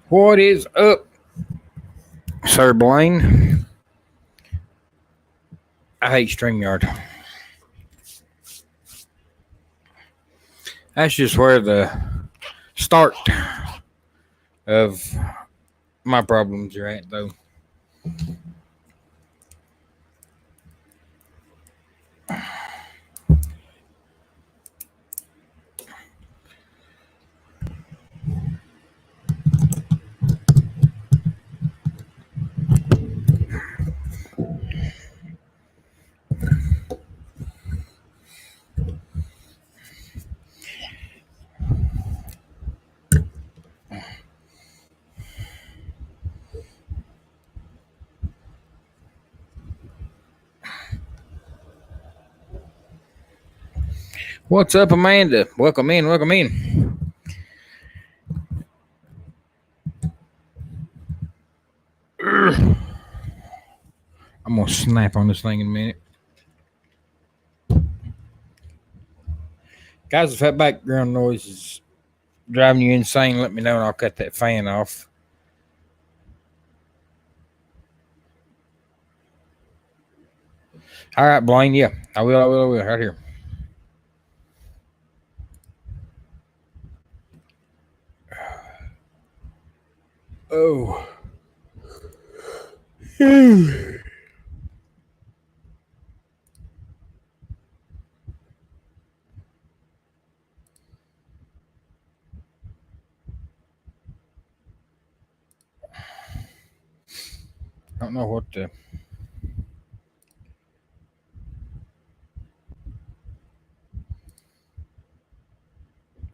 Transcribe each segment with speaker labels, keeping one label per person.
Speaker 1: What is up, Sir Blaine? I hate StreamYard. That's just where the start of my problems are at, though. What's up, Amanda? Welcome in, welcome in. I'm gonna snap on this thing in a minute. Guys, if that background noise is driving you insane, let me know and I'll cut that fan off. All right, Blaine. Yeah, I will. Right here. Oh. I don't know what to.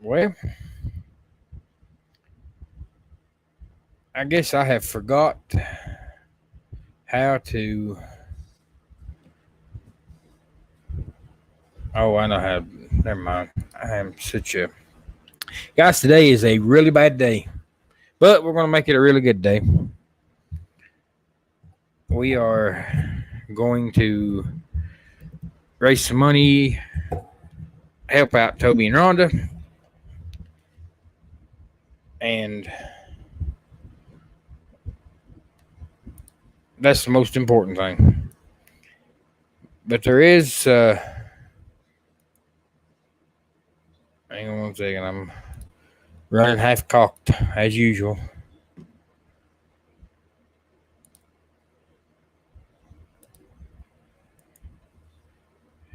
Speaker 1: Well, I guess I have forgot how to. Oh, I know how. Never mind. I am such a. Guys, today is a really bad day, but we're going to make it a really good day. We are going to raise some money, help out Tobey and Rhonda, and that's the most important thing. But there is. Hang on one second. I'm running half cocked as usual.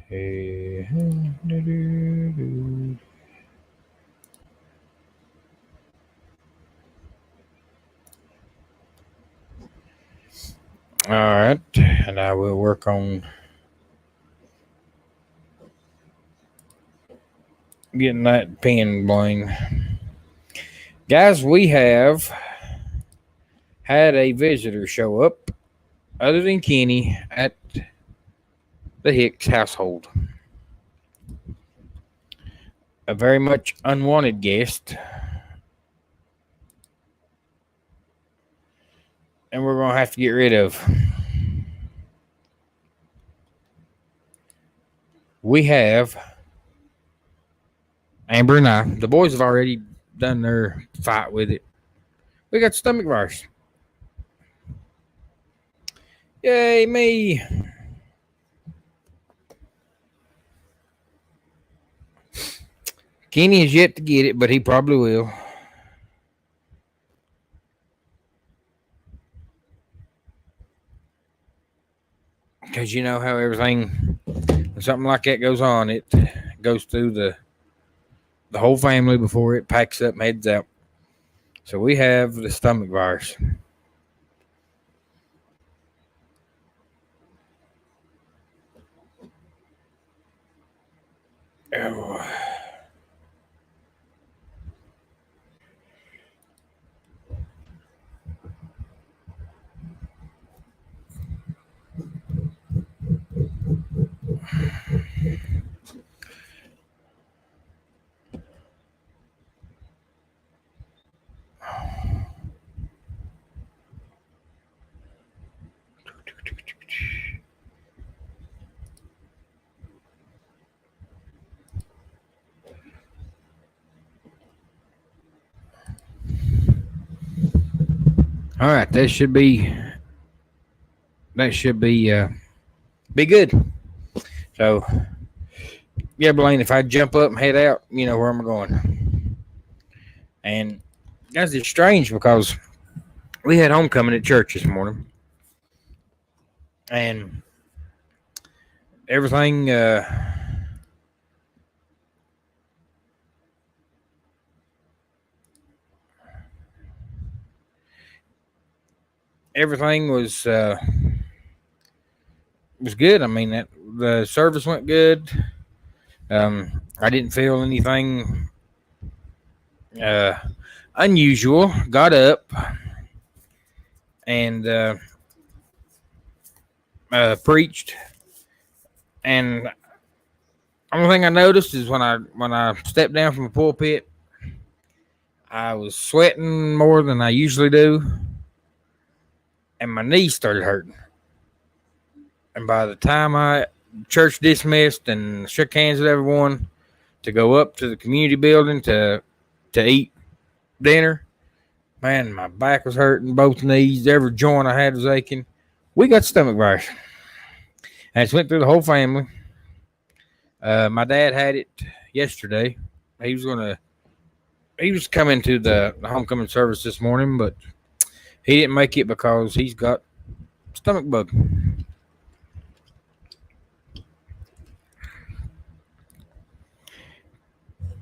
Speaker 1: Hey. All right, and I will work on getting that pin, Blaine. Guys, we have had a visitor show up other than Kenny at the Hicks household. A very much unwanted guest. And we're going to have to get rid of. We have Amber and I. The boys have already done their fight with it. We got stomach virus. Yay, me. Kenny is yet to get it, but he probably will. Because you know how everything, when something like that goes on, it goes through the whole family before it packs up and heads out. So we have the stomach virus. Oh. All right, that should be be good. So yeah, Blaine, if I jump up and head out, you know where I'm going. And guys, it's strange because we had homecoming at church this morning, and everything. Everything was good. I mean, the service went good. I didn't feel anything uh, unusual. Got up and preached, and only thing I noticed is when I stepped down from the pulpit, I was sweating more than I usually do, and my knees started hurting. And by the time I church dismissed and shook hands with everyone to go up to the community building to eat dinner, man, my back was hurting, both knees, every joint I had was aching. We got stomach virus, and it went through the whole family. My dad had it yesterday. He was coming to the homecoming service this morning, but he didn't make it because he's got stomach bug.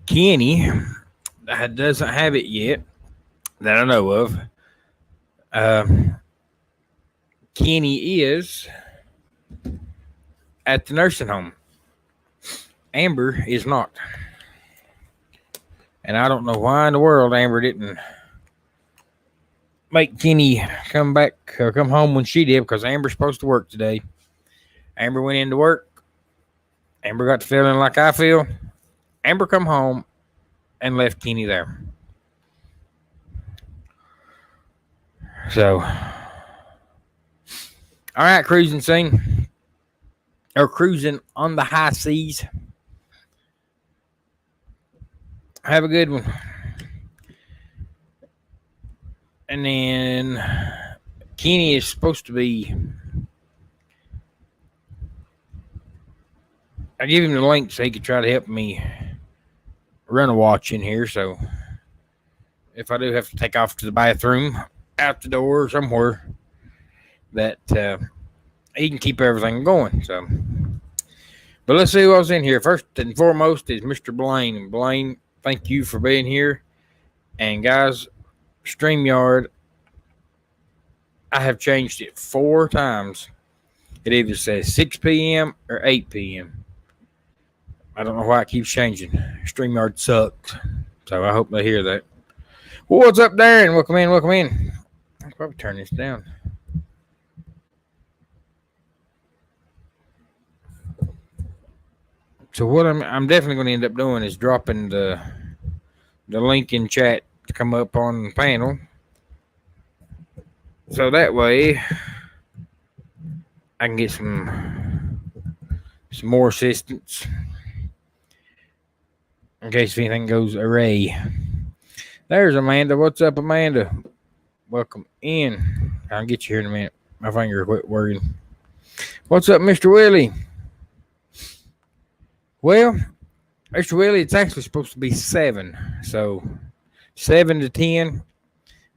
Speaker 1: Kenny doesn't have it yet that I know of. Kenny is at the nursing home. Amber is not. And I don't know why in the world Amber didn't make Kenny come back or come home when she did, because Amber's supposed to work today. Amber went into work. Amber got the feeling like I feel. Amber come home and left Kenny there. So, all right, cruising scene. Or cruising on the high seas. Have a good one. And then Kenny is supposed to be. I give him the link so he could try to help me run a watch in here. So if I do have to take off to the bathroom, out the door, somewhere, that he can keep everything going. So, but let's see who else in here. First and foremost is Mr. Blaine. And Blaine, thank you for being here. And guys, StreamYard, I have changed it 4 times. It either says 6 p.m. or 8 p.m. I don't know why it keeps changing. StreamYard sucks. So I hope they hear that. Well, what's up, Darren? Welcome in, welcome in. I'll probably turn this down. So what I'm definitely going to end up doing is dropping the link in chat to come up on the panel. So that way I can get some more assistance in case anything goes awry. There's Amanda. What's up, Amanda? Welcome in. I'll get you here in a minute. My finger quit working. What's up, Mr. Willie? Well, Mr. Willie, it's actually supposed to be 7. So 7 to 10.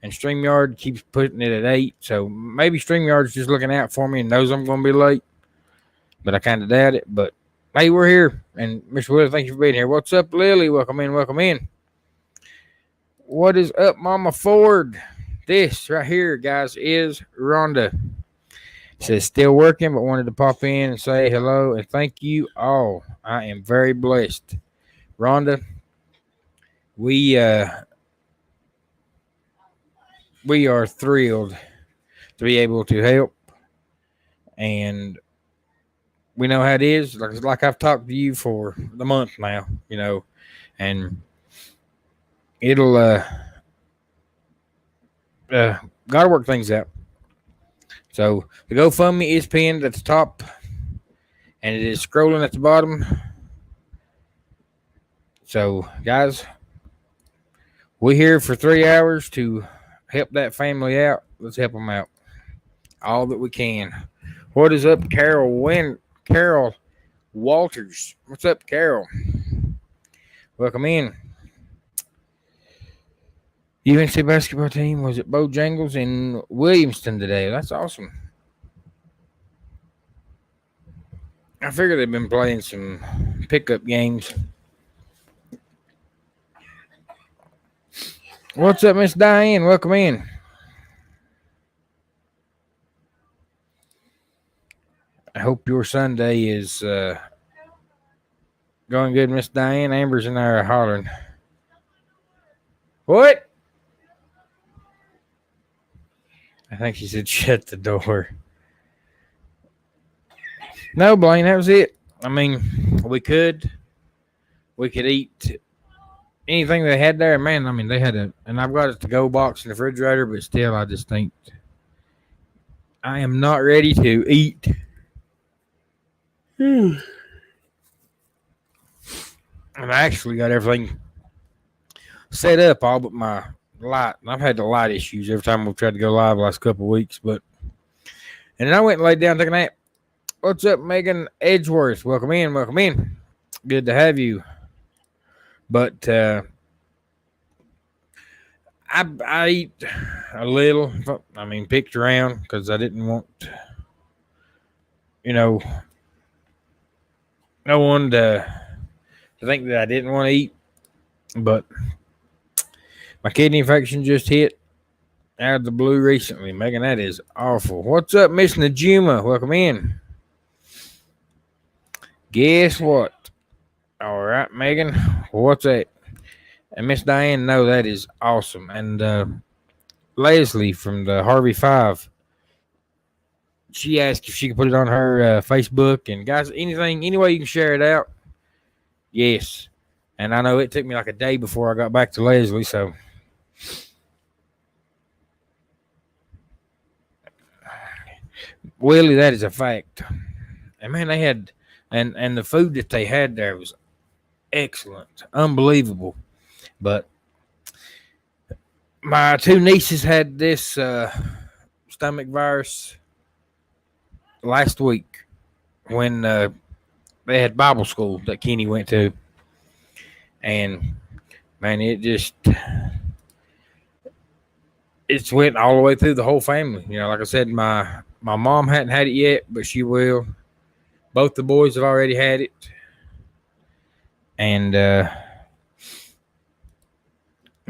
Speaker 1: And StreamYard keeps putting it at 8. So maybe StreamYard's just looking out for me and knows I'm going to be late. But I kind of doubt it. But hey, we're here. And Mr. Willie, thank you for being here. What's up, Lily? Welcome in, welcome in. What is up, Mama Ford? This right here, guys, is Rhonda. It says still working, but wanted to pop in and say hello and thank you all. I am very blessed. Rhonda, we are thrilled to be able to help, and we know how it is. Like I've talked to you for the month now, you know, and it'll gotta work things out. So the GoFundMe is pinned at the top, and it is scrolling at the bottom. So guys, we're here for 3 hours to help that family out, let's help them out all that we can. What is up, Carol Walters? What's up, Carol? Welcome in. UNC basketball team was at Bojangles in Williamston today. That's awesome. I figure they've been playing some pickup games. What's up, Miss Diane? Welcome in. I hope your Sunday is going good, Miss Diane. Amber's and I are hollering. What? I think she said shut the door. No, Blaine, that was it. I mean, we could eat anything they had there. Man, I mean, they had and I've got a to-go box in the refrigerator, but still, I just think I am not ready to eat. And I actually got everything set up, all but my light. I've had the light issues every time we've tried to go live the last couple of weeks, and then I went and laid down, took a nap. What's up, Megan Edgeworth? Welcome in, welcome in. Good to have you. But I eat a little. I mean, picked around because I didn't want, no one to think that I didn't want to eat. But my kidney infection just hit out of the blue recently. Megan, that is awful. What's up, Miss Najima? Welcome in. Guess what? All right, Megan. What's that? And Miss Diane, no, that is awesome. And Leslie from the Harvey 5, she asked if she could put it on her Facebook. And guys, any way you can share it out, yes. And I know it took me like a day before I got back to Leslie, so. Willie, that is a fact. And man, they had, and the food that they had there was excellent, unbelievable. But my two nieces had this stomach virus last week when they had Bible school that Kenny went to. And man, it's went all the way through the whole family. Like I said, my mom hadn't had it yet, but she will. Both the boys have already had it. And the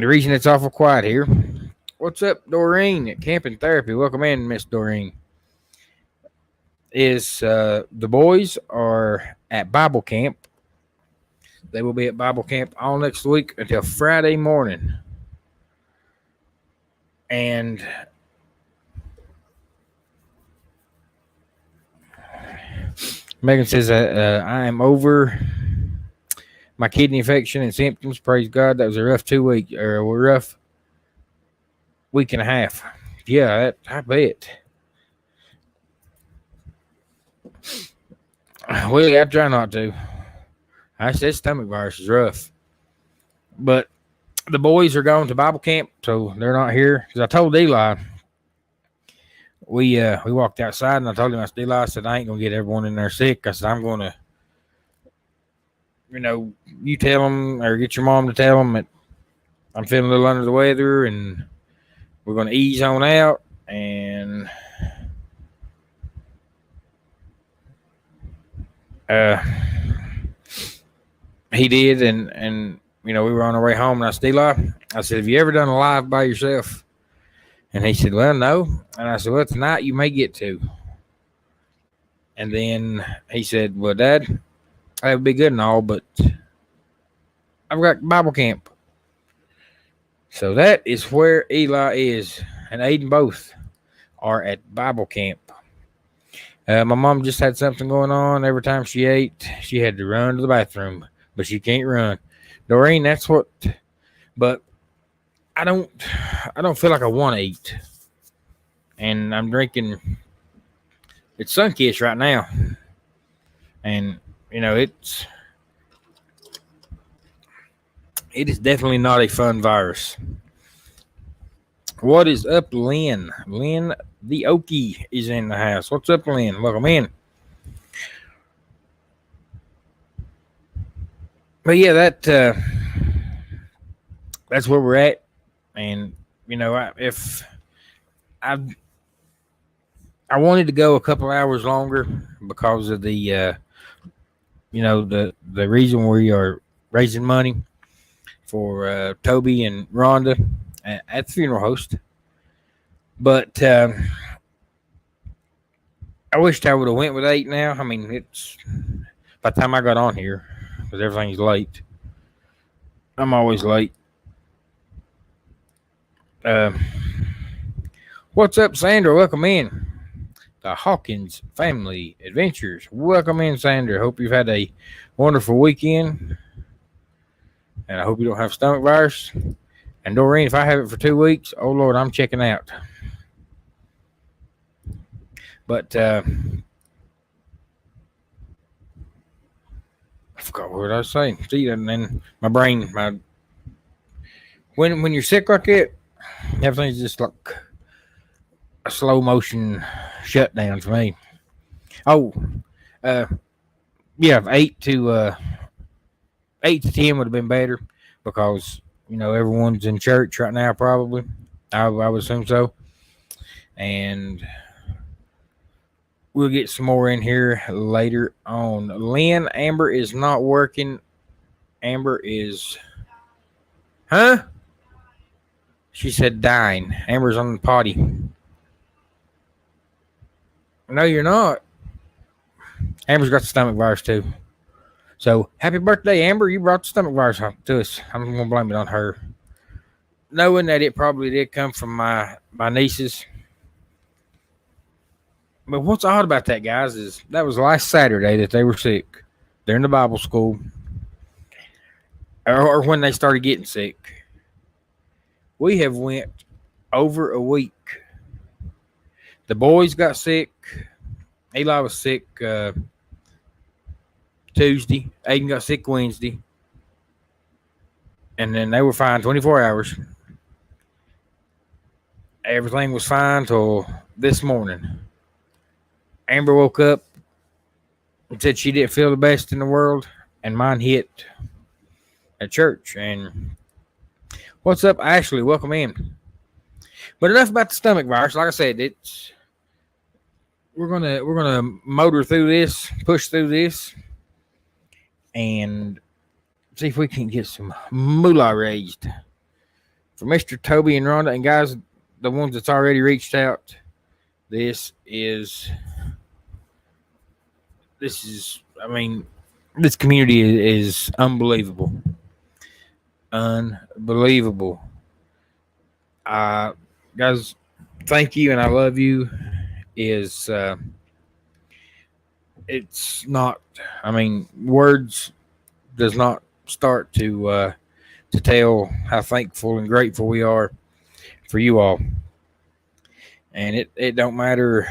Speaker 1: reason it's awful quiet here. What's up, Doreen at Camping Therapy? Welcome in, Miss Doreen. Is the boys are at Bible camp. They will be at Bible camp all next week until Friday morning. And Megan says, I am over my kidney infection and symptoms. Praise God. That was a rough 2 week or a rough week and a half. Yeah, I bet. Well, I try not to. I said stomach virus is rough. But the boys are going to Bible camp, so they're not here. Because I told Eli, we walked outside, and I told him, I said, I ain't going to get everyone in there sick. I said, I'm going to, you tell them or get your mom to tell them that I'm feeling a little under the weather, and we're going to ease on out. And he did, and we were on our way home, and I said, Eli, have you ever done a live by yourself? And he said, well, no. And I said, well, tonight you may get to. And then he said, well, Dad, that would be good and all, but I've got Bible camp. So that is where Eli is, and Aiden both are at Bible camp. My mom just had something going on. Every time she ate, she had to run to the bathroom, but she can't run. Doreen, that's what. But I don't feel like I want to eat, and I'm drinking. It's Sunkiss right now, and it is definitely not a fun virus. What is up, Lynn? Lynn the Okie is in the house. What's up, Lynn? Welcome in. But yeah, that's where we're at. And if I I wanted to go a couple hours longer because of the reason we are raising money for Tobey and Rhonda at the funeral host. But I wished I would have went with 8 now. I mean, it's by the time I got on here, because everything's late. I'm always late. Uh, what's up, Sandra? Welcome in. The Hawkins Family Adventures. Welcome in, Sandra. Hope you've had a wonderful weekend. And I hope you don't have stomach virus. And Doreen, if I have it for 2 weeks, oh Lord, I'm checking out. But I forgot what I was saying. See, and then my brain, when you're sick like that, everything's just like a slow motion shutdown for me. Oh, yeah, 8 to 10 would have been better because everyone's in church right now. Probably, I would assume so, and we'll get some more in here later on. Lynn, Amber is not working. Amber is, huh? She said dying. Amber's on the potty. No, you're not. Amber's got the stomach virus too. So happy birthday, Amber! You brought the stomach virus to us. I'm gonna blame it on her, knowing that it probably did come from my nieces. But what's odd about that, guys, is that was last Saturday that they were sick. They're in the Bible school, or when they started getting sick. We have went over a week. The boys got sick. Eli was sick Tuesday. Aiden got sick Wednesday. And then they were fine 24 hours. Everything was fine till this morning. Amber woke up and said she didn't feel the best in the world, and mine hit at church. And what's up, Ashley? Welcome in. But enough about the stomach virus. Like I said, we're gonna motor through this, push through this, and see if we can get some moolah raised for Mr. Tobey and Rhonda. And guys, the ones that's already reached out, this community is unbelievable. Unbelievable. Guys, thank you and I love you. It's not, words does not start to tell how thankful and grateful we are for you all. And it don't matter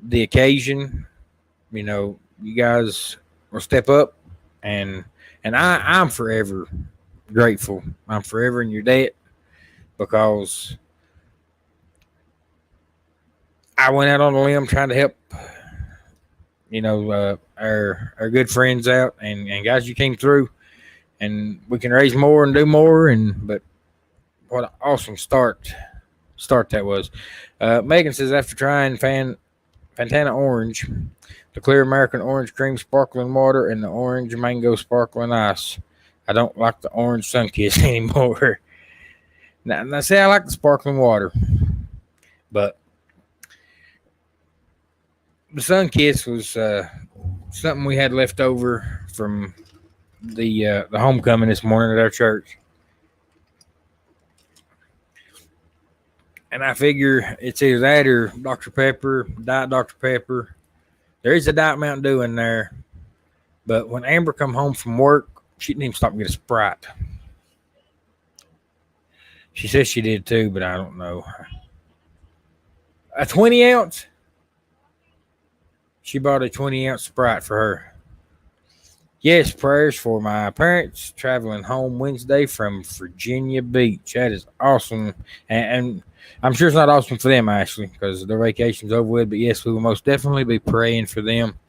Speaker 1: the occasion, you guys will step up, and I'm forever grateful. I'm forever in your debt because I went out on a limb trying to help, our good friends out, and guys, you came through, and we can raise more and do more, but what an awesome start that was. Megan says after trying Fantana Orange, the clear American Orange Cream Sparkling Water, and the Orange Mango Sparkling Ice, I don't like the Orange Sunkiss anymore. Now, say I like the sparkling water, but the Sunkiss was something we had left over from the homecoming this morning at our church. And I figure it's either that or Dr. Pepper, Diet Dr. Pepper. There is a Diet Mountain Dew in there. But when Amber come home from work, she didn't even stop and get a Sprite. She says she did too, but I don't know. A 20 ounce? She bought a 20 ounce Sprite for her. Yes, prayers for my parents traveling home Wednesday from Virginia Beach. That is awesome. And I'm sure it's not awesome for them, actually, because their vacation's over with. But yes, we will most definitely be praying for them.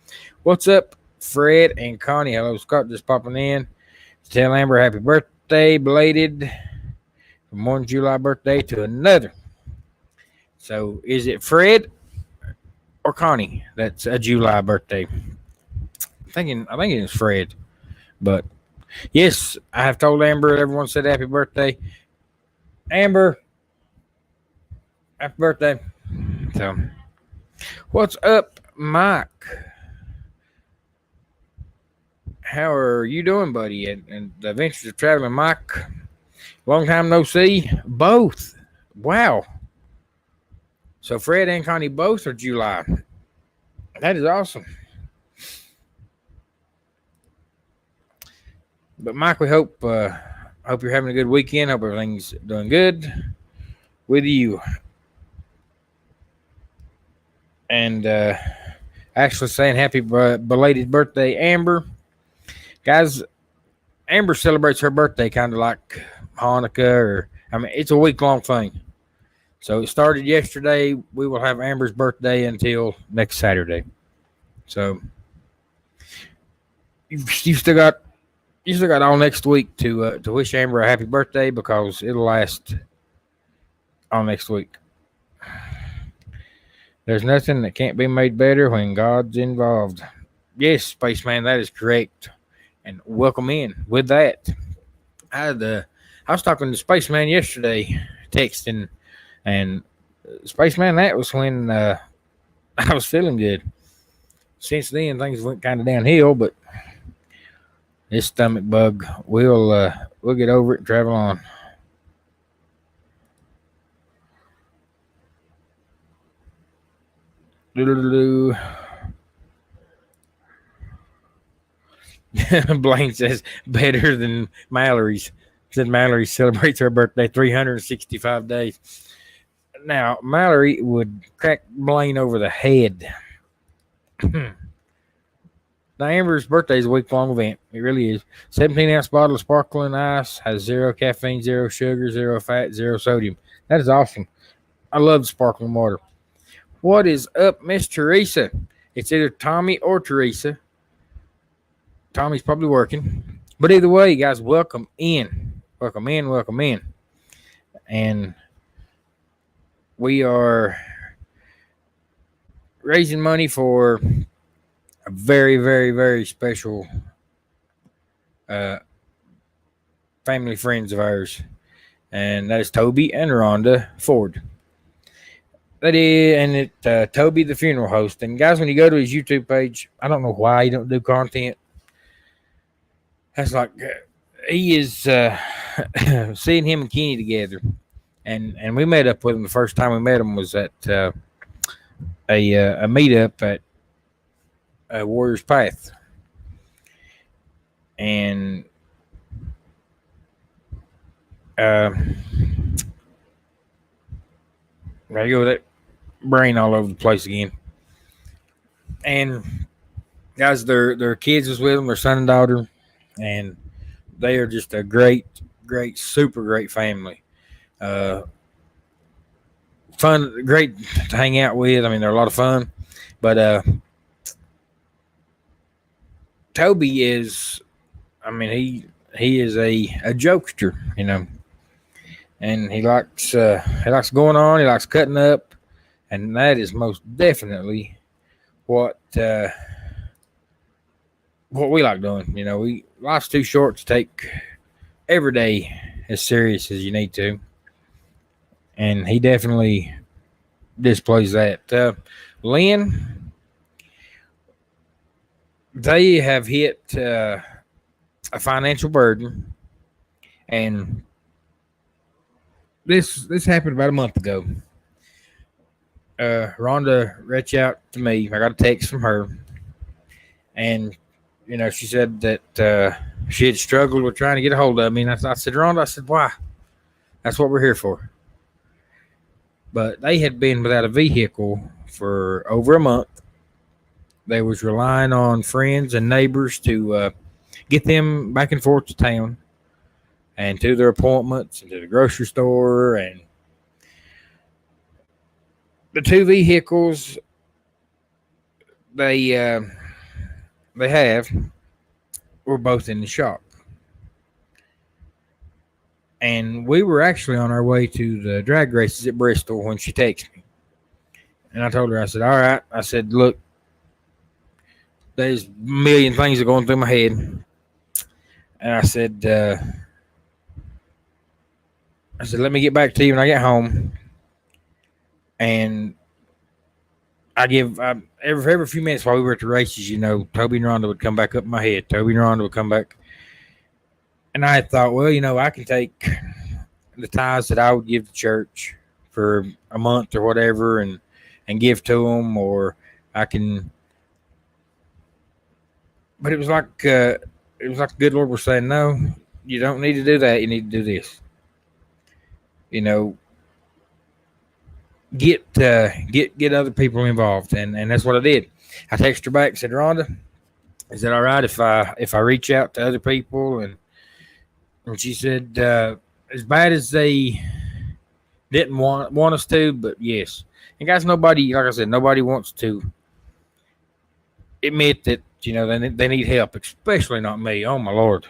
Speaker 1: What's up, Fred and Connie? Hello, Scott, just popping in to tell Amber happy birthday, belated, from one July birthday to another. So is it Fred or Connie that's a July birthday? I think it's Fred. But yes, I have told Amber. Everyone said happy birthday. Amber, happy birthday. So, what's up, Mike? How are you doing, buddy? And the Adventures of Traveling Mike. Long time no see. Both. Wow. So Fred and Connie both are July. That is awesome. But Mike, we hope you're having a good weekend. Hope everything's doing good with you. And actually saying happy belated birthday, Amber. Guys, Amber celebrates her birthday kind of like Hanukkah, it's a week-long thing. So it started yesterday. We will have Amber's birthday until next Saturday. So you still got all next week to wish Amber a happy birthday, because it'll last all next week. There's nothing that can't be made better when God's involved. Yes, Spaceman, that is correct. And welcome in with that. I was talking to Spaceman yesterday, texting, and Spaceman, that was when I was feeling good. Since then, things went kind of downhill, but this stomach bug, we'll get over it and travel on. Blaine says better than Mallory's. Said Mallory celebrates her birthday 365 days. Now, Mallory would crack Blaine over the head. Now, Amber's birthday is a week-long event. It really is. 17-ounce bottle of sparkling ice, has 0 caffeine, 0 sugar, 0 fat, 0 sodium. That is awesome. I love sparkling water. What is up, Miss Teresa? It's either Tommy or Teresa. Tommy's probably working. But either way, guys, welcome in. Welcome in, welcome in. And we are raising money for a very, very, very special family friends of ours. And that is Tobey and Rhonda Ford. That is, and it's Tobey, the funeral host. And guys, when you go to his YouTube page, I don't know why he don't do content. That's like he is seeing him and Kenny together, and we met up with him. The first time we met him was at a meetup at Warriors Path, and there you go, that brain all over the place again. And guys, their kids was with them, their son and daughter, and they are just a great, super great family. Fun, great to hang out with. I mean, they're a lot of fun. But Tobey is, I mean, he is a jokester, you know, and he likes going on. He likes cutting up, and that is most definitely what we like doing. You know, life's too short to take every day as serious as you need to, and he definitely displays that. Lynn, they have hit a financial burden, and this happened about a month ago. Rhonda reached out to me. I got a text from her, and you know, she said that she had struggled with trying to get a hold of me. And I said, Rhonda, I said, why? That's what we're here for. But they had been without a vehicle for over a month. They was relying on friends and neighbors to get them back and forth to town and to their appointments and to the grocery store. And the two vehicles they have were both in the shop. And we were actually on our way to the drag races at Bristol when she texted me. And I told her, I said, all right. I said, look, there's a million things that are going through my head. And I said, let me get back to you when I get home. And every few minutes while we were at the races, Tobey and Rhonda would come back up in my head. Tobey and Rhonda would come back. And I thought, well, I can take the tithes that I would give to church for a month or whatever and give to them, or I can. But it was like the good Lord was saying, no, you don't need to do that. You need to do this. Get other people involved, and that's what I did. I texted her back and said, Rhonda, is it all right if I reach out to other people? And she said, as bad as they didn't want us to, but yes. And guys, nobody, like I said, nobody wants to admit that they need help, especially not me. Oh my Lord,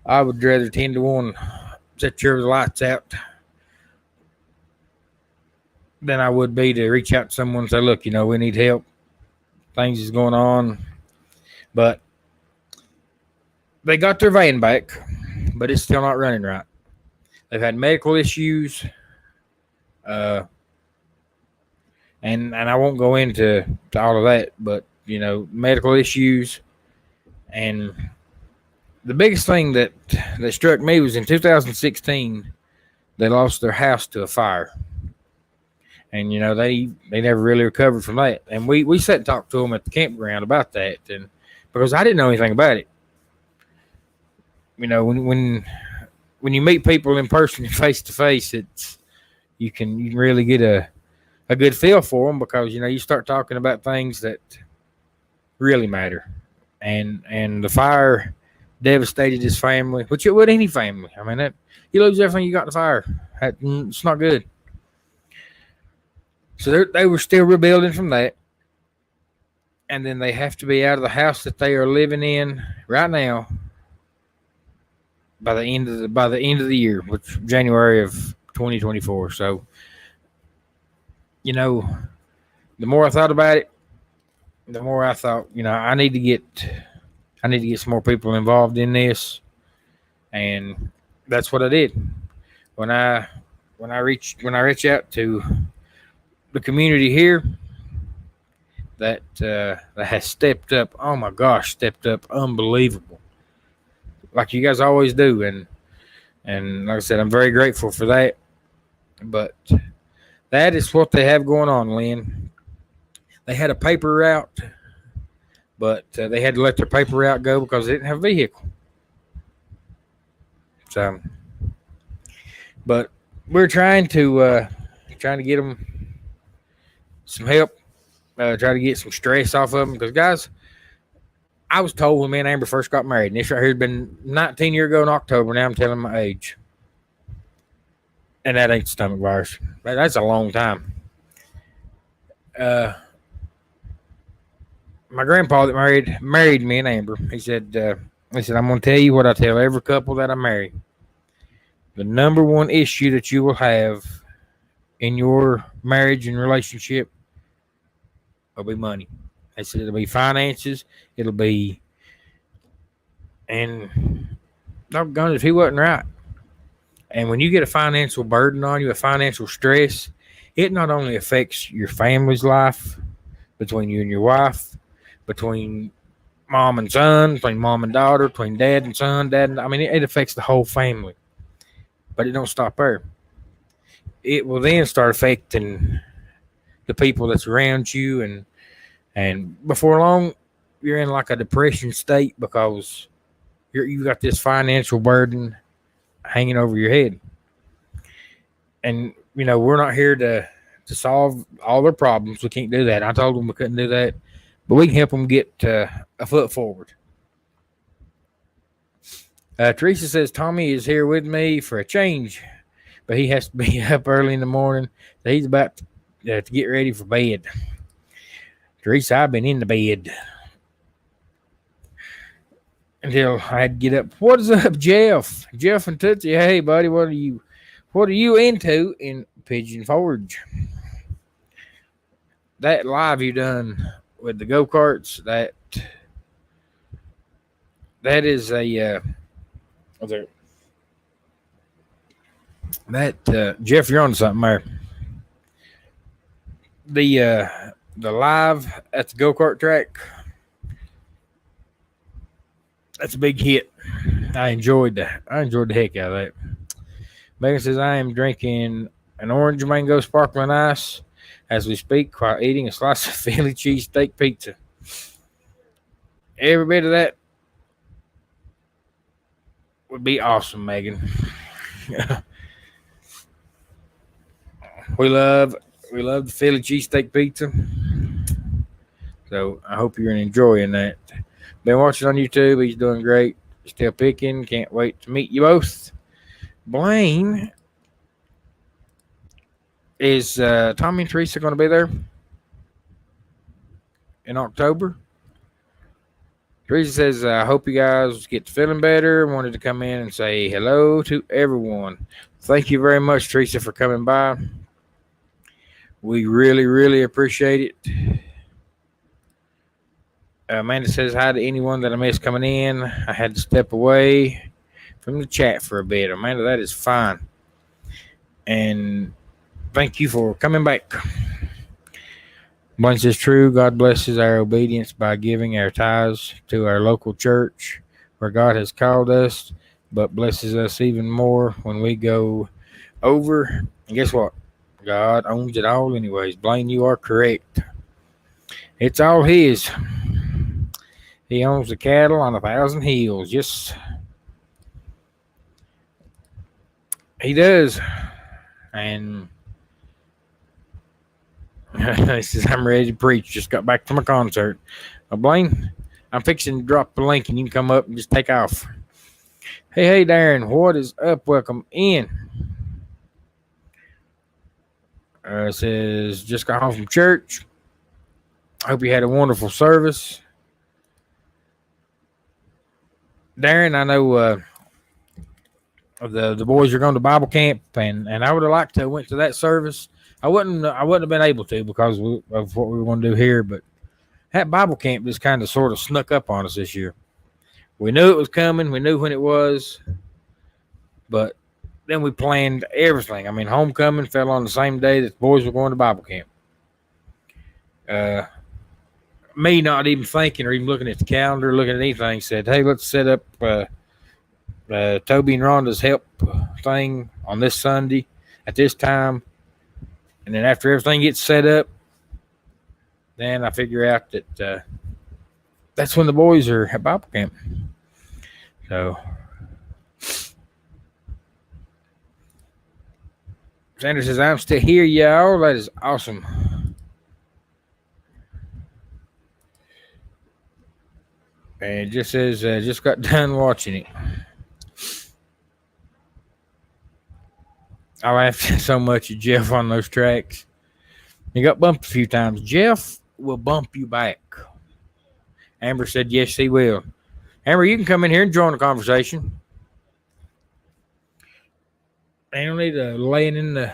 Speaker 1: I would rather 10 to 1 set the lights out than I would be to reach out to someone and say, look, we need help. Things is going on. But they got their van back, but it's still not running right. They've had medical issues. And I won't go into all of that, but, medical issues. And the biggest thing that struck me was in 2016, they lost their house to a fire. And, they never really recovered from that. And we sat and talked to them at the campground about that. And because I didn't know anything about it. When you meet people in person, face to face, you can really get a good feel for them, because, you start talking about things that really matter. And the fire devastated his family, which it would any family. I mean, you lose everything you got in the fire. It's not good. So they were still rebuilding from that. And then they have to be out of the house that they are living in right now by the end of the year, which January of 2024. So, the more I thought about it, the more I thought, I need to get some more people involved in this. And that's what I did. When I reach out to the community here that has stepped up. Oh my gosh, stepped up unbelievable. Like you guys always do. And like I said, I'm very grateful for that. But that is what they have going on, Lynn. They had a paper route, but they had to let their paper route go because they didn't have a vehicle. So, but we're trying to get them some help, try to get some stress off of them. Because, guys, I was told when me and Amber first got married, and this right here has been 19 years ago in October. Now I'm telling my age. And that ain't stomach virus. That's a long time. My grandpa that married me and Amber, he said, I'm going to tell you what I tell every couple that I marry. The number one issue that you will have in your marriage and relationship will be money. They said it'll be finances. It'll be, and doggone it, if he wasn't right. And when you get a financial burden on you, a financial stress, it not only affects your family's life, between you and your wife, between mom and son, between mom and daughter, between dad and son, it affects the whole family. But it don't stop there. It will then start affecting the people that's around you, and before long, you're in like a depression state because you got this financial burden hanging over your head. And, we're not here to solve all their problems. We can't do that. I told them we couldn't do that. But we can help them get a foot forward. Teresa says Tommy is here with me for a change, but he has to be up early in the morning. So he's about to get ready for bed. Teresa, I've been in the bed until I had to get up. What is up, Jeff? Jeff and Tootsie. Hey, buddy, what are you into in Pigeon Forge? That live you done with the go karts, that is a Jeff, you're on something there. The live at the go kart track, that's a big hit. I enjoyed that. I enjoyed the heck out of that. Megan says I am drinking an orange mango sparkling ice as we speak while eating a slice of Philly cheesesteak pizza. Every bit of that would be awesome, Megan. we love the Philly cheesesteak pizza. So I hope you're enjoying that. Been watching on YouTube. He's doing great. Still picking. Can't wait to meet you both. Blaine, is Tommy and Teresa going to be there in October? Teresa says, I hope you guys get feeling better. Wanted to come in and say hello to everyone. Thank you very much, Teresa, for coming by. We really, really appreciate it. Amanda says hi to anyone that I missed coming in. I had to step away from the chat for a bit. Amanda, that is fine. And thank you for coming back. Blaine says true. God blesses our obedience by giving our tithes to our local church where God has called us, but blesses us even more when we go over. And guess what? God owns it all anyways. Blaine, you are correct. It's all his. He owns the cattle on 1,000 hills. Yes, he does. And he says, I'm ready to preach. Just got back from a concert. Blaine, I'm fixing to drop the link and you can come up and just take off. Hey, Darren, what is up? Welcome in. It says, just got home from church. Hope you had a wonderful service. Darren, I know the boys are going to Bible camp, and I would have liked to have went to that service. I wouldn't have been able to because of what we were going to do here, but that Bible camp just kind of sort of snuck up on us this year. We knew it was coming. We knew when it was, but then we planned everything. I mean, homecoming fell on the same day that the boys were going to Bible camp. Me not even thinking or even looking at the calendar, looking at anything, said, hey, let's set up Tobey and Rhonda's help thing on this Sunday at this time. And then after everything gets set up, then I figure out that that's when the boys are at Bible camp. So Sanders says, I'm still here, y'all. That is awesome. And it just says, just got done watching it. I laughed so much at Jeff on those tracks. He got bumped a few times. Jeff will bump you back. Amber said, yes, he will. Amber, you can come in here and join the conversation. Ain't no need to laying in the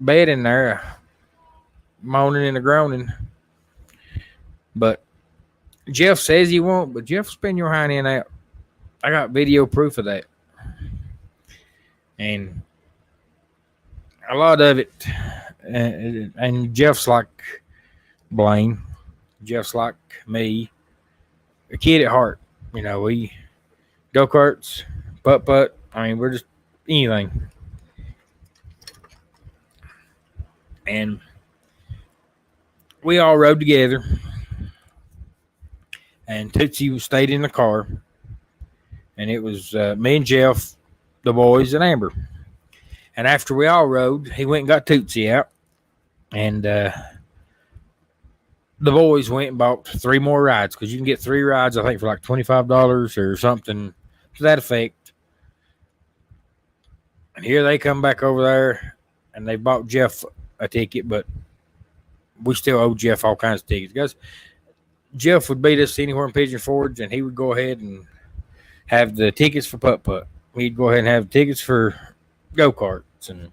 Speaker 1: bed in there, moaning and groaning. But Jeff says he won't, but Jeff spin your hind end out. I got video proof of that. And a lot of it, and Jeff's like Blaine. Jeff's like me, a kid at heart. You know, we go-karts, putt-putt. I mean, we're just anything. And we all rode together. And Tootsie stayed in the car. And it was me and Jeff, the boys, and Amber. And after we all rode, he went and got Tootsie out. And the boys went and bought 3 more rides because you can get 3 rides, I think, for like $25 or something to that effect. And here they come back over there, and they bought Jeff a ticket, but we still owe Jeff all kinds of tickets. Guys, Jeff would beat us anywhere in Pigeon Forge, and he would go ahead and have the tickets for putt-putt. He'd go ahead and have tickets for go-karts.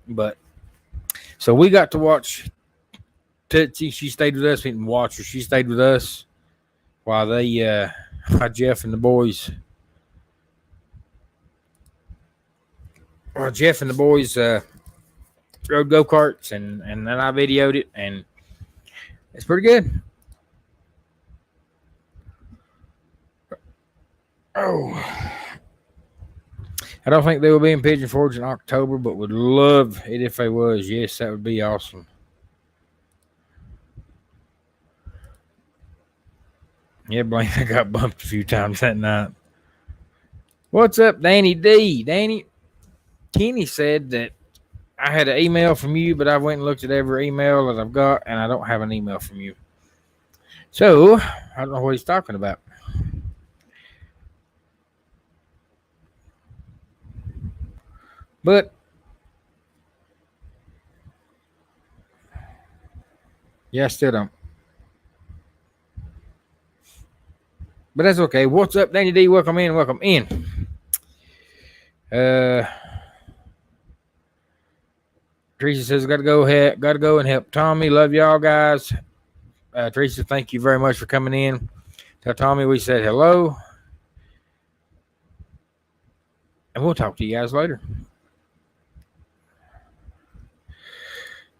Speaker 1: But so we got to watch Tootsie. She stayed with us. We didn't watch her. She stayed with us while Jeff and the boys rode go-karts, and then I videoed it, and it's pretty good. Oh, I don't think they will be in Pigeon Forge in October, but would love it if they was. Yes, that would be awesome. Yeah, Blaine, I got bumped a few times that night. What's up, Danny D? Danny, Kenny said that I had an email from you, but I went and looked at every email that I've got, and I don't have an email from you. So, I don't know what he's talking about. But, yeah, I still don't. But that's okay. What's up, Danny D? Welcome in. Welcome in. Teresa says, gotta go and help Tommy. Love y'all guys. Teresa, thank you very much for coming in. Tell Tommy we said hello. And we'll talk to you guys later.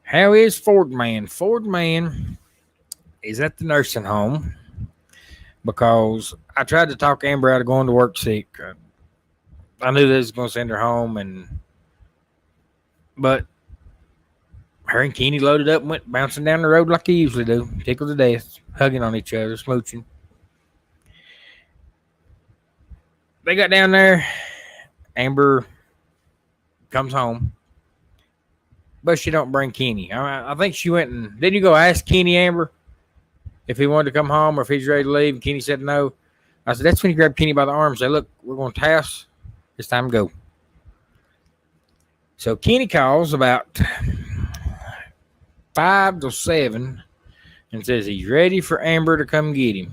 Speaker 1: How is Ford Man? Ford Man is at the nursing home because I tried to talk Amber out of going to work sick. I knew they was going to send her home, but her and Kenny loaded up and went bouncing down the road like they usually do, tickled to death, hugging on each other, smooching. They got down there. Amber comes home, but she don't bring Kenny. I think she went and didn't you go ask Kenny, Amber, if he wanted to come home or if he's ready to leave? And Kenny said no. I said, that's when you grab Kenny by the arm and say, look, we're going to house. It's time to go. So Kenny calls about 5 to 7 and says he's ready for Amber to come get him.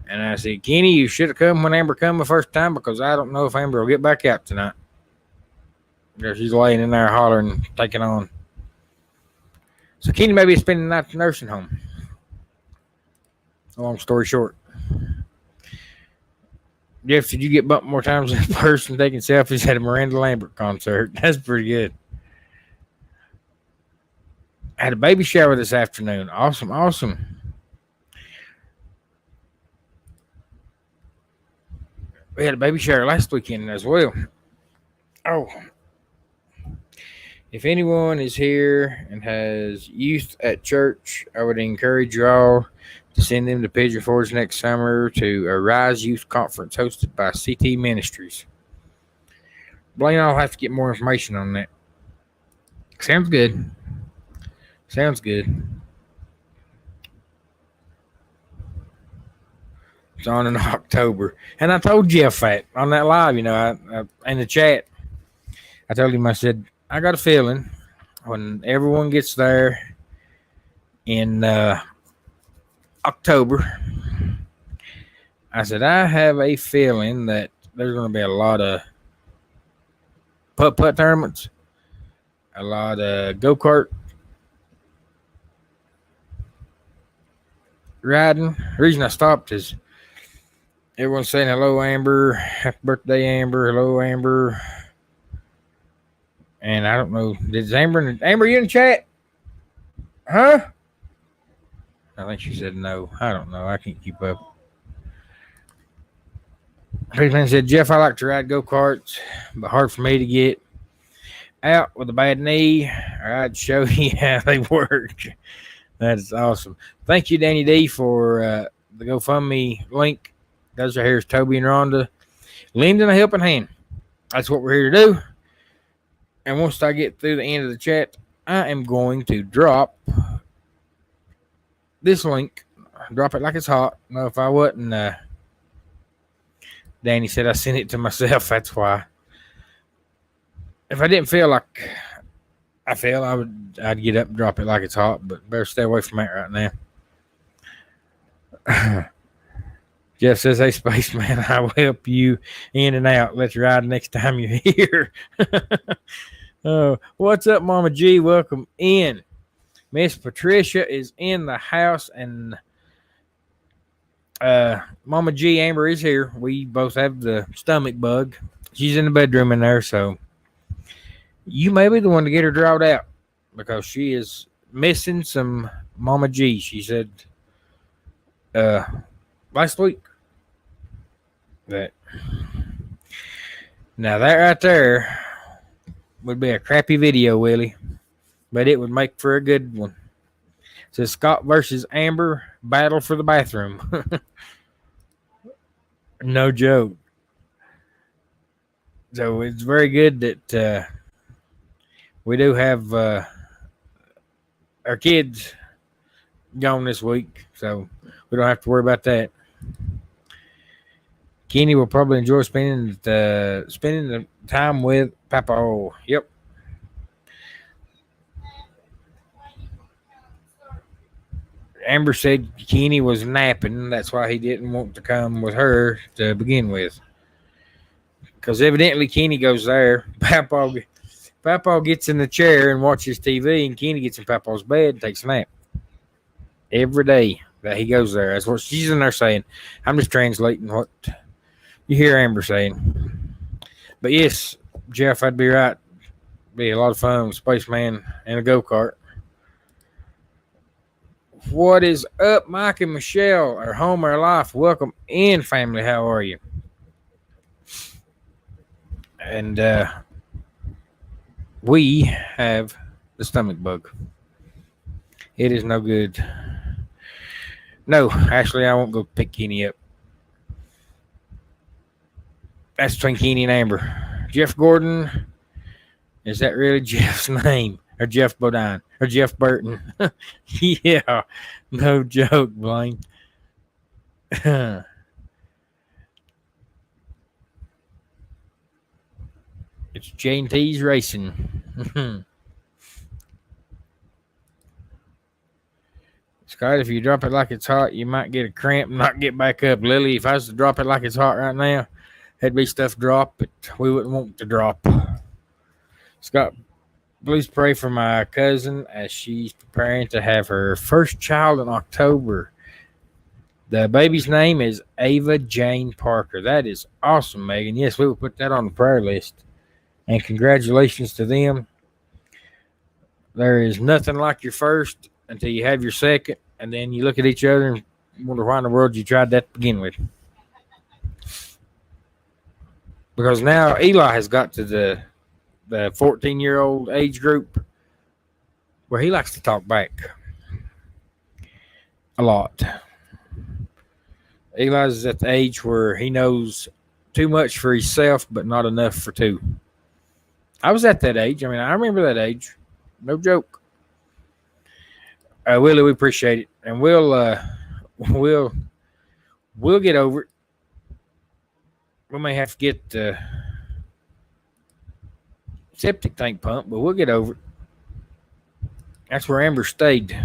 Speaker 1: And I said, Kenny, you should have come when Amber come the first time because I don't know if Amber will get back out tonight. She's laying in there hollering, taking on. So Kenny may be spending the night at the nursing home. Long story short. Jeff, did you get bumped more times than a person taking selfies at a Miranda Lambert concert? That's pretty good. I had a baby shower this afternoon. Awesome. We had a baby shower last weekend as well. Oh. If anyone is here and has youth at church, I would encourage you all to send them to Pigeon Forge next summer to a Rise Youth Conference hosted by CT Ministries. Blaine, I'll have to get more information on that. Sounds good. It's on in October. And I told Jeff that on that live, I in the chat. I told him, I said, I got a feeling when everyone gets there in October, I said, I have a feeling that there's going to be a lot of putt-putt tournaments, a lot of go-kart riding. The reason I stopped is everyone's saying, hello, Amber. Happy birthday, Amber. Hello, Amber. And I don't know. Did Amber, you in the chat? Huh? I think she said no. I don't know. I can't keep up. Cleveland said, Jeff, I like to ride go-karts, but hard for me to get out with a bad knee. I'd show you how they work. That is awesome. Thank you, Danny D, for the GoFundMe link. Those are here's Tobey and Rhonda. Lending a helping hand. That's what we're here to do. And once I get through the end of the chat, I am going to drop this link. Drop it like it's hot. No, if I wasn't Danny said I sent it to myself. That's why. If I didn't feel like I feel, I'd get up and drop it like it's hot, but better stay away from that right now. Jeff says, "Hey, spaceman, I will help you in and out. Let's ride next time you're here." Oh, what's up, Mama G? Welcome in. Miss Patricia is in the house, and Mama G, Amber is here. We both have the stomach bug. She's in the bedroom in there, so you may be the one to get her drawed out because she is missing some Mama G. She said last week that. Now that right there would be a crappy video, Willie, but it would make for a good one. It says Scott versus Amber battle for the bathroom. No joke. So it's very good that we do have our kids gone this week, so we don't have to worry about that. Kenny will probably enjoy spending the time with Papa. Oh, yep. Amber said Kenny was napping. That's why he didn't want to come with her to begin with. Because evidently Kenny goes there. Papa gets in the chair and watches TV, and Kenny gets in Papa's bed and takes a nap. Every day that he goes there. That's what she's in there saying. I'm just translating what you hear Amber saying. But yes, Jeff, I'd be right. Be a lot of fun with Spaceman and a go-kart. What is up, Mike and Michelle? Our home, our life. Welcome in, family. How are you? And we have the stomach bug. It is no good. No, actually, I won't go pick Kenny up. That's between Kenny and Amber. Jeff Gordon, is that really Jeff's name? Or Jeff Bodine? Or Jeff Burton? Yeah, no joke, Blaine. It's J&T's Racing. Scott, if you drop it like it's hot, you might get a cramp and not get back up. Lily, if I was to drop it like it's hot right now, there'd be stuff drop, but we wouldn't want to drop. Scott, please pray for my cousin as she's preparing to have her first child in October. The baby's name is Ava Jane Parker. That is awesome, Megan. Yes, we will put that on the prayer list. And congratulations to them. There is nothing like your first until you have your second, and then you look at each other and wonder why in the world you tried that to begin with. Because now Eli has got to the 14-year-old age group where he likes to talk back a lot. Eli's at the age where he knows too much for himself, but not enough for two. I was at that age. I mean, I remember that age. No joke. Willie, we appreciate it, and we'll get over it. We may have to get the septic tank pump, but we'll get over it. That's where Amber stayed.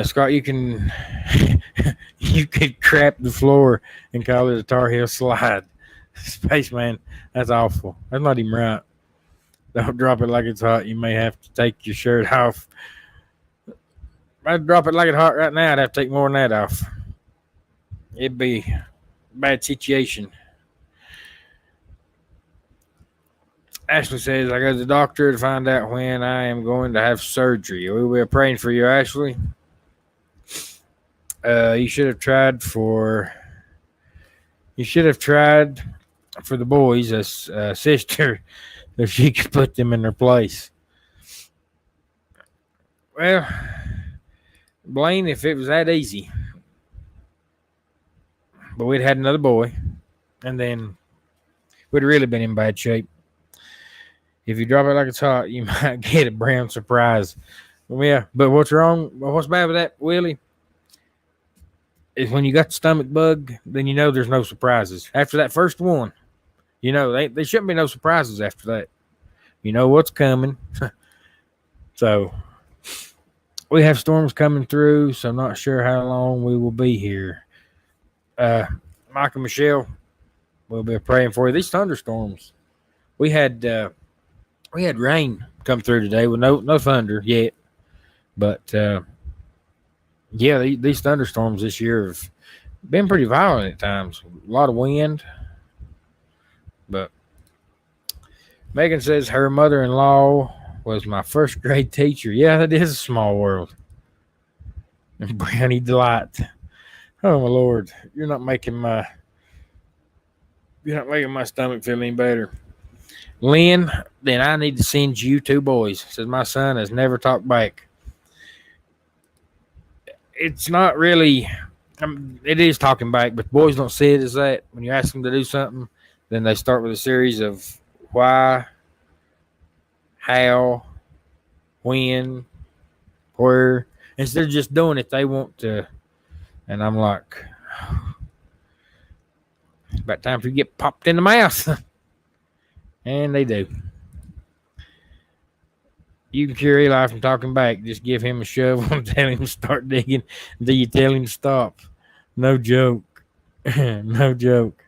Speaker 1: Scott, you could crap the floor and call it a Tar Heel slide. Spaceman, that's awful. That's not even right. Don't drop it like it's hot. You may have to take your shirt off. If I'd drop it like it's hot right now, I'd have to take more than that off. It'd be a bad situation. Ashley says, I go to the doctor to find out when I am going to have surgery. We will be praying for you, Ashley. You should have tried for the boys as sister so she could put them in their place. Well, Blaine, if it was that easy, but we'd had another boy, and then we'd really been in bad shape. If you drop it like it's hot, you might get a brown surprise. Well, yeah, but what's wrong? What's bad with that, Willie? is when you got the stomach bug, then you know there's no surprises. After that first one, you know, they shouldn't be no surprises after that. You know what's coming. So we have storms coming through, so I'm not sure how long we will be here. Uh, Mike and Michelle, we'll be praying for you. These thunderstorms, we had rain come through today with no thunder yet, but yeah, these thunderstorms this year have been pretty violent at times. A lot of wind, but Megan says her mother-in-law was my first grade teacher. Yeah, that is a small world. And Brownie Delight. Oh my Lord, you're not making my stomach feel any better. Lynn, then I need to send you 2 boys. Says my son has never talked back. It's not really. It is talking back, but boys don't see it as that. When you ask them to do something, then they start with a series of why, how, when, where. Instead of just doing it, they want to. And I'm like, about time for you to get popped in the mouth. And they do. You can cure Eli from talking back. Just give him a shovel and tell him to start digging until you tell him to stop. No joke. No joke.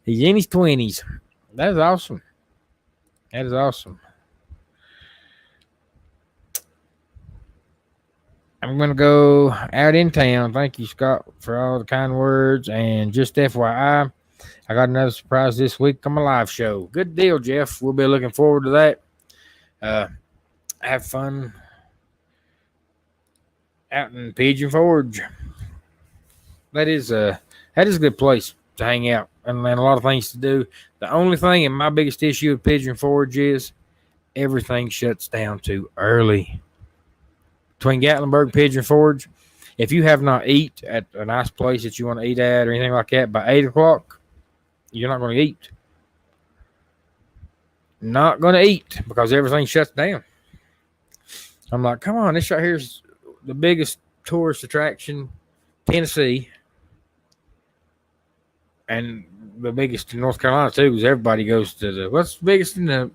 Speaker 1: He's in his 20s. That is awesome. That is awesome. I'm going to go out in town. Thank you, Scott, for all the kind words. And just FYI, I got another surprise this week on my live show. Good deal, Jeff. We'll be looking forward to that. Have fun out in Pigeon Forge. That is a good place to hang out and a lot of things to do. The only thing, and my biggest issue with Pigeon Forge is everything shuts down too early. Between Gatlinburg and Pigeon Forge, if you have not eat at a nice place that you want to eat at or anything like that by 8 o'clock, you're not going to eat. Not going to eat because everything shuts down. I'm like, come on, this right here is the biggest tourist attraction, Tennessee, and the biggest in North Carolina too, because everybody goes to what's the biggest in the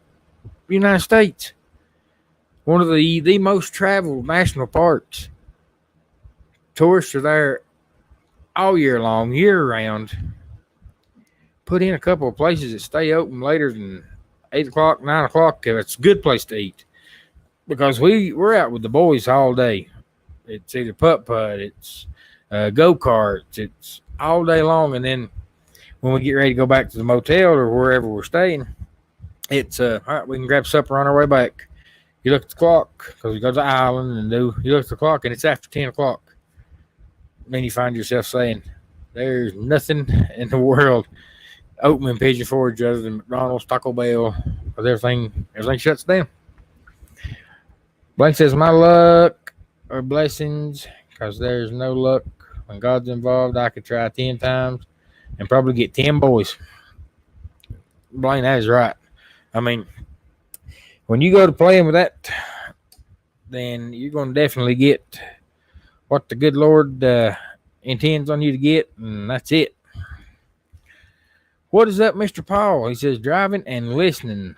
Speaker 1: United States? One of the most traveled national parks. Tourists are there all year long, year round. Put in a couple of places that stay open later than 8 o'clock, 9 o'clock. It's a good place to eat. Because we're out with the boys all day. It's either putt-putt, it's go-karts, it's all day long. And then when we get ready to go back to the motel or wherever we're staying, it's, all right, we can grab supper on our way back. You look at the clock, because we go to the island and you look at the clock, and it's after 10 o'clock. Then you find yourself saying, there's nothing in the world open in Pigeon Forge other than McDonald's, Taco Bell, because everything shuts down. Blank says, my luck or blessings, because there's no luck. When God's involved, I could try 10 times and probably get 10 boys. Blaine, that is right. I mean, when you go to playing with that, then you're going to definitely get what the good Lord intends on you to get, and that's it. What is up, Mr. Paul? He says, driving and listening.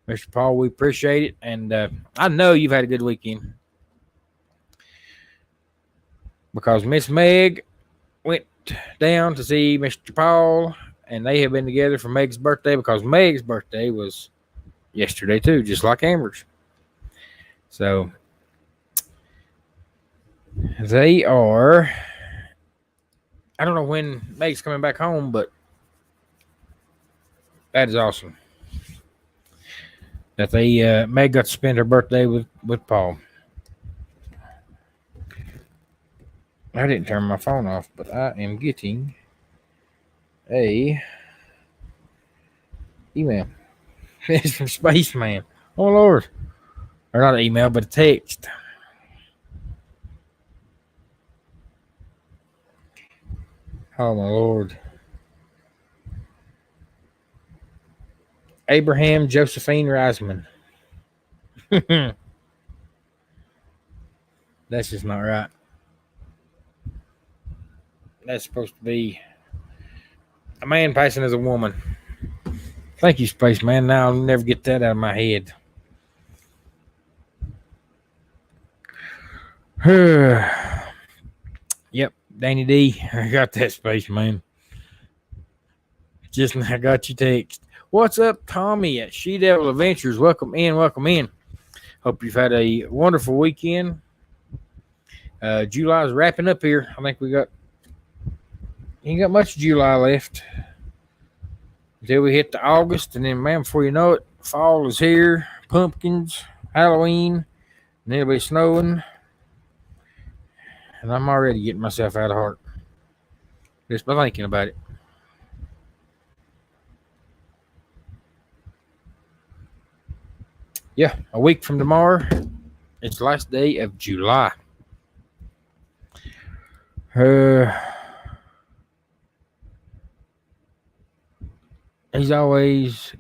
Speaker 1: Mr. Paul, we appreciate it, and I know you've had a good weekend because Miss Meg went down to see Mr. Paul, and they have been together for Meg's birthday because Meg's birthday was yesterday too, just like Amber's. So they are, I don't know when Meg's coming back home, but that is awesome that they Meg got to spend her birthday with Paul. I didn't turn my phone off, but I am getting a email. It's from Spaceman. Oh Lord, or not an email, but a text. Oh my Lord. Abraham Josephine Reisman. That's just not right. That's supposed to be a man passing as a woman. Thank you, Spaceman. Now I'll never get that out of my head. Yep, Danny D. I got that, Spaceman. Just now got your text. What's up, Tommy at She Devil Adventures? Welcome in, welcome in. Hope you've had a wonderful weekend. July's wrapping up here. I think ain't got much July left until we hit to August, and then, man, before you know it, fall is here. Pumpkins, Halloween, and then it'll be snowing. And I'm already getting myself out of heart just by thinking about it. Yeah, a week from tomorrow, it's the last day of July. He's always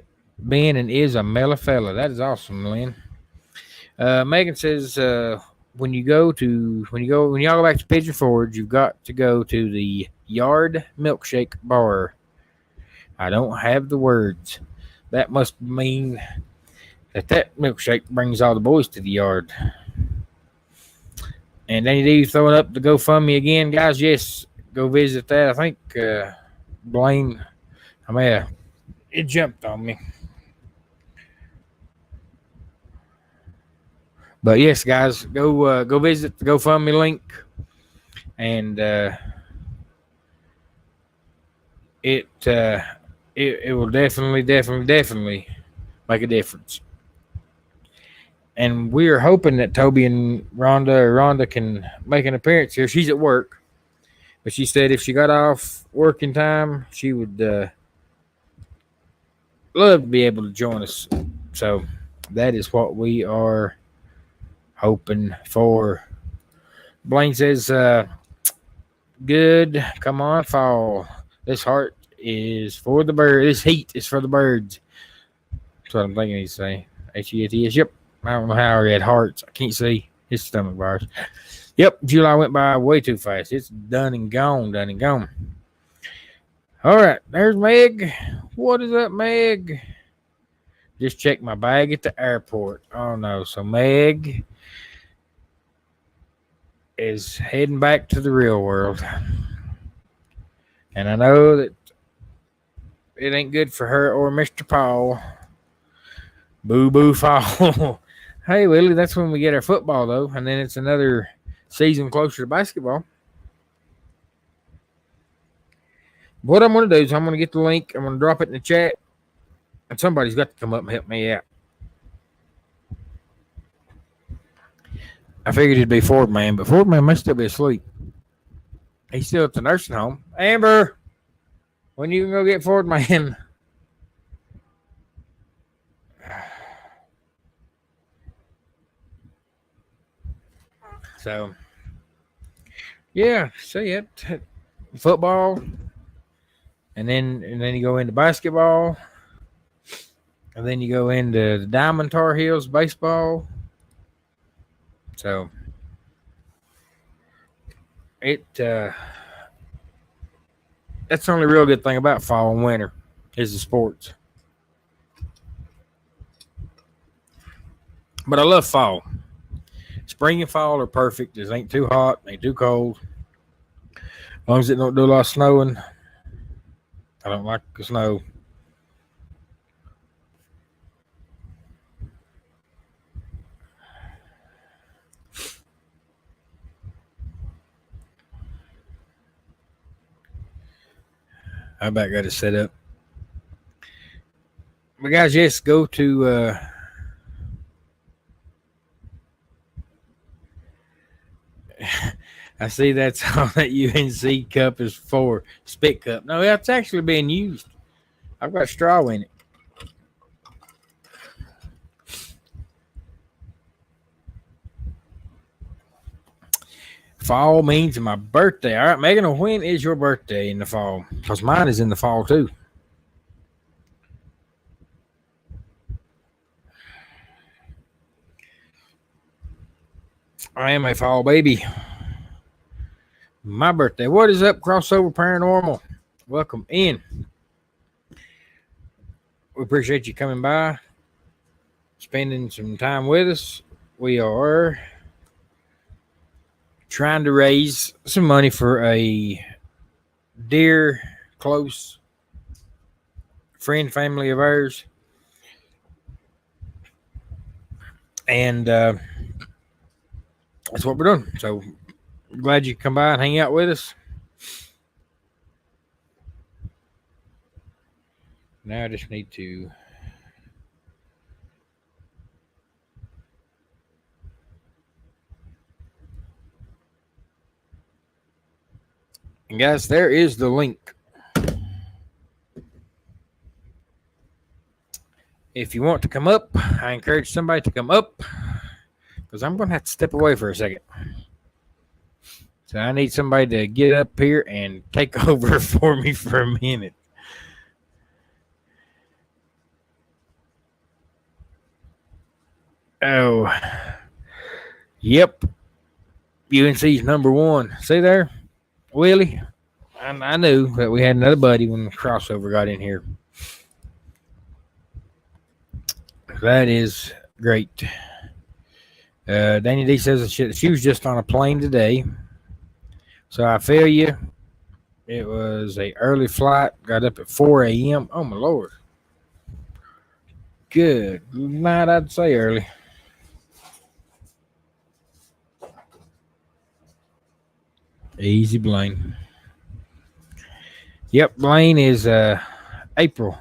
Speaker 1: been and is a mellow fella. That is awesome, Lynn. Megan says when y'all go back to Pigeon Forge, you've got to go to the Yard Milkshake Bar. I don't have the words. That must mean that milkshake brings all the boys to the yard. And then you throwing up the GoFundMe again, guys. Yes, go visit that. I think Blaine, it jumped on me. But yes, guys, go visit the GoFundMe link, and it will definitely make a difference. And we are hoping that Tobey and Rhonda can make an appearance here. She's at work, but she said if she got off working time, she would love to be able to join us. So that is what we are hoping for. Blaine says, good. Come on, fall. This heart is for the bird. This heat is for the birds. That's what I'm thinking he's saying. H-E-A-T-S. Yep. I don't know how he had hearts. I can't see his stomach bars. Yep. July went by way too fast. It's done and gone. All right. There's Meg. What is up, Meg? Just checked my bag at the airport. Oh, no. So Meg is heading back to the real world. And I know that it ain't good for her or Mr. Paul. Boo-boo fall. Hey, Willie, that's when we get our football, though. And then it's another season closer to basketball. What I'm going to do is I'm going to get the link. I'm going to drop it in the chat. And somebody's got to come up and help me out. I figured it'd be Ford Man, but Ford Man must still be asleep. He's still at the nursing home. Amber, when you can go get Ford Man? So, yeah, see it. Football, and then you go into basketball, and then you go into the Diamond Tar Heels baseball. So, that's the only real good thing about fall and winter is the sports. But I love fall. Spring and fall are perfect. It ain't too hot, ain't too cold. As long as it don't do a lot of snowing. I don't like the snow. I about got it set up. But guys, yes, go to I see that's all that UNC cup is for. Spit cup. No, it's actually being used. I've got straw in it. Fall means my birthday. All right, Megan, when is your birthday in the fall? Because mine is in the fall, too. I am a fall baby. my birthday. What is up, Crossover Paranormal? Welcome in. We appreciate you coming by, spending some time with us. We are trying to raise some money for a dear, close friend, family of ours. And that's what we're doing. So glad you come by and hang out with us. Now I just need to and guys, there is the link. If you want to come up, I encourage somebody to come up because I'm going to have to step away for a second. So I need somebody to get up here and take over for me for a minute. Oh, yep. UNC's number one. See there, Willie? I knew that we had another buddy when the crossover got in here. That is great. Danny D says that she was just on a plane today. So I feel you. It was a early flight. Got up at 4 a.m. Oh, my Lord. Good night, I'd say early. Easy, Blaine. Yep, Blaine is April.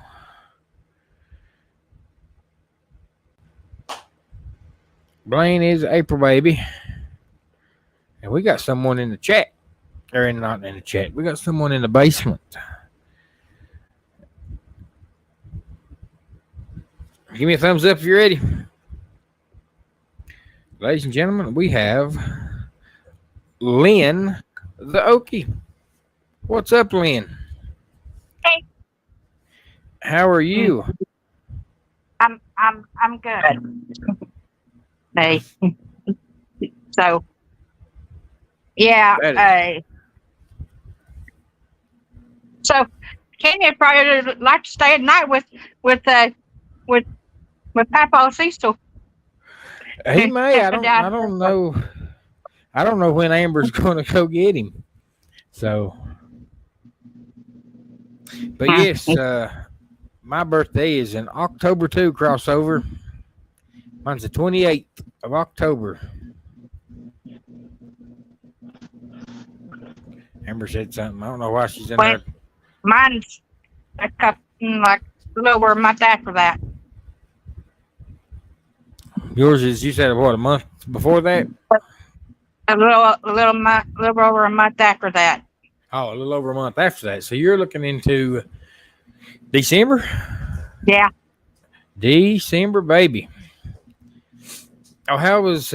Speaker 1: Blaine is April, baby. And we got someone in the chat. Or not in the chat. We got someone in the basement. Give me a thumbs up if you're ready. Ladies and gentlemen, we have Lynn the Okie. What's up, Lynn?
Speaker 2: Hey.
Speaker 1: How are you?
Speaker 2: I'm good. Hey. So yeah, so Kenny would probably like to stay at night with Papa Cecil.
Speaker 1: He may. I don't know. I don't know when Amber's going to go get him. So, but yes, my birthday is in October 2 crossover. Mine's the 28th of October. Amber said something. I don't know why she's in there.
Speaker 2: Mine's like a little over a month after that.
Speaker 1: Yours is, you said, what, a month before that?
Speaker 2: A little over a month after that.
Speaker 1: Oh, a little over a month after that. So you're looking into December?
Speaker 2: Yeah.
Speaker 1: December, baby. Oh, how was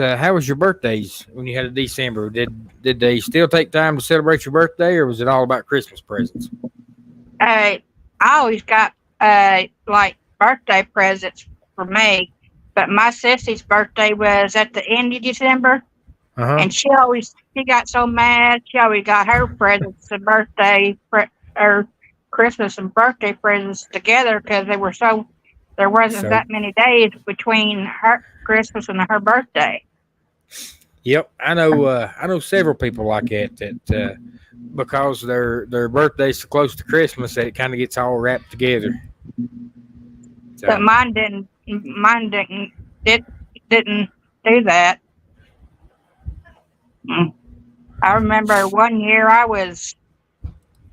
Speaker 1: your birthdays when you had a December? Did they still take time to celebrate your birthday, or was it all about Christmas presents?
Speaker 2: I always got like birthday presents for me, but my sissy's birthday was at the end of December, and she got so mad. She always got her presents and or Christmas and birthday presents together because there wasn't that many days between her Christmas and her birthday.
Speaker 1: Yep, I know several people like that because their birthday's so close to Christmas that it kind of gets all wrapped together. So.
Speaker 2: But mine didn't do that. I remember one year I was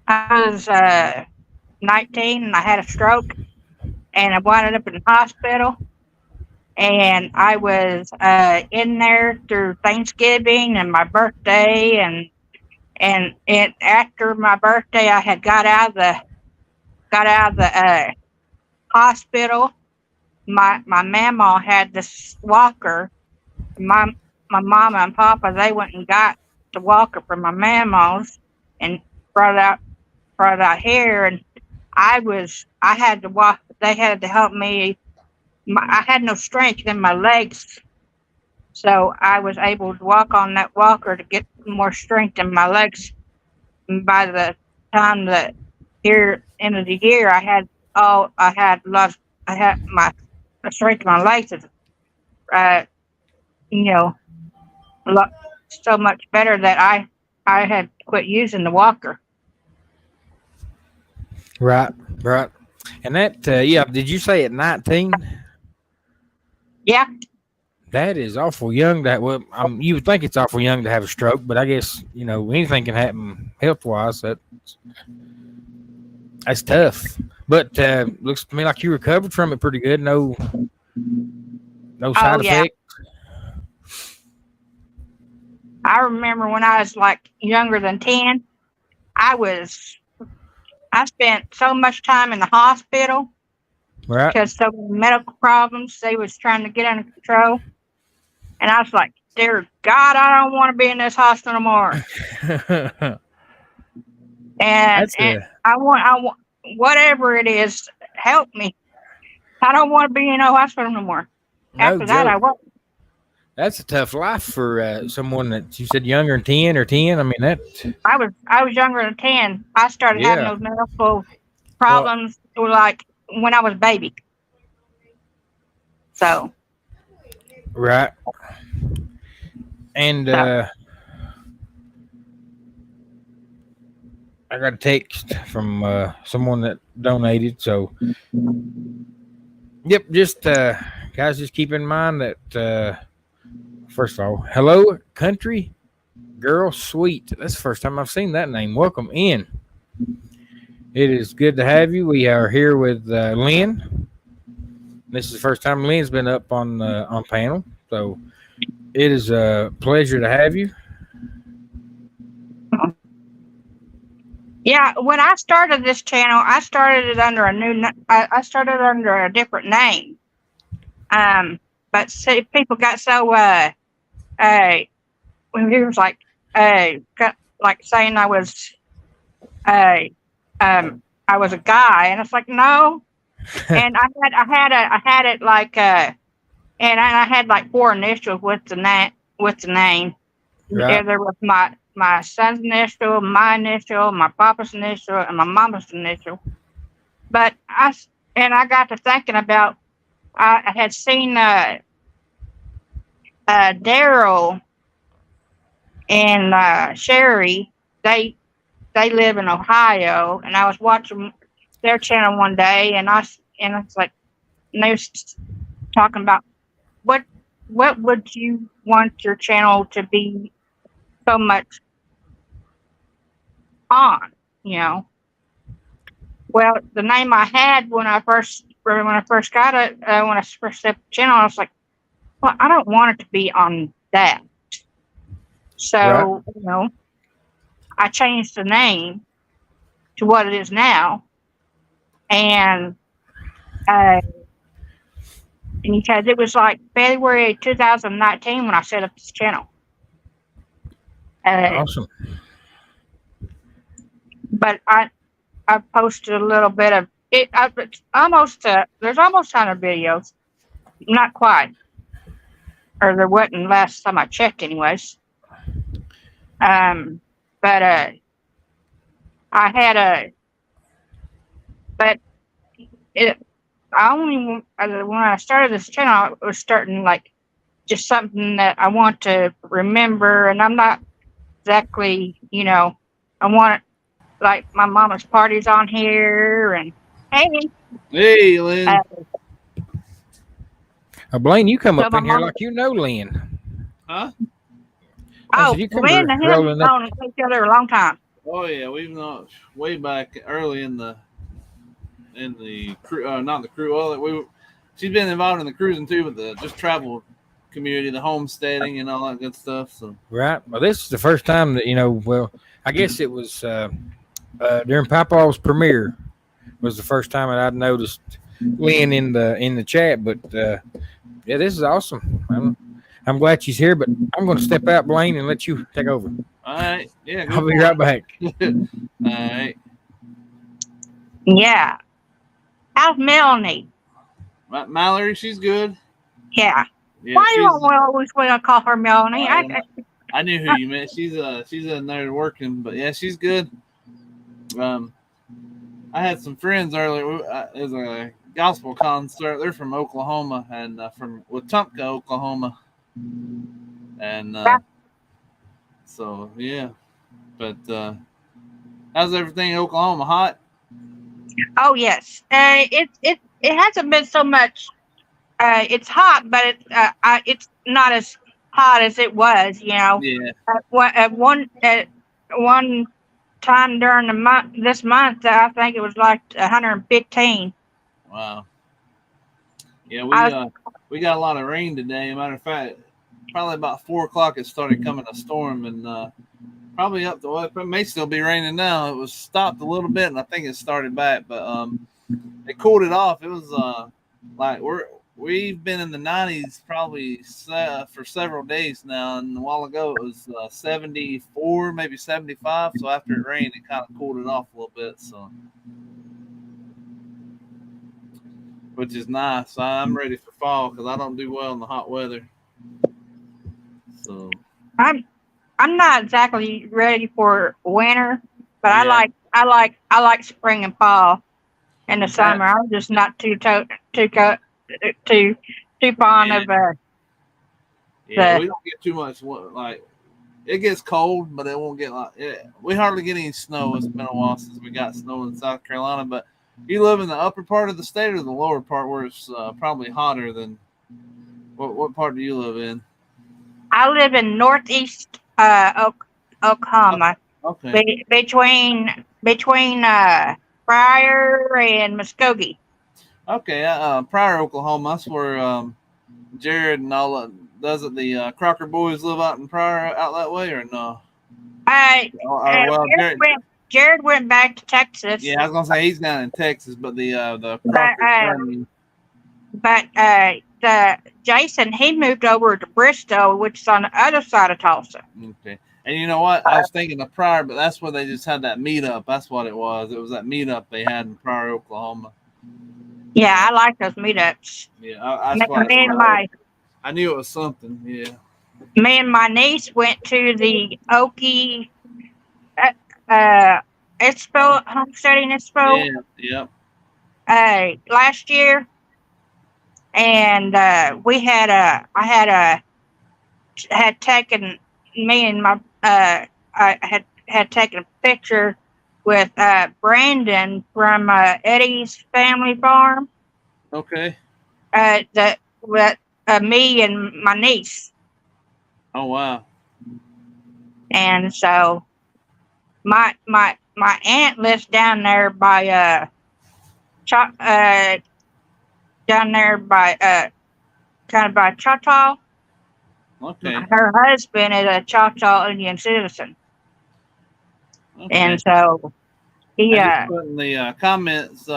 Speaker 2: 19 and I had a stroke and I wound up in the hospital. And I was in there through Thanksgiving and my birthday, and after my birthday, I had got out of the hospital. My mama had this walker. My mama and papa, they went and got the walker from my mama's and brought it out here, and I had to walk. They had to help me. I had no strength in my legs, so I was able to walk on that walker to get more strength in my legs by the time that here end of the year, I had my the strength of my legs is, you know, so much better that I had quit using the walker.
Speaker 1: Right. And that, yeah, did you say at 19?
Speaker 2: Yeah.
Speaker 1: That is awful young. Well, you would think it's awful young to have a stroke, but I guess anything can happen health wise. That's tough. But looks to me like you recovered from it pretty good. No side effects.
Speaker 2: I remember when I was like younger than 10, I spent so much time in the hospital,
Speaker 1: right?
Speaker 2: Because so many medical problems they was trying to get under control. And I was like, dear God, I don't want to be in this hospital anymore. and I want whatever it is, help me. I don't want to be in no hospital no more. After that, I won't.
Speaker 1: That's a tough life for someone that you said younger than 10 or 10. I mean, that.
Speaker 2: I was younger than 10. I started having those medical problems like when I was a baby. So.
Speaker 1: Right. And I got a text from someone that donated. So, yep, just guys, just keep in mind that first of all, hello, country girl sweet. That's the first time I've seen that name. Welcome in. It is good to have you. We are here with Lynn. This is the first time Lynn's been up on panel, so it is a pleasure to have you.
Speaker 2: Yeah, when I started this channel, I started it under I started under a different name. But see, people got so when he was like saying I was a guy, and it's like no. And I had it like and I had like 4 initials with the name. Right. There was my son's initial, my initial, my papa's initial, and my mama's initial. But I got to thinking about I had seen Daryl and Sherry. They live in Ohio, and I was watching their channel one day, and it's like, and they was talking about what would you want your channel to be so much on, Well, the name I had when I first got it, when I first set the channel, I was like, well, I don't want it to be on that. So, right. I changed the name to what it is now. And because it was like February 2019 when I set up this channel.
Speaker 1: Awesome.
Speaker 2: But I posted a little bit of it. There's almost 100 videos. Not quite. Or there wasn't last time I checked anyways. But I had when I started this channel, I was starting like just something that I want to remember, and I'm not exactly, I want like my mama's parties on here, and
Speaker 3: hey, Lynn.
Speaker 1: Blaine, you come up in here like you know Lynn.
Speaker 3: Huh?
Speaker 2: Lynn and him have known each other a long time.
Speaker 3: Oh yeah, we've known way back early in the crew, not the crew. Well, she's been involved in the cruising too, with the just travel community, the homesteading and all that good stuff. So
Speaker 1: right. Well, this is the first time that Well, I guess it was during Papaw's premiere was the first time that I'd noticed Lynn in the chat. But yeah, this is awesome. I'm glad she's here, but I'm going to step out, Blaine, and let you take over.
Speaker 3: All right. Yeah.
Speaker 1: I'll be right back.
Speaker 3: All right.
Speaker 2: Yeah. How's Melanie?
Speaker 3: Mallory, she's good.
Speaker 2: Yeah. Why do I always want to call her Melanie?
Speaker 3: I knew who you meant. She's in there working, but yeah, she's good. I had some friends earlier. It was a gospel concert. They're from Oklahoma and from Wetumpka, Oklahoma, and so yeah. But how's everything in Oklahoma? Hot?
Speaker 2: Oh yes. It hasn't been so much. It's hot, but it's not as hot as it was. You know,
Speaker 3: Yeah.
Speaker 2: at one time during this month, I think it was like 115.
Speaker 3: Wow. Yeah,
Speaker 2: I
Speaker 3: we got a lot of rain today. Matter of fact, probably about 4 o'clock it started coming a storm, and probably up to it may still be raining now. It was stopped a little bit, and I think it started back, but it cooled it off. It was like we've been in the 90s probably for several days now, and a while ago it was 74, maybe 75. So after it rained, it kind of cooled it off a little bit. So, which is nice. I'm ready for fall because I don't do well in the hot weather. So
Speaker 2: I'm not exactly ready for winter, but
Speaker 3: yeah.
Speaker 2: I like spring and fall and the summer. I'm just not too fond of
Speaker 3: Yeah,
Speaker 2: the.
Speaker 3: we don't get too much. Like it gets cold, but it won't get like we hardly get any snow. It's been a while since we got snow in South Carolina. But you live in the upper part of the state or the lower part where it's probably hotter than. What part do you live in?
Speaker 2: I live in northeast Oklahoma,
Speaker 3: Okay.
Speaker 2: between Pryor and Muskogee.
Speaker 3: Okay. Pryor, Oklahoma. That's where Jared and all does it. The Crocker boys live out in Pryor, out that way, or no? Well,
Speaker 2: Jared went back to Texas.
Speaker 3: Yeah, I was gonna say he's down in Texas, but the Crocker family.
Speaker 2: But the Jason, he moved over to Bristow, which is on the other side of Tulsa.
Speaker 3: Okay. And you know what? I was thinking of Pryor, but that's where they just had that meetup. That's what it was. It was that meetup they had in Pryor, Oklahoma.
Speaker 2: Yeah, I like those meetups.
Speaker 3: Yeah, I knew it was something. Yeah.
Speaker 2: Me and my niece went to the Okie Expo, homesteading expo.
Speaker 3: Yeah.
Speaker 2: Last year, and I had taken me and my I had taken a picture with Brandon from Eddie's family farm.
Speaker 3: Okay.
Speaker 2: With me and my niece.
Speaker 3: Oh wow.
Speaker 2: And so my aunt lives down there by kind of by Choctaw.
Speaker 3: Okay.
Speaker 2: Her husband is a Choctaw Indian citizen.
Speaker 3: Okay.
Speaker 2: And so he
Speaker 3: I just put in the comments,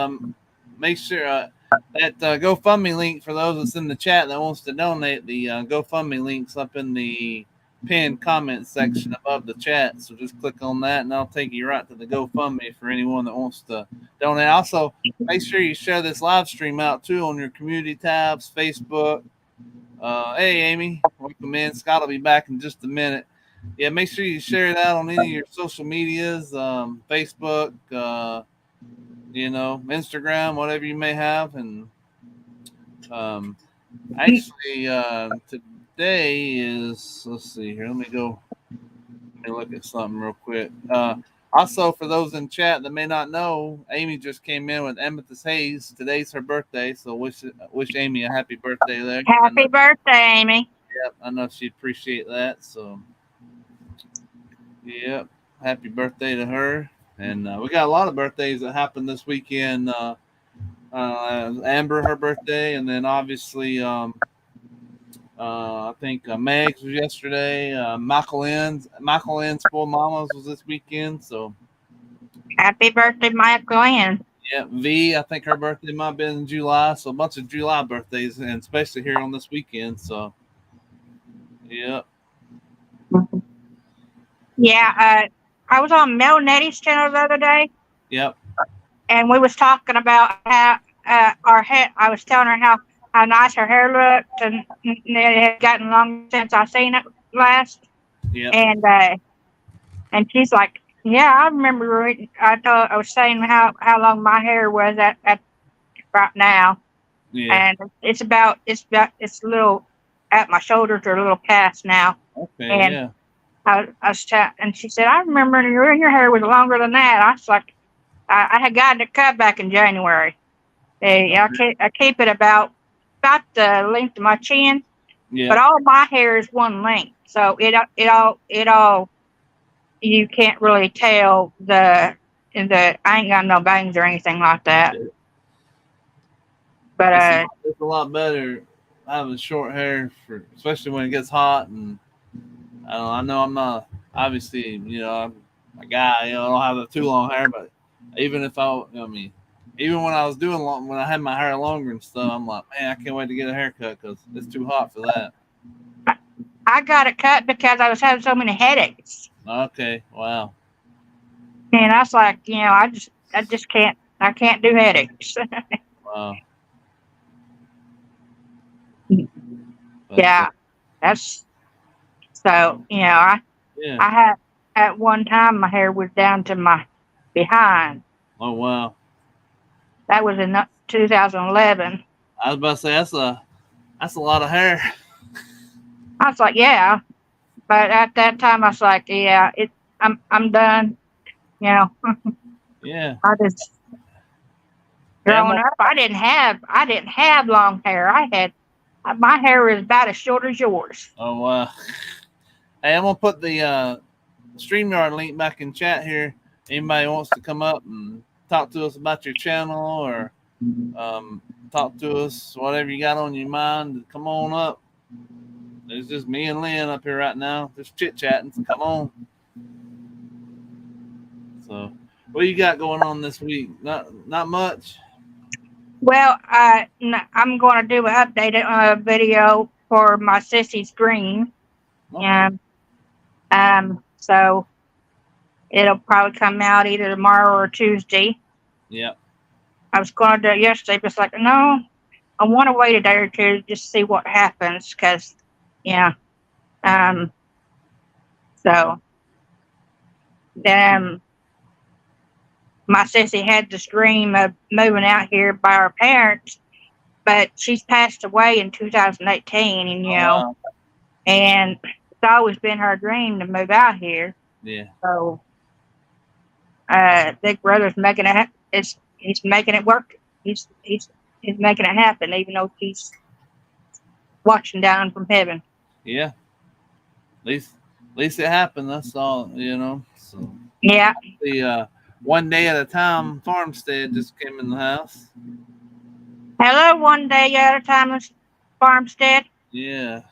Speaker 3: make sure that GoFundMe link for those that's in the chat that wants to donate, the GoFundMe link's up in the pinned comment section above the chat. So just click on that and I'll take you right to the GoFundMe for anyone that wants to donate. Also, make sure you share this live stream out too on your community tabs, Facebook. Hey, Amy, welcome in. Scott will be back in just a minute. Yeah, make sure you share it out on any of your social medias, Facebook, Instagram, whatever you may have. And actually, today is, let's see here. Let me look at something real quick. Also, for those in chat that may not know, Amy just came in with Amethyst Hayes. Today's her birthday, so wish Amy a happy birthday there.
Speaker 2: Happy birthday, Amy.
Speaker 3: Yep, I know she'd appreciate that. So, yep, happy birthday to her. And we got a lot of birthdays that happened this weekend. Amber, her birthday, and then obviously, I think Meg's was yesterday. Michael Lynn's full mamas was this weekend. So
Speaker 2: happy birthday, Michael Lynn.
Speaker 3: Yeah, V, I think her birthday might have been in July. So a bunch of July birthdays, and especially here on this weekend. So, yep.
Speaker 2: Yeah, I was on Mel Nettie's channel the other day.
Speaker 3: Yep.
Speaker 2: And we was talking about how our hair. I was telling her how nice her hair looked, and it had gotten long since I seen it last.
Speaker 3: Yeah.
Speaker 2: And she's like, yeah, I remember. I was saying how long my hair was at right now,
Speaker 3: Yeah.
Speaker 2: and it's a little at my shoulders or a little past now.
Speaker 3: Okay.
Speaker 2: And
Speaker 3: Yeah.
Speaker 2: and she said, I remember your hair was longer than that. I was like, I had gotten it cut back in January. I keep it about the length of my chin,
Speaker 3: Yeah.
Speaker 2: but all my hair is one length, so it all you can't really tell I ain't got no bangs or anything like that. But
Speaker 3: It's a lot better having short hair especially when it gets hot. And I know I'm not obviously I'm a guy. I don't have the too long hair, but even if even when I was when I had my hair longer and stuff, I'm like, man, I can't wait to get a haircut because it's too hot for that.
Speaker 2: I got it cut because I was having so many headaches.
Speaker 3: Okay, wow.
Speaker 2: And I was like, I just can't do headaches.
Speaker 3: Wow.
Speaker 2: Yeah, that's so. I had at one time my hair was down to my behind.
Speaker 3: Oh wow.
Speaker 2: That was in 2011.
Speaker 3: I was about to say that's a lot of hair.
Speaker 2: I was like, yeah, but at that time I was like, yeah, I'm done.
Speaker 3: Yeah.
Speaker 2: I just growing up, I didn't have long hair. My hair was about as short as yours.
Speaker 3: Oh wow. Hey, I'm gonna put the StreamYard link back in chat here. Anybody wants to come up and talk to us about your channel or talk to us, whatever you got on your mind, come on up. It's just me and Lynn up here right now, just chit chatting. So come on. So, what you got going on this week? Not much.
Speaker 2: Well, I'm going to do an updated video for my Sissy's Green.
Speaker 3: Okay.
Speaker 2: So it'll probably come out either tomorrow or Tuesday.
Speaker 3: Yeah.
Speaker 2: I was going to do it yesterday, but it's like, no, I want to wait a day or two to just see what happens, because, so then my sissy had this dream of moving out here by her parents, but she's passed away in 2018, and
Speaker 3: Wow.
Speaker 2: and it's always been her dream to move out here.
Speaker 3: Yeah.
Speaker 2: So Big Brother's making it. He's making it work. He's making it happen, even though he's watching down from heaven.
Speaker 3: Yeah. At least it happened. That's all, So
Speaker 2: Yeah.
Speaker 3: the one day at a time farmstead just came in the house.
Speaker 2: Hello, one day at a time, farmstead.
Speaker 3: Yeah.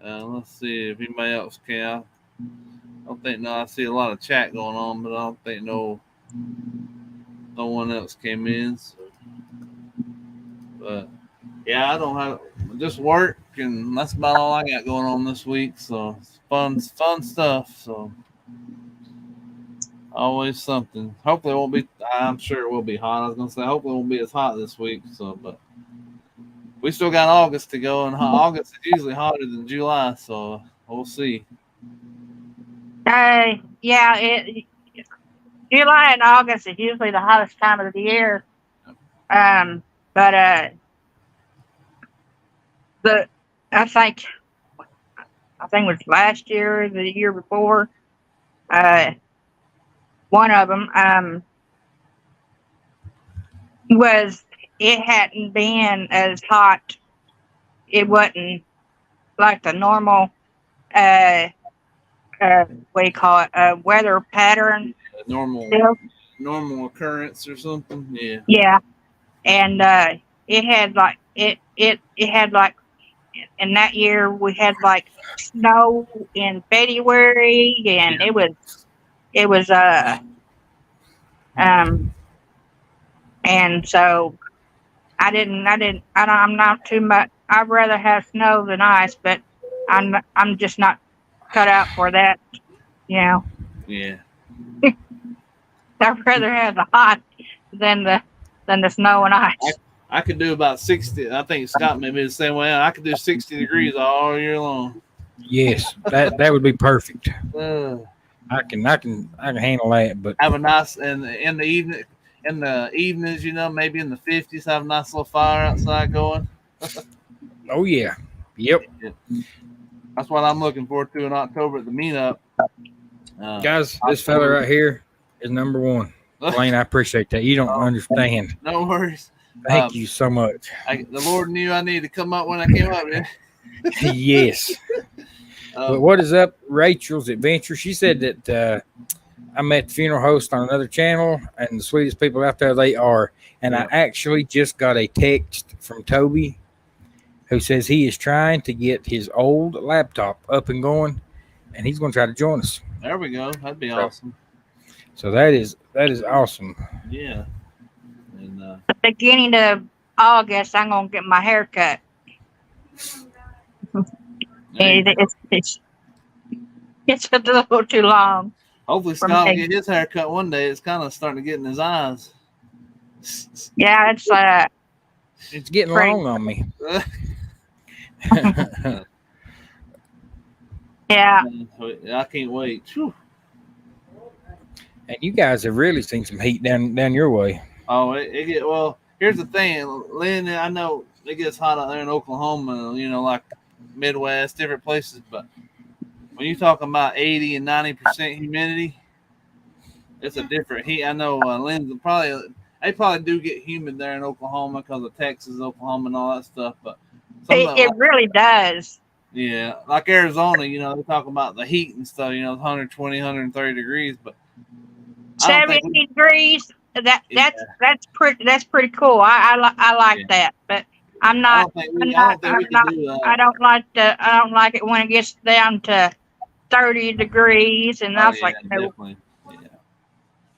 Speaker 3: Let's see if anybody else can. I don't think I see a lot of chat going on, but I don't think no one else came in. So. But yeah, I don't have just work, and that's about all I got going on this week. So it's fun stuff. So always something. Hopefully it won't be. I'm sure it will be hot. I was gonna say hopefully it won't be as hot this week. So, but we still got August to go, and August is usually hotter than July. So we'll see.
Speaker 2: Yeah. July and August is usually the hottest time of the year. But I think it was last year or the year before. One of them it hadn't been as hot. It wasn't like the normal what do you call it? Weather pattern.
Speaker 3: Normal occurrence or something. Yeah.
Speaker 2: Yeah, and it had like in that year we had like snow in February, and it was and so I'm not too much. I'd rather have snow than ice, but I'm just not cut out for that,
Speaker 3: Yeah.
Speaker 2: I'd rather have the hot than the snow and ice.
Speaker 3: I could do about 60. I think Scott may be the same way. I could do 60 degrees all year long.
Speaker 1: Yes, that would be perfect.
Speaker 3: Uh,
Speaker 1: I can handle that. But
Speaker 3: have a nice in the evening. In the evenings, maybe in the 50s, have a nice little fire outside going.
Speaker 1: oh yeah, yep.
Speaker 3: Yeah. That's what I'm looking forward to in October at the meetup.
Speaker 1: Guys, this fella right here is number one. Blaine, I appreciate that. You don't understand.
Speaker 3: No worries.
Speaker 1: Thank you so much.
Speaker 3: The Lord knew I needed to come up when I came up, man.
Speaker 1: Yes. But what is up, Rachel's Adventure? She said that I met the funeral host on another channel, and the sweetest people out there they are. And I actually just got a text from Tobey, who says he is trying to get his old laptop up and going, and he's going to try to join us.
Speaker 3: There we go. That'd be awesome.
Speaker 1: So that is awesome.
Speaker 3: Yeah. And
Speaker 2: the beginning of August, I'm gonna get my hair cut. It's a little too long.
Speaker 3: Hopefully Scott will get his hair cut one day. It's kind of starting to get in his eyes.
Speaker 2: Yeah,
Speaker 1: it's getting long on me.
Speaker 2: Yeah.
Speaker 3: I can't wait. Whew.
Speaker 1: And you guys have really seen some heat down your way.
Speaker 3: Oh, well, here's the thing, Lynn, I know it gets hot out there in Oklahoma, like Midwest, different places, but when you're talking about 80 and 90% humidity, it's a different heat. I know Lynn's they probably do get humid there in Oklahoma because of Texas, Oklahoma, and all that stuff, but
Speaker 2: it really does.
Speaker 3: Yeah, like Arizona, they're talking about the heat and stuff, 120, 130 degrees, but
Speaker 2: 70 degrees. That's pretty cool. I like that, but I'm not. I don't like it when it gets down to 30 degrees, and I was like, no.
Speaker 3: Definitely.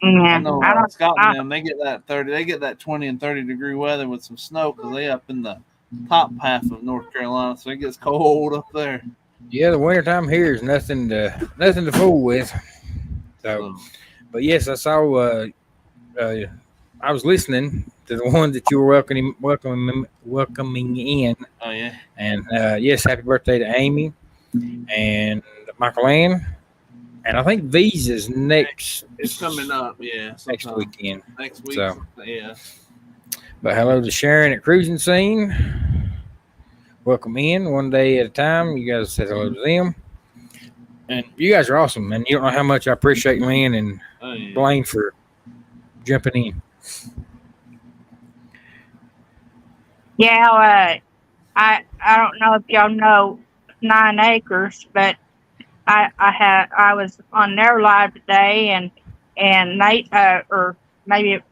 Speaker 3: Yeah. I know Scotland, they get that 30, they get that 20 and 30 degree weather with some snow because they up in the top half of North Carolina, so it gets cold up there.
Speaker 1: Yeah, the wintertime here is nothing to fool with. So, but yes, I saw. I was listening to the one that you were welcoming in.
Speaker 3: Oh yeah.
Speaker 1: And yes, happy birthday to Amy and Michael Ann. And I think Visa's next.
Speaker 3: It's coming up, yeah.
Speaker 1: Next weekend.
Speaker 3: Next week.
Speaker 1: So,
Speaker 3: yeah.
Speaker 1: But hello to Sharon at Cruising Scene. Welcome in one day at a time. You guys said hello to them. And you guys are awesome, and you don't know how much I appreciate Lynn and Blaine for jumping in.
Speaker 2: Yeah, I don't know if y'all know 9 Acres, but I was on their live today, and they or maybe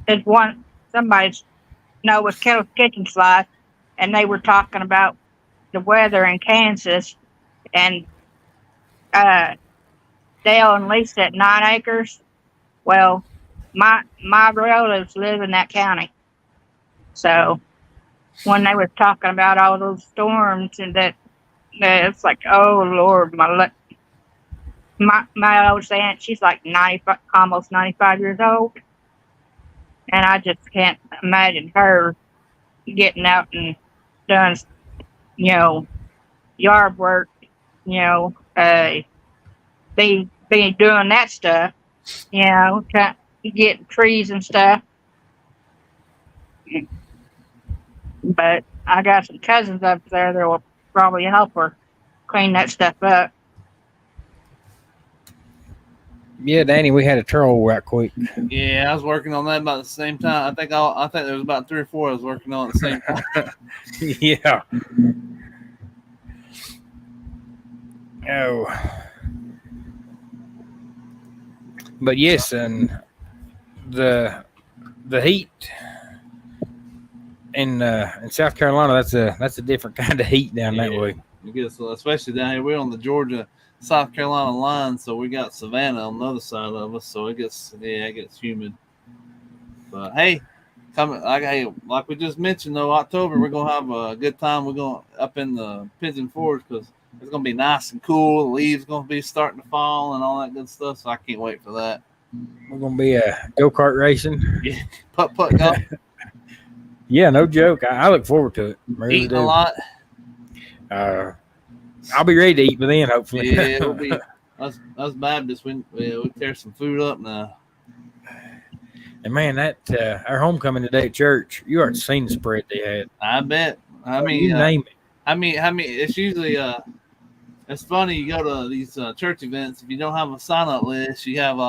Speaker 2: it's somebody's was Kettle's Kitchen's live, and they were talking about the weather in Kansas, and Dale and Lisa at 9 Acres. Well, my relatives live in that county, so when they were talking about all those storms and that it's like, oh Lord, my old aunt, she's like 95, almost 95 years old, and I just can't imagine her getting out and doing, yard work, be doing that stuff, getting trees and stuff. But I got some cousins up there that will probably help her clean that stuff up.
Speaker 1: Yeah, Danny, we had a turtle right quick.
Speaker 3: Yeah, I was working on that about the same time. I think there was about 3 or 4 I was working on at the same time.
Speaker 1: Yeah. Oh. But yes, and the heat in South Carolina, that's a different kind of heat down that way.
Speaker 3: I guess, especially down here, we're on the Georgia South Carolina line, so we got Savannah on the other side of us, so it gets humid. But hey, like we just mentioned though, October we're gonna have a good time. We're going up in the Pigeon Forge because it's gonna be nice and cool. The leaves gonna be starting to fall and all that good stuff. So I can't wait for that.
Speaker 1: We're gonna be go-kart racing.
Speaker 3: Yeah, putt golf.
Speaker 1: Yeah, no joke. I look forward to it.
Speaker 3: Eating a lot.
Speaker 1: I'll be ready to eat by then, hopefully.
Speaker 3: Yeah, we'll be us Baptists. We tear some food up now.
Speaker 1: And man, that our homecoming today at church, you already seen the spread they had.
Speaker 3: I bet. I mean,
Speaker 1: you name it.
Speaker 3: I mean, it's usually it's funny. You go to these church events. If you don't have a sign up list, you have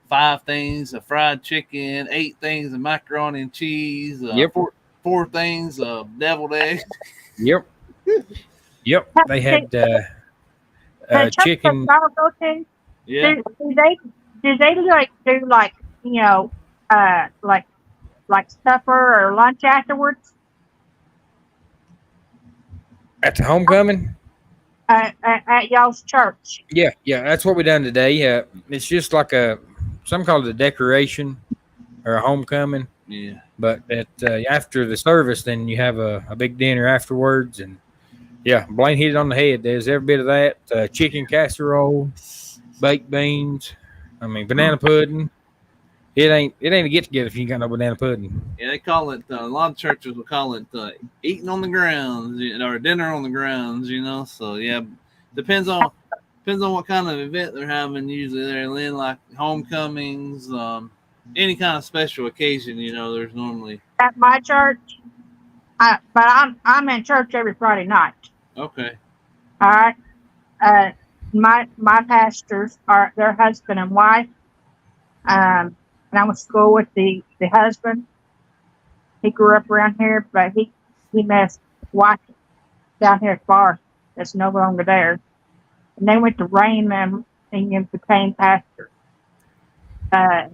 Speaker 3: 5 things of fried chicken, 8 things of macaroni and cheese,
Speaker 1: Yep.
Speaker 3: 4 things of deviled eggs.
Speaker 1: Yep. Yep. They had
Speaker 2: the church
Speaker 1: chicken.
Speaker 2: that y'all go to,
Speaker 3: Yeah.
Speaker 2: do they do like like supper or lunch afterwards?
Speaker 1: At the homecoming?
Speaker 2: At y'all's church?
Speaker 1: Yeah, that's what we done today. It's just like some call it a decoration or a homecoming.
Speaker 3: Yeah.
Speaker 1: But after the service, then you have a big dinner afterwards, and yeah, Blaine hit it on the head. There's every bit of that: chicken casserole, baked beans. I mean, banana pudding. It ain't a get together if you ain't got no banana pudding.
Speaker 3: Yeah, they call it. A lot of churches will call it eating on the grounds or dinner on the grounds. So yeah, depends on what kind of event they're having. Usually they're in like homecomings, any kind of special occasion. There's normally
Speaker 2: At my church, but I'm in church every Friday night.
Speaker 3: Okay.
Speaker 2: All right. My pastors are their husband and wife. And I went to school with the husband. He grew up around here, but he met his wife down here at Bar. That's no longer there. And they went to Raymond and became pastors. But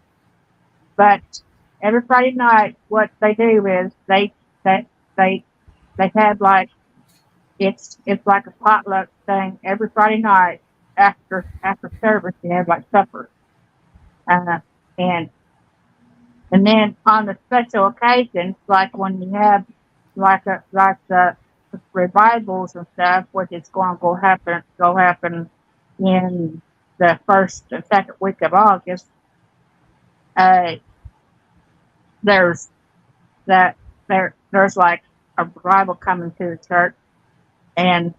Speaker 2: every Friday night, what they do is they have like it's like a potluck thing every Friday night after service. They have like supper, and then on the special occasions, like when you have like the revivals and stuff, which is going to happen in the first and second week of August. There's like a revival coming to the church, and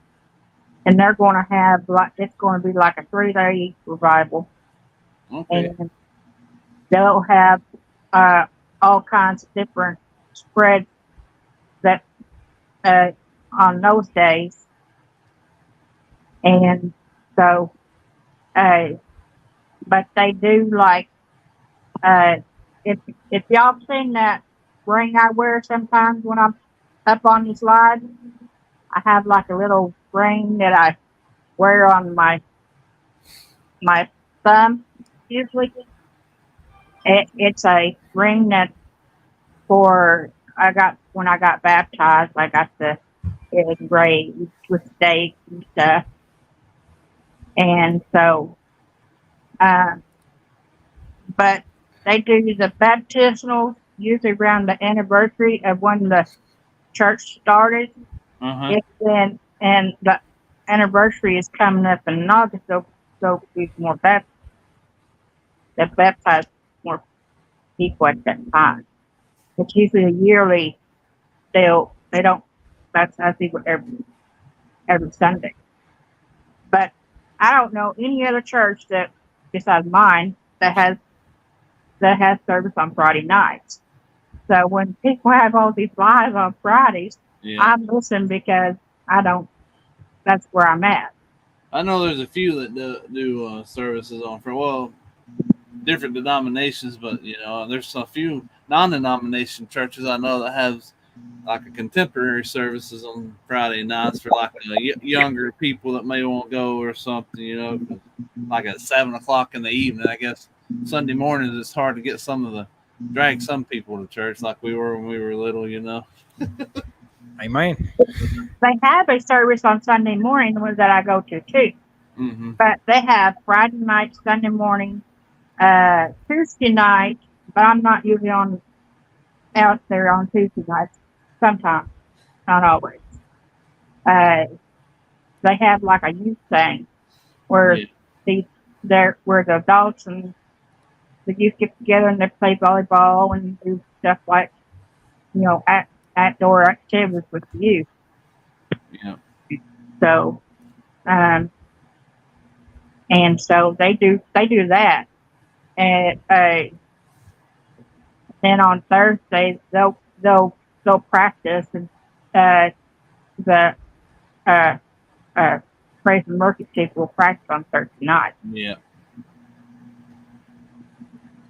Speaker 2: they're going to have it's going to be like a 3-day revival.
Speaker 3: Okay.
Speaker 2: And they'll have all kinds of different spreads that on those days, and so but they do like if y'all seen that ring I wear sometimes when I'm up on these slides, I have like a little ring that I wear on my thumb usually. It's a ring that when I got baptized, I got the engraved with dates and stuff. And so, but they do the baptismal usually around the anniversary of when the church started. And the anniversary is coming up in August, so be more baptized. They baptize more people at that time. It's usually a yearly. They don't baptize people every Sunday. But I don't know any other church that besides mine that has service on Friday nights. So when people have all these lives on Fridays, I listen because that's where I'm at.
Speaker 3: I know there's a few that do services on different denominations, but there's a few non-denomination churches I know that have like a contemporary services on Friday nights for like younger people that may want to go or something, like at 7:00 in the evening. I guess Sunday mornings it's hard to drag some people to church like we were when we were little,
Speaker 1: Amen.
Speaker 2: They have a service on Sunday morning, the ones that I go to too.
Speaker 3: Mm-hmm.
Speaker 2: But they have Friday night, Sunday morning, Tuesday night, but I'm not usually out there on Tuesday nights. Sometimes, not always. They have like a youth thing where where the adults and the youth get together and they play volleyball and do stuff like outdoor activities with the youth.
Speaker 3: Yeah.
Speaker 2: So And so they do that. And then on Thursdays they'll practice, and the praise and worship team will practice on Thursday night.
Speaker 3: Yeah.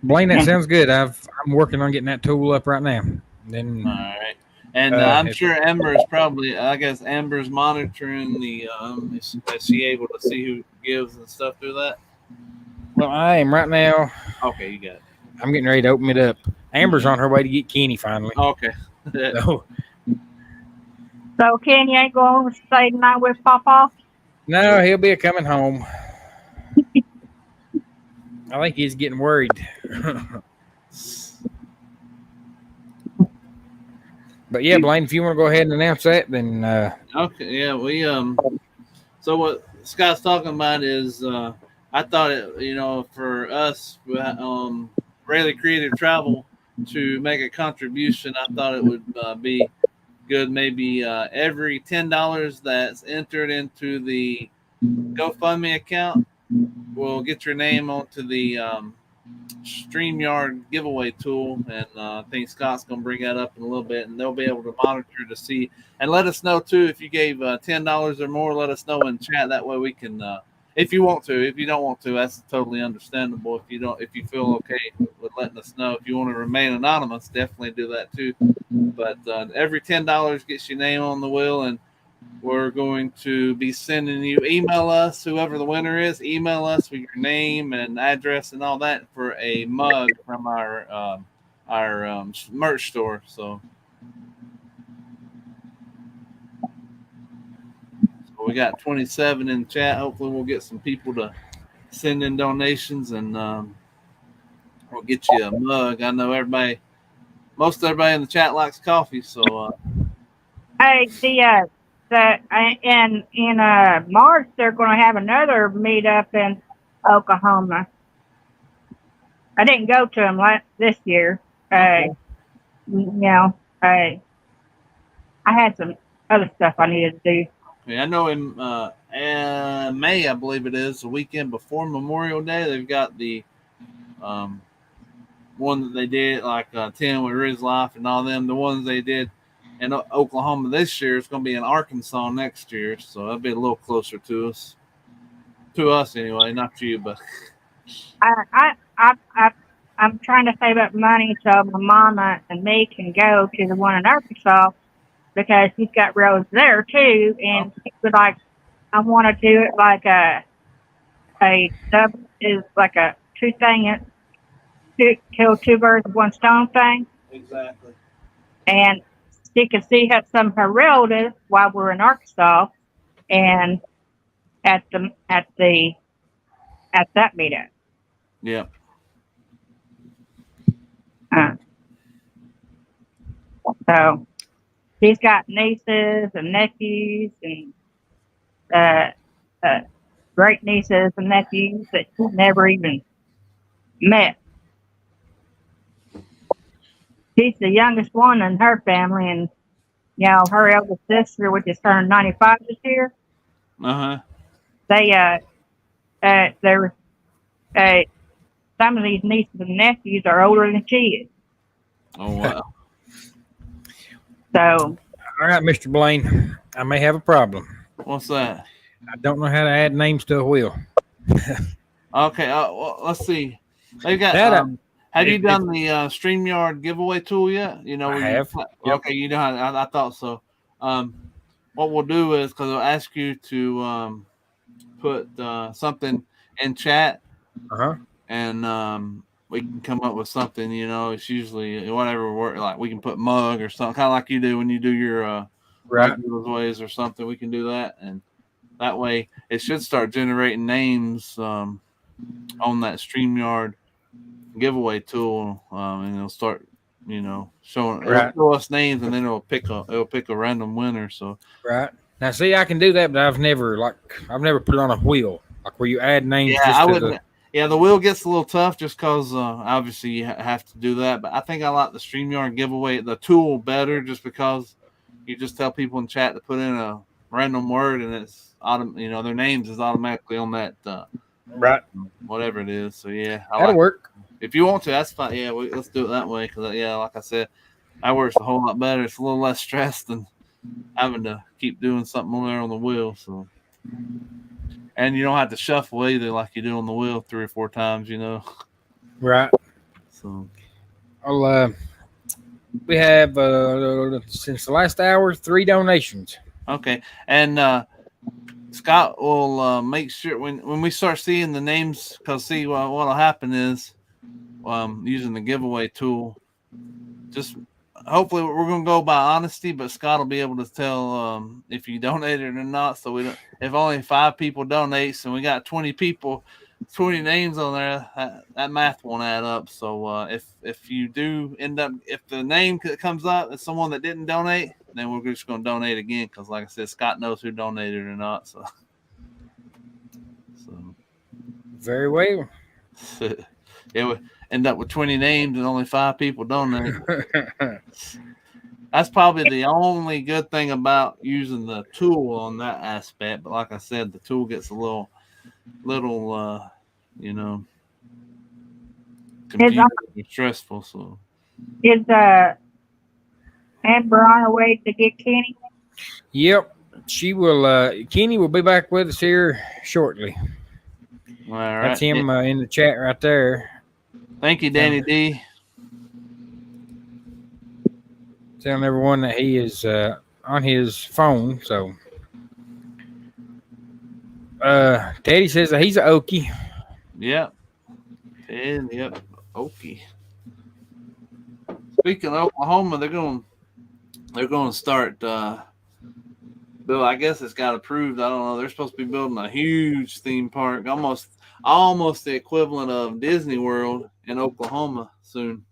Speaker 1: Blaine, that sounds good. I'm working on getting that tool up right now. Then
Speaker 3: all right. And I'm sure Amber's probably, I guess Amber's monitoring the, is she able to see who gives and stuff through that?
Speaker 1: Well, I am right now.
Speaker 3: Okay, you got it.
Speaker 1: I'm getting ready to open it up. Amber's on her way to get Kenny finally.
Speaker 3: Okay.
Speaker 2: So Kenny ain't going to stay tonight with Papa?
Speaker 1: No, he'll be coming home. I think he's getting worried. But yeah, Blaine, if you want to go ahead and announce that, then
Speaker 3: okay, yeah, we so what Scott's talking about is I thought it, for us Rayleigh Creative Travel to make a contribution, I thought it would be good. Maybe every $10 that's entered into the GoFundMe account will get your name onto the StreamYard giveaway tool, and I think Scott's going to bring that up in a little bit, and they'll be able to monitor to see and let us know too if you gave $10 or more. Let us know in chat. That way we can, if you want to. If you don't want to, that's totally understandable. If you feel okay with letting us know. If you want to remain anonymous, definitely do that too. But every $10 gets your name on the wheel, and we're going to be sending you, email us, whoever the winner is, email us with your name and address and all that for a mug from our merch store. So we got 27 in the chat. Hopefully we'll get some people to send in donations, and we'll get you a mug. I know most everybody in the chat likes coffee, so
Speaker 2: Hey, in March they're going to have another meetup in Oklahoma. I didn't go to them this year. I had some other stuff I needed to do.
Speaker 3: Yeah, I know in May, I believe it is, the weekend before Memorial Day, they've got the one that they did, like 10 with Riz Life and all them. The ones they did in Oklahoma this year is going to be in Arkansas next year, so that'll be a little closer to us. To us anyway, not you, but
Speaker 2: I'm trying to save up money so my mama and me can go to the one in Arkansas, because she's got roads there too, and she was like, I want to do it like a sub is like a kill two birds with one stone thing.
Speaker 3: Exactly.
Speaker 2: And she could see some of her relatives while we're in Arkansas, and at that meetup.
Speaker 3: Yeah.
Speaker 2: So she's got nieces and nephews and great nieces and nephews that she's never even met. She's the youngest one in her family, and her eldest sister, which is turned 95 this year. They're some of these nieces and nephews are older than she is.
Speaker 3: Oh wow!
Speaker 2: So,
Speaker 1: all right, Mr. Blaine, I may have a problem.
Speaker 3: What's that?
Speaker 1: I don't know how to add names to a wheel.
Speaker 3: Okay, well, let's see. They got. Have you done the StreamYard giveaway tool yet?
Speaker 1: I have.
Speaker 3: Okay, you know how I thought so. What we'll do is, because I'll ask you to put something in chat, and we can come up with something. It's usually whatever work. Like we can put mug or something, kind of like you do when you do your ways or something. We can do that, and that way it should start generating names on that StreamYard giveaway tool, and it'll start showing it'll show us names, and then it'll pick a random winner. So
Speaker 1: now see, I can do that, but I've never put it on a wheel, like where you add names.
Speaker 3: The wheel gets a little tough just because obviously you have to do that, but I think I like the StreamYard giveaway, the tool, better, just because you just tell people in chat to put in a random word, and it's their names is automatically on that
Speaker 1: Right.
Speaker 3: whatever it is. So yeah,
Speaker 1: That'll work.
Speaker 3: If you want to, that's fine. Yeah, let's do it that way because like I said, that works a whole lot better. It's a little less stress than having to keep doing something there on the wheel. So, and you don't have to shuffle either like you do on the wheel 3 or 4 times.
Speaker 1: Right.
Speaker 3: So,
Speaker 1: we have since the last hour 3 donations.
Speaker 3: Okay, and Scott will make sure when we start seeing the names, because see what'll happen is using the giveaway tool. Just hopefully we're gonna go by honesty, but Scott will be able to tell if you donated or not. So we don't. If only 5 people donate, and we got 20 people, 20 names on there, that math won't add up. So if you do end up, if the name comes up as someone that didn't donate, then we're just going to donate again because, like I said, Scott knows who donated or not. So
Speaker 1: Very well.
Speaker 3: It would end up with 20 names and only 5 people donate. That's probably the only good thing about using the tool on that aspect. But like I said, the tool gets a little confusing and stressful. So
Speaker 2: is Amber on her way to get Kenny?
Speaker 1: Yep, she will. Kenny will be back with us here shortly.
Speaker 3: All right.
Speaker 1: That's him in the chat right there.
Speaker 3: Thank you, Danny D.
Speaker 1: Telling everyone that he is on his phone. So, Teddy says that he's an Okie.
Speaker 3: Yep. And yep, Okie. Speaking of Oklahoma, they're going to start. Bill, I guess it's got approved. I don't know. They're supposed to be building a huge theme park, almost the equivalent of Disney World in Oklahoma soon.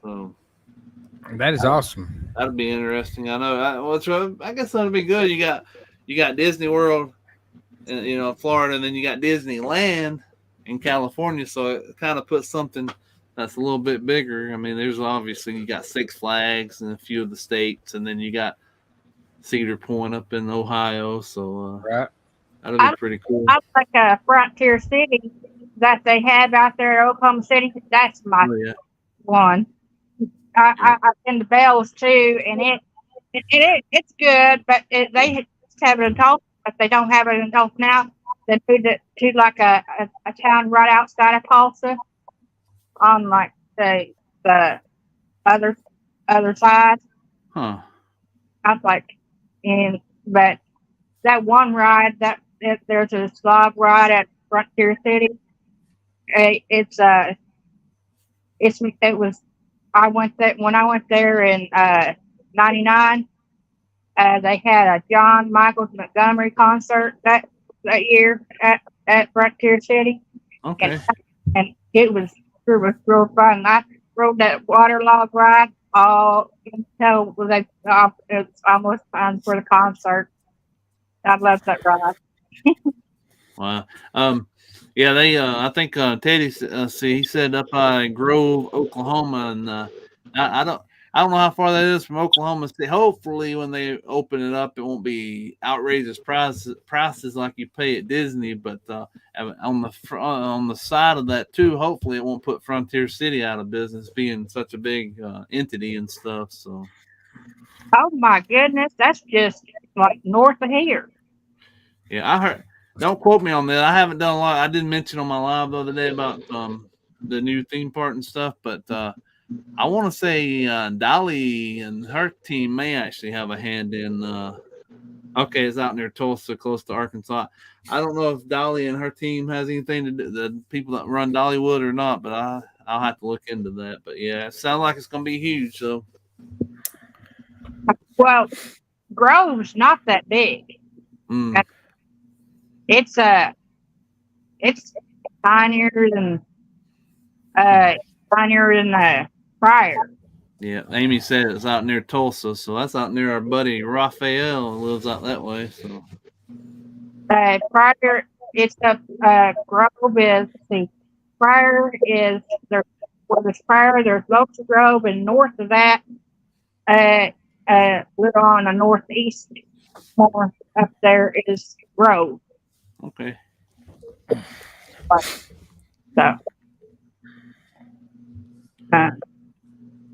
Speaker 3: So
Speaker 1: that is awesome.
Speaker 3: That'll be interesting. I know. I guess that'll be good. You got Disney World, in Florida, and then you got Disneyland in California. So it kind of puts something that's a little bit bigger. I mean, there's obviously you got Six Flags in a few of the states, and then you got Cedar Point up in Ohio. So
Speaker 1: right.
Speaker 3: That'll be pretty cool.
Speaker 2: I like a Frontier City that they have out there in Oklahoma City. That's my one. I've been to Bells too, and it's good, but they have it in Tulsa, but they don't have it in Tulsa now. They moved it to like a town right outside of Tulsa, on like the other side.
Speaker 3: Huh.
Speaker 2: I was like, but that one ride there's a slog ride at Frontier City. It was. I went there when I went there in '99. They had a John Michael Montgomery concert that year at Frontier City.
Speaker 3: Okay.
Speaker 2: And it was real fun. I rode that water log ride all until it's almost time for the concert. I love that ride.
Speaker 3: Wow. Yeah, they. I think Teddy. He said up by Grove, Oklahoma, and I don't know how far that is from Oklahoma City. Hopefully, when they open it up, it won't be outrageous prices like you pay at Disney. But on the side of that too, hopefully, it won't put Frontier City out of business, being such a big entity and stuff. So.
Speaker 2: Oh my goodness, that's just like north of here.
Speaker 3: Yeah, I heard. Don't quote me on that. I haven't done a lot. I didn't mention on my live the other day about the new theme park and stuff, but I want to say Dolly and her team may actually have a hand in. It's out near Tulsa, close to Arkansas. I don't know if Dolly and her team has anything to do the people that run Dollywood or not, but I'll have to look into that. But yeah, it sounds like it's going to be huge. So,
Speaker 2: well, Grove's not that big.
Speaker 3: Mm.
Speaker 2: It's tinier than Pryor.
Speaker 3: Yeah, Amy said it's out near Tulsa, so that's out near our buddy Raphael who lives out that way. So
Speaker 2: Pryor, it's Grove is Pryor is there. Well, there's Pryor, there's Locust Grove, and north of that, little on the northeast more up there is road.
Speaker 3: Okay.
Speaker 2: So,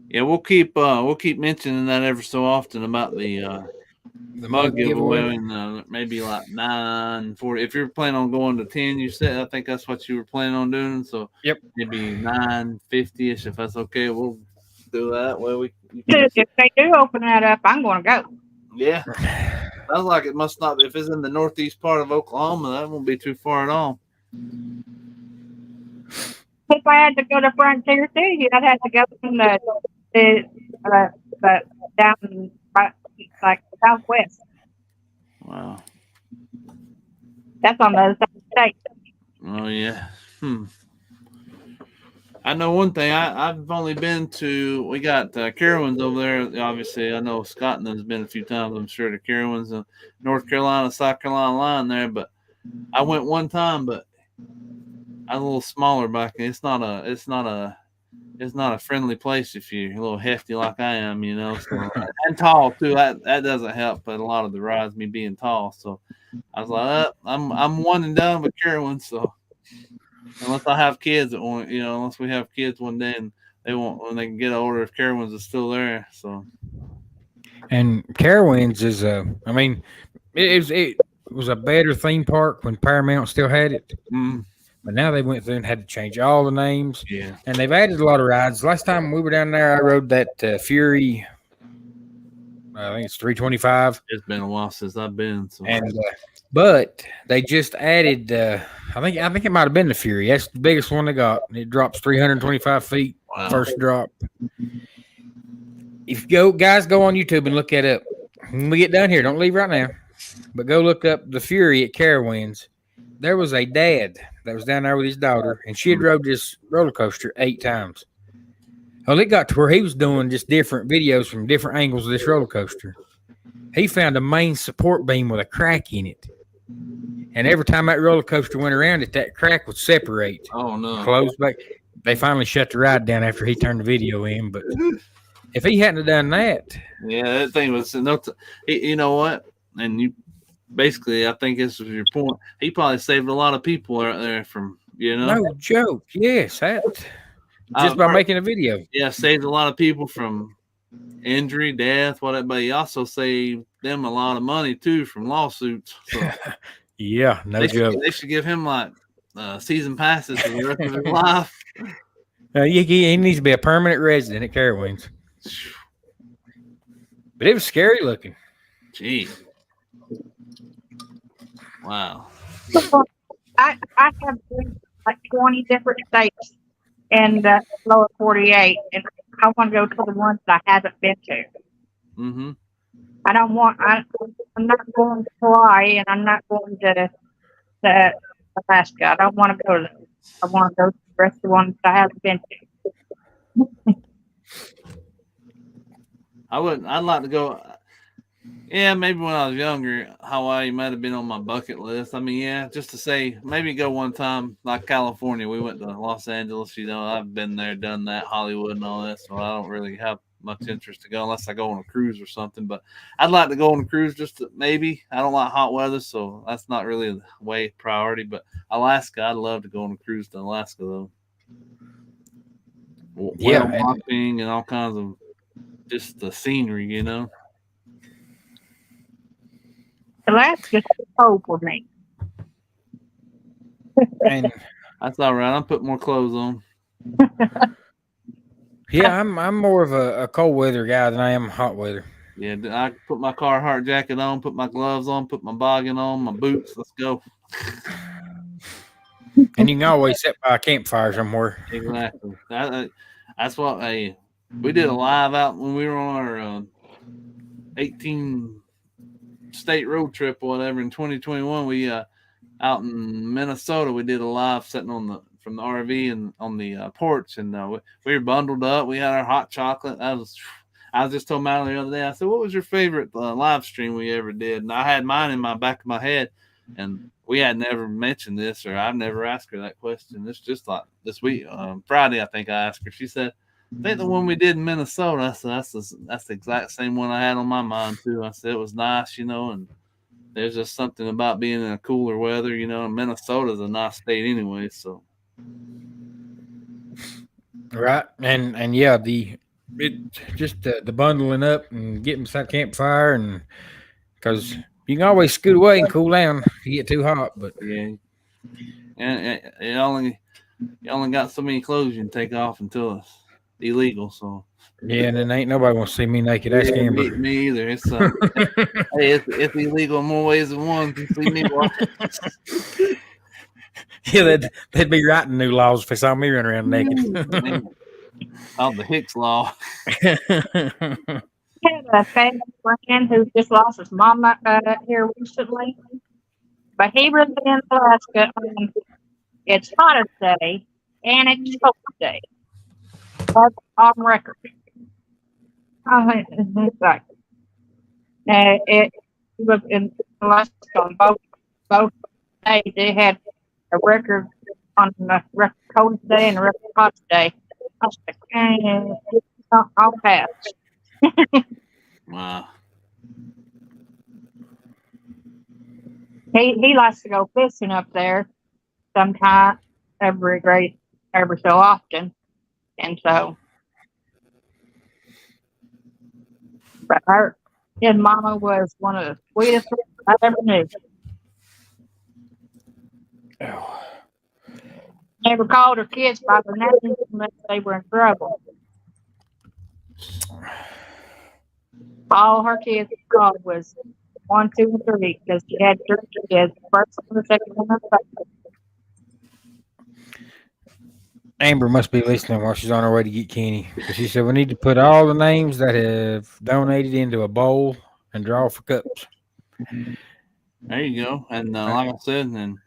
Speaker 3: Yeah, we'll keep mentioning that ever so often about the mug giveaway, and maybe like 9:40. If you're planning on going to 10, you said I think that's what you were planning on doing. So
Speaker 1: Yep.
Speaker 3: maybe 9:50ish, if that's okay. We'll do that. Well,
Speaker 2: if they do open that up, I'm going to go.
Speaker 3: Yeah. Sounds like it must not. If it's in the northeast part of Oklahoma, that won't be too far at all.
Speaker 2: If I had to go to Frontier City, I'd have to go from the down like southwest.
Speaker 3: Wow.
Speaker 2: That's on the other side of the state.
Speaker 3: Oh yeah. I know one thing. I've only been to. We got Carowinds over there. Obviously, I know Scotland's been a few times. I'm sure the Carowinds, North Carolina, South Carolina line there. But I went one time, but I'm a little smaller back. It's not a friendly place if you're a little hefty like I am, you know. So and tall too. That doesn't help. But a lot of the rides, me being tall. So I was like, I'm one and done with Carowinds. So. Unless I have kids that want, unless we have kids one day and they won't, when they can get older, if Carowinds is still there. So,
Speaker 1: and Carowinds is it was a better theme park when Paramount still had it. But now they went through and had to change all the names.
Speaker 3: Yeah.
Speaker 1: And they've added a lot of rides. Last time we were down there, I rode that Fury. I think it's 325.
Speaker 3: It's been a while since I've been. So.
Speaker 1: And but they just added. I think it might have been the Fury. That's the biggest one they got. It drops 325 feet.
Speaker 3: Wow.
Speaker 1: First drop. If guys go on YouTube and look that up. When we get done here, don't leave right now. But go look up the Fury at Carowinds. There was a dad that was down there with his daughter, and she had rode this roller coaster 8 times. Well, it got to where he was doing just different videos from different angles of this roller coaster. He found a main support beam with a crack in it. And every time that roller coaster went around it, that crack would separate.
Speaker 3: Oh, no.
Speaker 1: Close back. They finally shut the ride down after he turned the video in. But if he hadn't have done that.
Speaker 3: Yeah, that thing was you know what? And you basically, I think this was your point. He probably saved a lot of people out there from,
Speaker 1: No joke. Yes. Just by making a video.
Speaker 3: Yeah, saved a lot of people from injury, death, whatever. But he also saved them a lot of money, too, from lawsuits. So
Speaker 1: yeah, no joke.
Speaker 3: They should give him, like, season passes for the rest of his life.
Speaker 1: He needs to be a permanent resident at Carowinds. But it was scary looking.
Speaker 3: Gee. Wow.
Speaker 2: I have been like 20 different states in the lower 48, and I want to go to the ones that I haven't been to.
Speaker 3: Mm-hmm.
Speaker 2: I'm not going to Hawaii, and I'm not going to Alaska. I don't want to go to them. I want to go to the rest of the ones that I haven't been to.
Speaker 3: I'd like to go. Yeah, maybe when I was younger, Hawaii might have been on my bucket list. I mean, yeah, just to say, maybe go one time, like California. We went to Los Angeles. I've been there, done that, Hollywood and all that. So I don't really have much interest to go unless I go on a cruise or something. But I'd like to go on a cruise maybe. I don't like hot weather, so that's not really a way priority. But Alaska, I'd love to go on a cruise to Alaska, though.
Speaker 1: Yeah,
Speaker 3: walking and all kinds of just the scenery,
Speaker 2: Alaska's too cold for me.
Speaker 1: And
Speaker 3: that's all right. I'll put more clothes on.
Speaker 1: Yeah, I'm more of a cold weather guy than I am hot weather.
Speaker 3: Yeah, I put my Carhartt jacket on, put my gloves on, put my boggin on, my boots. Let's go.
Speaker 1: And you can always sit by a campfire somewhere.
Speaker 3: Exactly. That's what we did a live out when we were on our 18 state road trip or whatever in 2021. We out in Minnesota, we did a live sitting from the RV and on the porch, and we were bundled up. We had our hot chocolate. I was just told Madeline the other day, I said, what was your favorite live stream we ever did? And I had mine in my back of my head, and we had never mentioned this, or I've never asked her that question. It's just like this week, Friday, I think I asked her. She said, I think the one we did in Minnesota, that's the exact same one I had on my mind too. I said it was nice, and there's just something about being in a cooler weather, and Minnesota's a nice state anyway. So
Speaker 1: right, and yeah, the bundling up and getting beside campfire, and because you can always scoot away and cool down if you get too hot, but
Speaker 3: yeah, and you only got so many clothes you can take off until it's illegal. So
Speaker 1: yeah, and then ain't nobody wants to see me naked. That's Amber.
Speaker 3: Me either. It's hey, it's illegal in more ways than one. You see me
Speaker 1: Yeah, they'd be writing new laws if they saw me running around naked.
Speaker 3: Called the Hicks Law.
Speaker 2: I had a family friend who just lost his mama here recently, but he was in Alaska. It's hotter day and it's cold day. That's on record. I think it's like it was in Alaska on both days. They had a record on the record cold day and a record hot day. I was like, I'll pass.
Speaker 3: Wow.
Speaker 2: He likes to go fishing up there sometime every so often, and so but his mama was one of the sweetest I ever knew.
Speaker 1: Oh.
Speaker 2: Never called her kids by their names unless they were in trouble. All her kids called was 1, 2, and 3 because she had 3 kids. The first one, the second one, and the third.
Speaker 1: Amber must be listening while she's on her way to get Kenny. She said we need to put all the names that have donated into a bowl and draw for cups.
Speaker 3: There you go. And like I said, and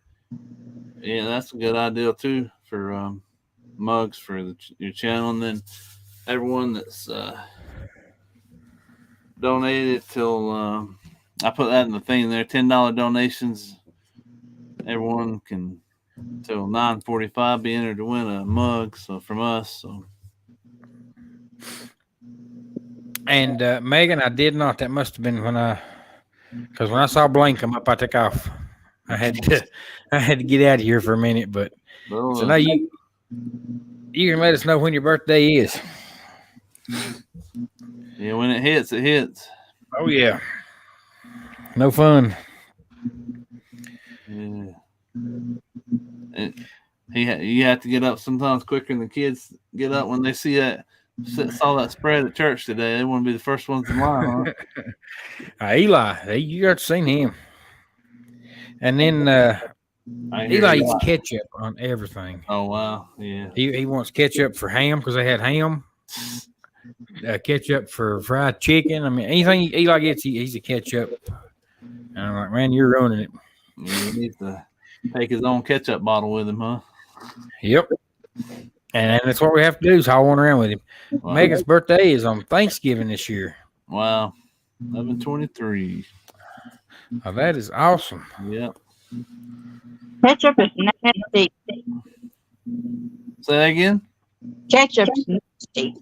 Speaker 3: yeah, that's a good idea too for mugs for your channel. And then everyone that's donated till I put that in the thing there, $10 donations. Everyone can till 9:45 be entered to win a mug. So from us. So.
Speaker 1: And Megan, I did not. That must have been because when I saw Blaine come up, I took off. I had to get out of here for a minute, but so now you can let us know when your birthday is.
Speaker 3: Yeah, when it hits, it hits.
Speaker 1: Oh yeah, no fun.
Speaker 3: Yeah, you have to get up sometimes quicker than the kids get up when they saw that spread at church today. They want to be the first ones in line. Huh?
Speaker 1: Eli, you got to seen him. And then Eli eats ketchup on everything.
Speaker 3: Oh wow, yeah.
Speaker 1: He wants ketchup for ham because they had ham. Ketchup for fried chicken. I mean, anything Eli gets, he's a ketchup. And I'm like, man, you're ruining it.
Speaker 3: Yeah, he needs to take his own ketchup bottle with him, huh?
Speaker 1: Yep. And that's what we have to do is haul one around with him. Wow. Megan's birthday is on Thanksgiving this year.
Speaker 3: Wow. 11/23.
Speaker 1: Oh, that is awesome.
Speaker 3: Yep.
Speaker 2: Ketchup is nasty.
Speaker 3: Say that again?
Speaker 2: Ketchup is nasty.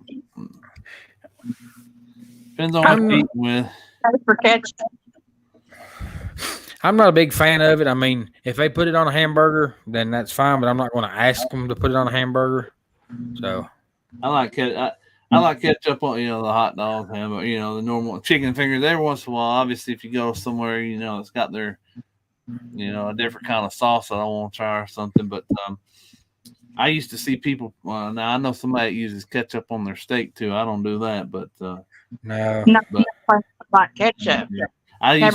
Speaker 3: Depends on what you're eating with.
Speaker 2: For ketchup.
Speaker 1: I'm not a big fan of it. I mean, if they put it on a hamburger, then that's fine, but I'm not going to ask them to put it on a hamburger. So
Speaker 3: I like ketchup on, the hot dog, hamburger, the normal chicken fingers. Every once in a while, obviously, if you go somewhere, it's got their, a different kind of sauce I don't want to try or something. But I used to see people. Now I know somebody that uses ketchup on their steak too. I don't do that, but
Speaker 1: no,
Speaker 2: but, like ketchup.
Speaker 3: I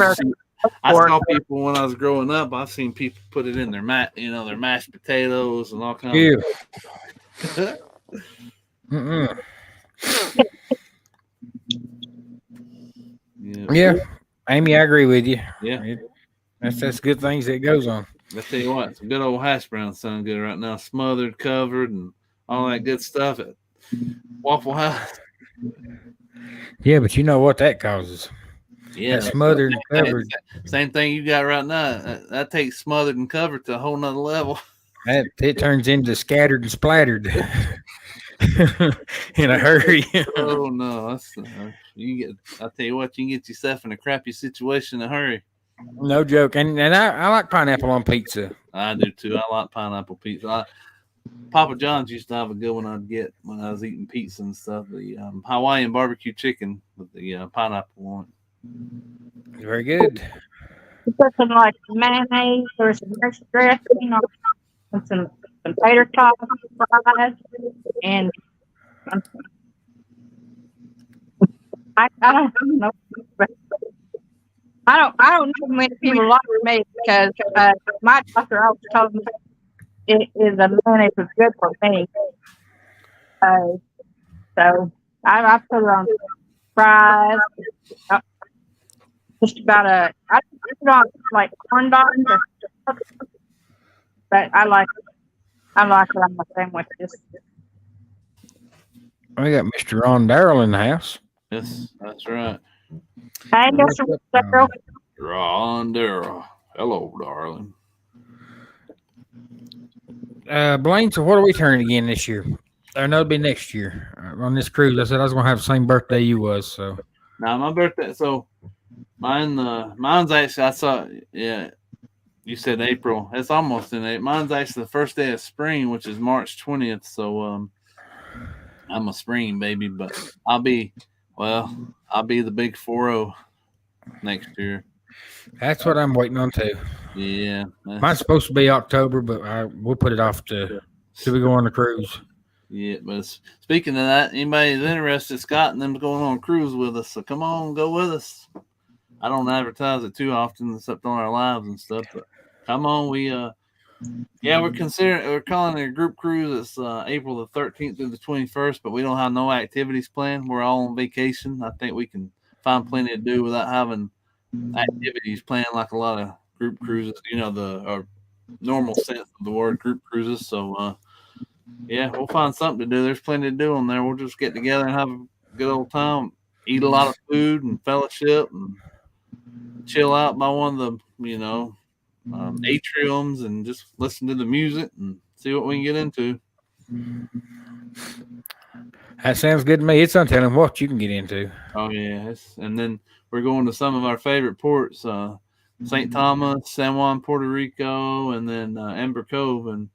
Speaker 3: saw people when I was growing up. I've seen people put it in their their mashed potatoes and all kinds of.
Speaker 1: Yeah, Amy, I agree with you.
Speaker 3: Yeah,
Speaker 1: that's good things that goes on.
Speaker 3: I tell you what, some good old hash browns sound good right now, smothered, covered, and all that good stuff at Waffle House.
Speaker 1: Yeah, but you know what that causes.
Speaker 3: Yeah,
Speaker 1: smothered and covered.
Speaker 3: Same thing you got right now. That takes smothered and covered to a whole nother level.
Speaker 1: It turns into scattered and splattered. in a hurry.
Speaker 3: Oh no, that's I tell you what, you can get yourself in a crappy situation in a hurry.
Speaker 1: No joke. And I like pineapple on pizza.
Speaker 3: I do too. I like pineapple pizza. Papa John's used to have a good one I'd get when I was eating pizza and stuff. The Hawaiian barbecue chicken with the pineapple on it.
Speaker 1: Very good.
Speaker 2: Put some like mayonnaise or some fresh dressing on some tater tots, fries, and I don't know. I don't know many people like me because my doctor always told me it is a mayonnaise is good for me. So I put it on fries. Uh, just about I put it on like corn dogs, but I like it on my sandwiches.
Speaker 1: We got Mr. Ron Darrell in the house.
Speaker 3: Yes, that's right.
Speaker 2: Hey, Mr. Darrell.
Speaker 3: Rhonda. Hello, darling.
Speaker 1: Blaine, so what are we turning again this year? Or no, it'll be next year on this cruise. I said I was gonna have the same birthday you was. So
Speaker 3: now my birthday. So mine's actually I saw. Yeah, you said April. It's almost in April. Mine's actually the first day of spring, which is March 20th. So I'm a spring baby, but I'll be the big 4-0 next year.
Speaker 1: that's what I'm waiting on too.
Speaker 3: Yeah,
Speaker 1: mine's supposed to be October, but we'll put it off to we go on the cruise.
Speaker 3: Yeah, but speaking of that, anybody's interested, Scott and them going on a cruise with us, so come on, go with us. I don't advertise it too often, except on our lives and stuff. But come on, we're calling it a group cruise. It's April the 13th through the 21st, but we don't have no activities planned. We're all on vacation. I think we can find plenty to do without having activities planned like a lot of group cruises. The normal sense of the word group cruises. So. Yeah, we'll find something to do. There's plenty to do on there. We'll just get together and have a good old time, eat a lot of food and fellowship, and chill out by one of the, atriums and just listen to the music and see what we can get into.
Speaker 1: That sounds good to me. It's untelling what you can get into.
Speaker 3: Oh, yeah. And then we're going to some of our favorite ports, St. Thomas, San Juan, Puerto Rico, and then Ember Cove, and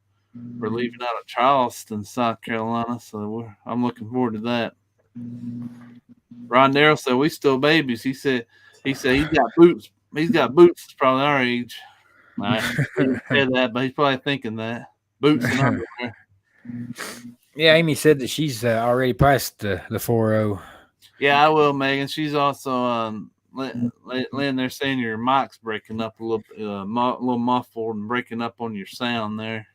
Speaker 3: we're leaving out of Charleston, South Carolina, so I'm looking forward to that. Ron Darrell said we still babies. He said he's got boots. He's got boots that's probably our age. I didn't say that, but he's probably thinking that boots and underwear.
Speaker 1: Yeah, Amy said that she's already past the 4-0.
Speaker 3: Yeah, I will, Megan. She's also laying there saying your mic's breaking up a little muffled and breaking up on your sound there.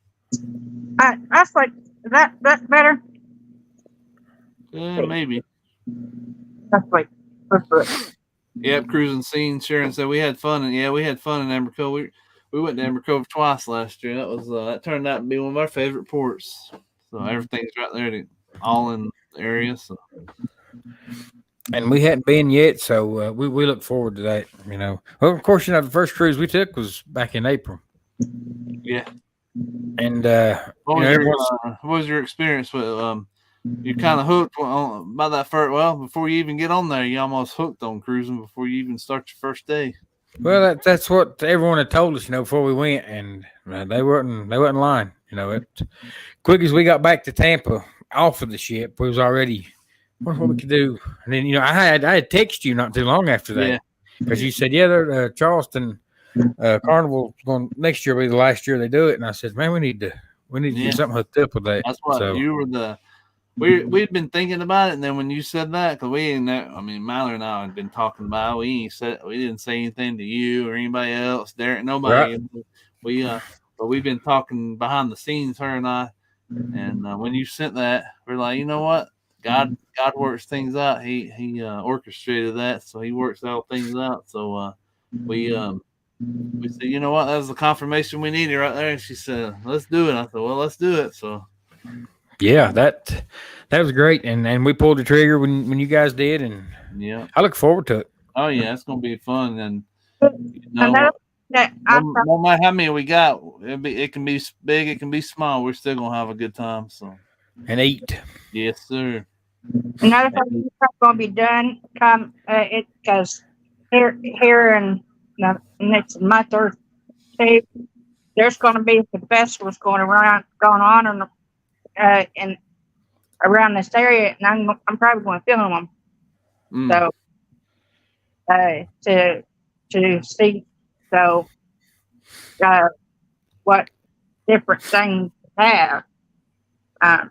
Speaker 2: That's like that better.
Speaker 3: Maybe.
Speaker 2: That's like
Speaker 3: Yep, cruising scene. Sharon said we had fun, and we had fun in Amber Cove. We went to Amber Cove twice last year. That turned out to be one of our favorite ports. So everything's right there, all in the area. So.
Speaker 1: And we hadn't been yet, so we look forward to that. Well, of course, the first cruise we took was back in April.
Speaker 3: Yeah.
Speaker 1: And
Speaker 3: what was your experience with you kind of hooked by that first? Well, before you even get on there, you almost hooked on cruising before you even start your first day.
Speaker 1: Well, that's what everyone had told us, before we went, and they weren't lying. Quick as we got back to Tampa off of the ship, we was already what we could do. And then I had texted you not too long after that because you said Charleston. Carnival going next year will be the last year they do it, and I said, man, we need to get something hooked up with that.
Speaker 3: That's what you were we'd been thinking about it, and then when you said that, because we ain't Mallory and I had been talking about it, we didn't say anything to you or anybody else, Derek, nobody. Right. But we've been talking behind the scenes, her and I, and when you sent that, we're like, you know what, God works things out. He orchestrated that, so He works all things out. So we said, you know what, that was the confirmation we needed right there. And she said, let's do it. I said, well, let's do it. So
Speaker 1: yeah, that was great. And we pulled the trigger when you guys did, and I look forward to it.
Speaker 3: Oh yeah, it's gonna be fun. And no matter how many we got, it can be big, it can be small, we're still gonna have a good time. So
Speaker 1: and eat.
Speaker 3: Yes, sir.
Speaker 2: Another thing that's going to be done come it because here in the next month or two, there's going to be some festivals going on in around this area, and I'm probably going to film them.
Speaker 3: Mm.
Speaker 2: So to see uh, what different things have um,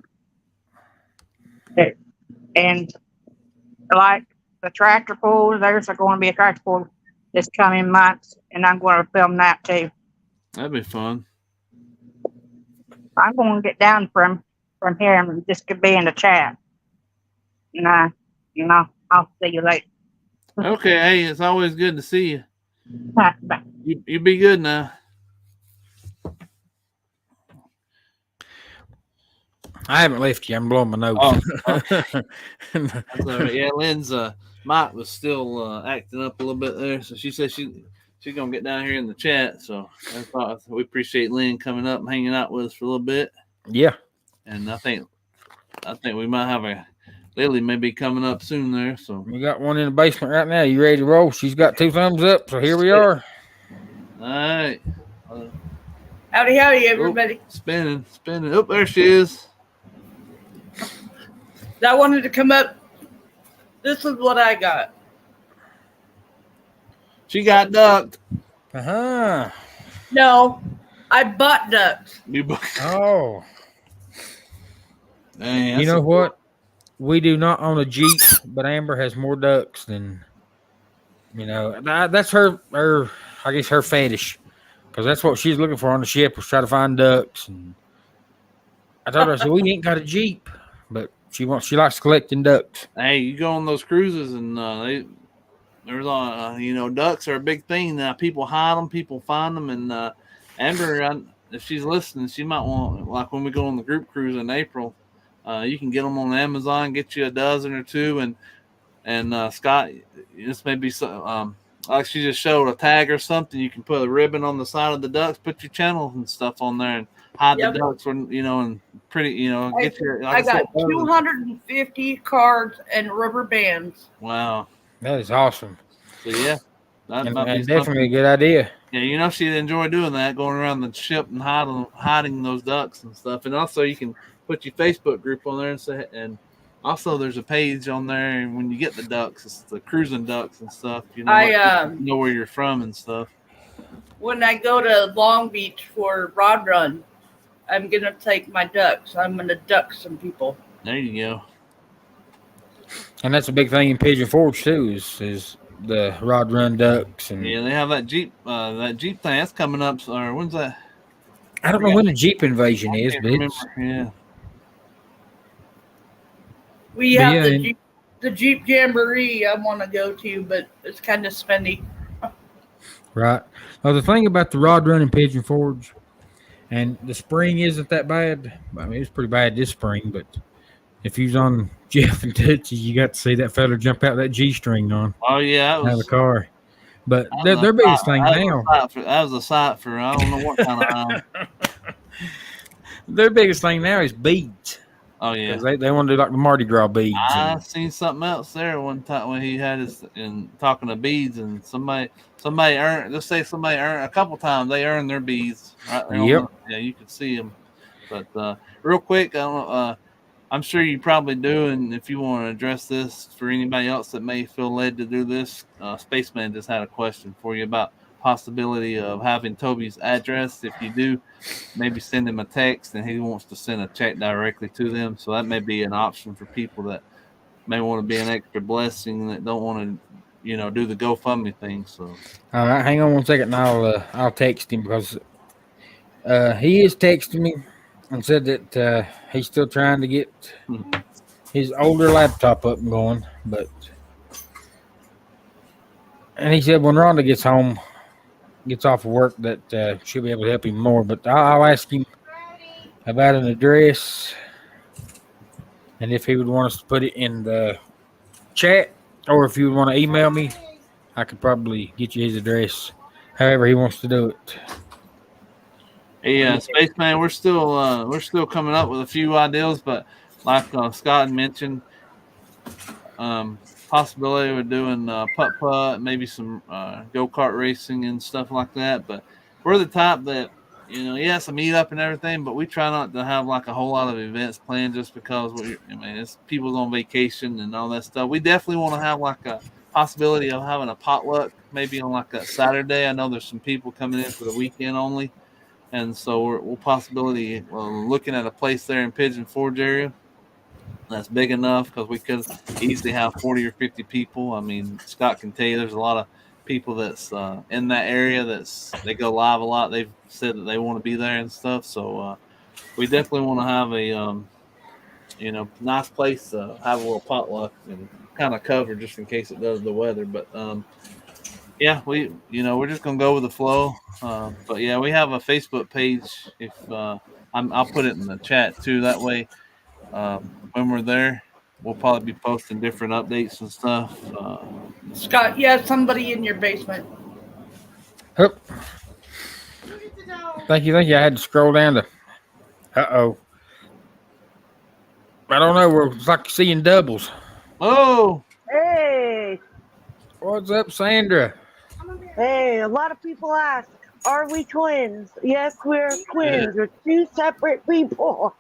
Speaker 2: and like the tractor pull, there's going to be a tractor pull this coming month, and I'm going to film that too.
Speaker 3: That'd be fun.
Speaker 2: I'm going to get down from here and just be in the chat. And I'll see you later.
Speaker 3: Okay, hey, it's always good to see you.
Speaker 2: Bye.
Speaker 3: You be good now.
Speaker 1: I haven't left you. I'm blowing my nose.
Speaker 3: Oh, that's all right. Yeah, Lynn's mic was still acting up a little bit there, so she said she's gonna get down here in the chat. So I thought we appreciate Lynn coming up and hanging out with us for a little bit.
Speaker 1: Yeah,
Speaker 3: and I think we might have a Lily maybe coming up soon there. So
Speaker 1: we got one in the basement right now. You ready to roll? She's got 2 thumbs up, so here we are.
Speaker 3: All right.
Speaker 4: Howdy, everybody.
Speaker 3: Spinning. Oh, there she is.
Speaker 4: I wanted to come up. This is what I got.
Speaker 3: She got ducked.
Speaker 4: No, I bought ducks.
Speaker 1: Oh.
Speaker 3: Dang,
Speaker 1: You know what? We do not own a Jeep, but Amber has more ducks than, that's her I guess her fetish. Because that's what she's looking for on the ship, was try to find ducks. And I told her, I said, we ain't got a Jeep, but she likes collecting ducks.
Speaker 3: Hey, you go on those cruises and there's ducks are a big thing now. People hide them, people find them, and Amber, if she's listening, she might want, like when we go on the group cruise in April, you can get them on Amazon, get you a dozen or two, and Scott, this may be like she just showed a tag or something. You can put a ribbon on the side of the ducks, put your channels and stuff on there, and hide the ducks when and pretty, get your. Like
Speaker 4: I got 250 cards and rubber bands.
Speaker 3: Wow,
Speaker 1: that is awesome.
Speaker 3: So yeah, that might be
Speaker 1: definitely a good idea.
Speaker 3: Yeah, she'd enjoy doing that, going around the ship and hiding those ducks and stuff. And also, you can put your Facebook group on there and say, and also there's a page on there. And when you get the ducks, it's the cruising ducks and stuff. You know where you're from and stuff.
Speaker 4: When I go to Long Beach for Rod Run, I'm gonna take my ducks. I'm gonna duck some people.
Speaker 3: There you go.
Speaker 1: And that's a big thing in Pigeon Forge too. Is the Rod Run ducks and
Speaker 3: yeah, they have that Jeep thing that's coming up. Or when's that?
Speaker 1: I don't know when the Jeep invasion is, but
Speaker 3: yeah.
Speaker 4: We have the Jeep Jamboree I want to go to, but it's kind of spendy.
Speaker 1: Right. Well, the thing about the Rod Run in Pigeon Forge, and the spring isn't that bad. I mean, it's pretty bad this spring, but if you was on Jeff and Tootsie, you got to see that fella jump out that G-string on.
Speaker 3: Oh, yeah.
Speaker 1: Out of the car. But their biggest thing now.
Speaker 3: That was a sight for, I don't know what kind of.
Speaker 1: Their biggest thing now is beads.
Speaker 3: Oh, yeah.
Speaker 1: They want to do like the Mardi Gras beads.
Speaker 3: I seen something else there one time when he had talking to beads, and somebody earned, let's say somebody earned a couple times, they earned their beads. Right there.
Speaker 1: Yep.
Speaker 3: Yeah, you can see them. But real quick, I'm sure you probably do, and if you want to address this for anybody else that may feel led to do this, Spaceman just had a question for you about possibility of having Tobey's address. If you do, maybe send him a text, and he wants to send a check directly to them. So that may be an option for people that may want to be an extra blessing that don't want to, do the GoFundMe thing. So
Speaker 1: all right, hang on one second, and I'll text him because he is texting me. And said that he's still trying to get his older laptop up and going, and he said when Rhonda gets off of work, that she'll be able to help him more. But I'll ask him about an address, and if he would want us to put it in the chat, or if you would want to email me, I could probably get you his address. However he wants to do it.
Speaker 3: Hey, Spaceman, we're still coming up with a few ideas, but like Scott mentioned, possibility of doing putt, maybe some go-kart racing and stuff like that. But we're the type that, yes, a meetup and everything, but we try not to have like a whole lot of events planned just because it's people's on vacation and all that stuff. We definitely want to have like a possibility of having a potluck maybe on like a Saturday. I know there's some people coming in for the weekend only. And so we'll possibility looking at a place there in Pigeon Forge area that's big enough because we could easily have 40 or 50 people. I mean, Scott can tell you there's a lot of people that's in that area they go live a lot. They've said that they want to be there and stuff. So we definitely want to have a nice place to have a little potluck and kind of cover just in case it does the weather. But yeah, we're just gonna go with the flow. But yeah, we have a Facebook page. If I'll put it in the chat too. That way, when we're there, we'll probably be posting different updates and stuff.
Speaker 4: Scott, you have somebody in your basement.
Speaker 1: Oh. Thank you. I had to scroll down to. Uh-oh. I don't know. It's like seeing doubles.
Speaker 3: Oh.
Speaker 5: Hey.
Speaker 1: What's up, Sandra?
Speaker 5: Hey, a lot of people ask, are we twins? Yes, we're twins. We're two separate people.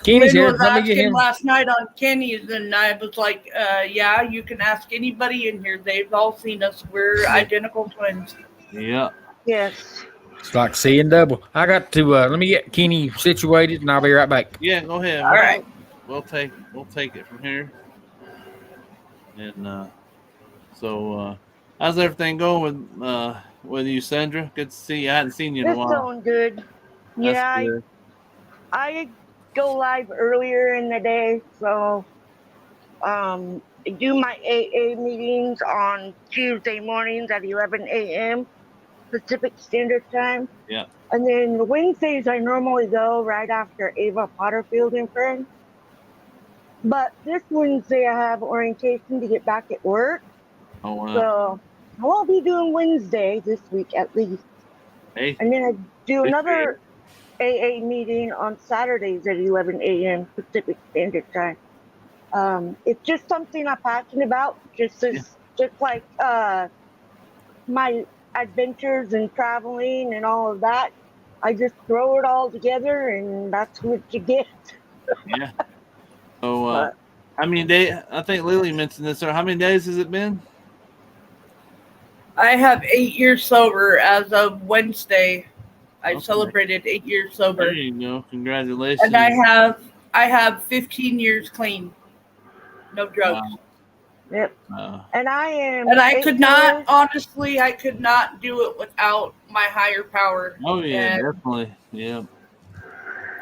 Speaker 1: Kenny's here.
Speaker 4: Was
Speaker 1: Let me get
Speaker 4: asking
Speaker 1: him.
Speaker 4: last night on Kenny's, and I was like, yeah, you can ask anybody in here. They've all seen us. We're identical twins.
Speaker 3: Yeah.
Speaker 5: Yes.
Speaker 1: It's like seeing double. I got to let me get Kenny situated, and I'll be right back.
Speaker 3: Yeah, go ahead.
Speaker 4: All right.
Speaker 3: We'll take it from here. And so how's everything going with you, Sandra? Good to see you. I hadn't seen you in a
Speaker 5: It's
Speaker 3: while.
Speaker 5: going good.
Speaker 3: That's good.
Speaker 5: I go live earlier in the day, so I do my AA meetings on Tuesday mornings at 11 a.m. Pacific Standard Time.
Speaker 3: Yeah.
Speaker 5: And then Wednesdays I normally go right after Ava Potterfield and friends. But this Wednesday I have orientation to get back at work.
Speaker 3: Oh wow.
Speaker 5: So I won't be doing Wednesday this week at least.
Speaker 3: Hey.
Speaker 5: And then I do another AA meeting on Saturdays at 11 a.m. Pacific Standard Time. It's just something I'm passionate about, just like my adventures and traveling and all of that. I just throw it all together, and that's what you get.
Speaker 3: Yeah. So, how many days? I think Lily mentioned this. Or how many days has it been?
Speaker 4: I have 8 years sober as of Wednesday. I celebrated 8 years sober.
Speaker 3: There you go. Congratulations.
Speaker 4: And I have 15 years clean. No drugs.
Speaker 3: Wow.
Speaker 5: Yep. And I am.
Speaker 4: And I could not, honestly, I could not do it without my higher power.
Speaker 3: Oh yeah, definitely. Yeah.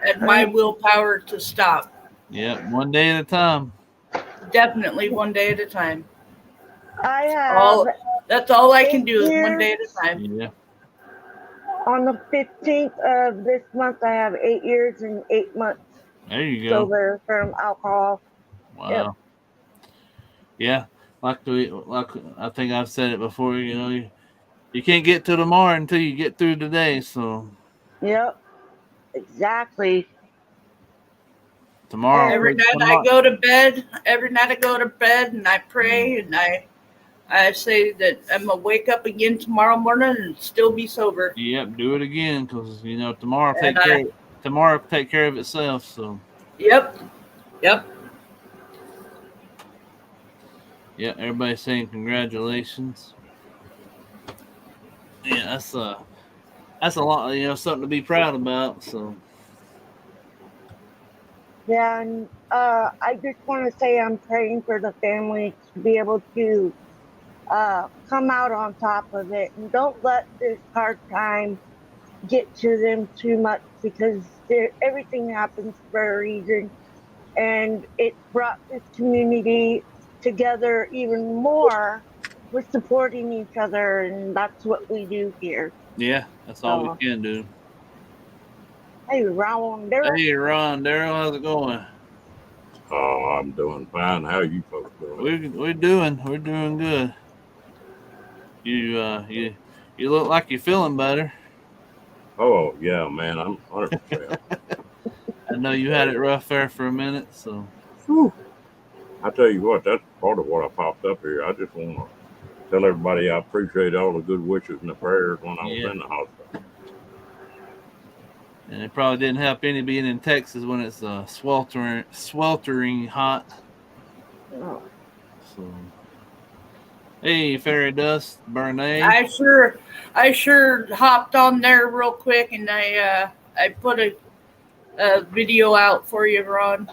Speaker 4: And my willpower to stop.
Speaker 3: Yeah, one day at a time.
Speaker 4: Definitely one day at a time.
Speaker 5: I have.
Speaker 4: That's all I can do is one day at a time.
Speaker 3: Yeah.
Speaker 5: On the 15th of this month, I have 8 years and 8 months.
Speaker 3: There you go.
Speaker 5: Sober from alcohol.
Speaker 3: Wow.
Speaker 5: Yep.
Speaker 3: Yeah. Like I think I've said it before. You can't get to tomorrow until you get through today. So.
Speaker 5: Yep. Exactly.
Speaker 3: Tomorrow.
Speaker 4: Every night I go to bed and I pray and I say that I'm gonna wake up again tomorrow morning and still be sober.
Speaker 3: Yep, do it again because tomorrow take care of itself. So.
Speaker 4: Yep.
Speaker 3: Yeah, everybody's saying congratulations. Yeah, that's a lot. Something to be proud about. So.
Speaker 5: Yeah, and I just want to say I'm praying for the family to be able to come out on top of it, and don't let this hard time get to them too much, because everything happens for a reason, and it brought this community together even more with supporting each other, and that's what we do here.
Speaker 3: Yeah, that's all we can do.
Speaker 5: Hey, Rhonda.
Speaker 3: Hey, Ron, Daryl, how's it going?
Speaker 6: Oh, I'm doing fine. How are you folks doing?
Speaker 3: We're doing good. You You look like you're feeling better.
Speaker 6: Oh yeah, man, I'm 100%.
Speaker 3: I know you had it rough there for a minute, so.
Speaker 6: Whew. I tell you what, that's part of what I popped up here. I just want to tell everybody I appreciate all the good wishes and the prayers when I was in the hospital.
Speaker 3: And it probably didn't help any being in Texas when it's sweltering hot.
Speaker 5: Oh.
Speaker 3: So, hey, Fairy Dust, Bernay.
Speaker 4: I sure hopped on there real quick, and I put a video out for you, Ron.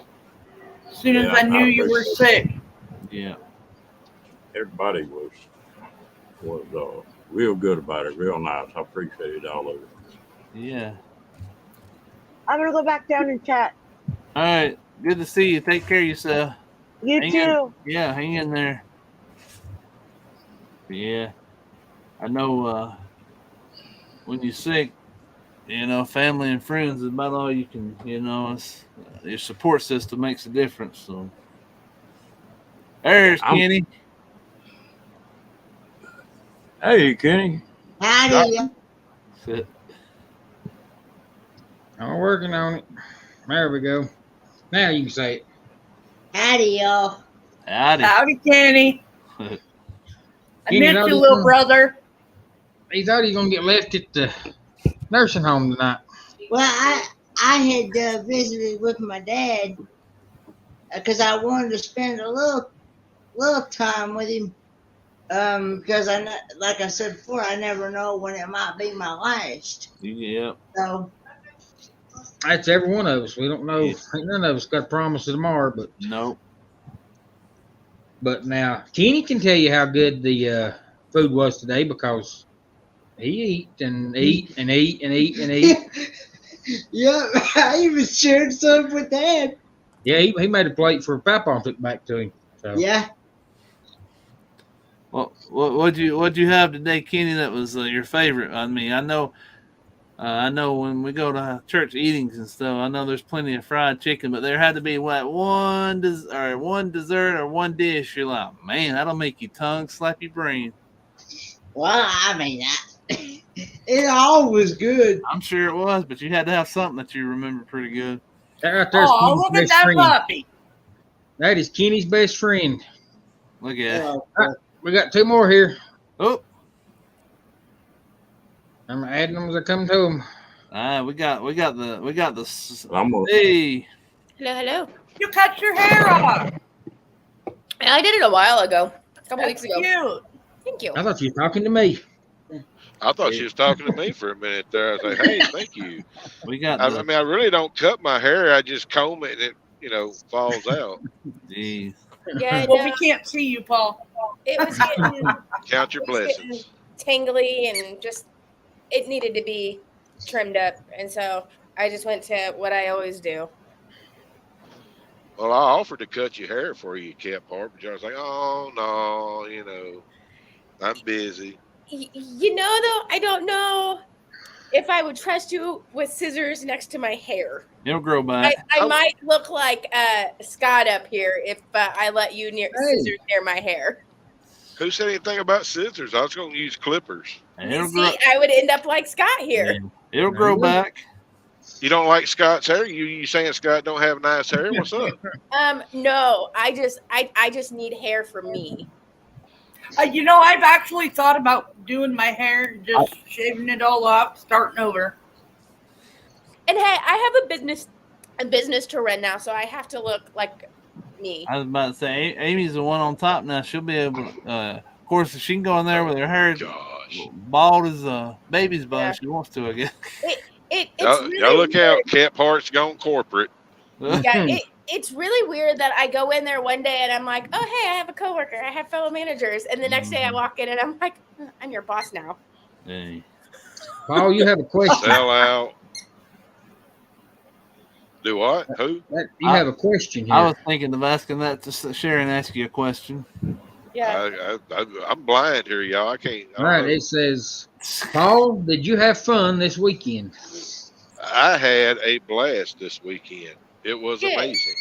Speaker 4: As soon as I knew you were sick.
Speaker 3: Yeah.
Speaker 6: Everybody was real good about it, real nice. I appreciated all of it.
Speaker 3: Yeah.
Speaker 5: I'm gonna go back down and chat.
Speaker 3: All right. Good to see you. Take care of yourself.
Speaker 5: You too.
Speaker 3: Hang in there. Yeah. I know when you're sick, family and friends is about all you can, it's, your support system makes a difference. So there's Kenny.
Speaker 6: Hey, Kenny.
Speaker 7: Howdy.
Speaker 3: Sit.
Speaker 1: I'm working on it. There we go. Now you can say it.
Speaker 7: Howdy, y'all.
Speaker 4: Howdy, Kenny. I
Speaker 1: Kenny,
Speaker 4: missed you, little brother.
Speaker 1: He thought he was going to get left at the nursing home tonight.
Speaker 7: Well, I had visited with my dad because I wanted to spend a little time with him because like I said before, I never know when it might be my last.
Speaker 3: Yeah.
Speaker 7: So
Speaker 1: that's every one of us. We don't know. Ain't none of us got promises tomorrow, but
Speaker 3: nope.
Speaker 1: But now Kenny can tell you how good the food was today because he eat and eat and eat and eat and eat.
Speaker 7: Yeah, I even shared some with Dad.
Speaker 1: Yeah, he made a plate for Papa and took back to him. So.
Speaker 7: Yeah.
Speaker 3: Well, what'd you have today, Kenny? That was your favorite. I mean, I know when we go to church eatings and stuff, I know there's plenty of fried chicken, but there had to be one dessert or one dish. You're like, man, that'll make your tongue slap your brain.
Speaker 7: Well, I mean, it all was good.
Speaker 3: I'm sure it was, but you had to have something that you remember pretty good.
Speaker 1: That right there's
Speaker 4: Oh, look at that
Speaker 1: friend.
Speaker 4: puppy.
Speaker 1: That is Kenny's best friend.
Speaker 3: Look at it.
Speaker 1: Right, we got two more here.
Speaker 3: Oh.
Speaker 1: I'm adding them as I come to them.
Speaker 3: We got the.
Speaker 6: I'm gonna,
Speaker 3: hey.
Speaker 8: Hello.
Speaker 4: You cut your hair off.
Speaker 8: I did it a while ago, a couple weeks ago.
Speaker 4: Cute.
Speaker 8: Thank you.
Speaker 1: I thought you were talking to me.
Speaker 9: I thought she was talking to me for a minute there. I was like, hey, thank you.
Speaker 3: We got.
Speaker 9: I mean, I really don't cut my hair. I just comb it and it, falls out.
Speaker 3: Jeez.
Speaker 8: Yeah,
Speaker 4: Well, we can't see you, Paul.
Speaker 8: it was getting
Speaker 9: Count your blessings.
Speaker 8: tangly and just it needed to be trimmed up, and so I just went to what I always do.
Speaker 9: Well, I offered to cut your hair for you, Cat Park, but I was like, oh no, I'm busy.
Speaker 8: Though, I don't know if I would trust you with scissors next to my hair.
Speaker 3: It'll grow back.
Speaker 8: I might look like Scott up here if I let you scissors near my hair.
Speaker 9: Who said anything about scissors? I was going to use clippers.
Speaker 8: I would end up like Scott here.
Speaker 3: Yeah. It'll grow back.
Speaker 9: You don't like Scott's hair? You saying Scott don't have nice hair? What's up?
Speaker 8: No, I just need hair for me.
Speaker 4: I've actually thought about doing my hair, just shaving it all off, starting over.
Speaker 8: And hey, I have a business to run now, so I have to look like me.
Speaker 3: I was about to say, Amy's the one on top now. She'll be able to, of course, if she can go in there with her hair bald as a baby's butt, if she wants to, I guess.
Speaker 9: Y'all look out. Cat Park's gone corporate.
Speaker 8: Yeah, it's really weird that I go in there one day and I'm like, oh, hey, I have a coworker. I have fellow managers. And the next day I walk in and I'm like, I'm your boss now.
Speaker 3: Hey.
Speaker 1: Paul, you have a question.
Speaker 9: Sell out. Do what? Who?
Speaker 1: You have a question here.
Speaker 3: I was thinking of asking that to Sharon, ask you a question.
Speaker 8: Yeah.
Speaker 9: I'm blind here, y'all. I can't.
Speaker 1: All right. It says, Paul, did you have fun this weekend?
Speaker 9: I had a blast this weekend. It was amazing.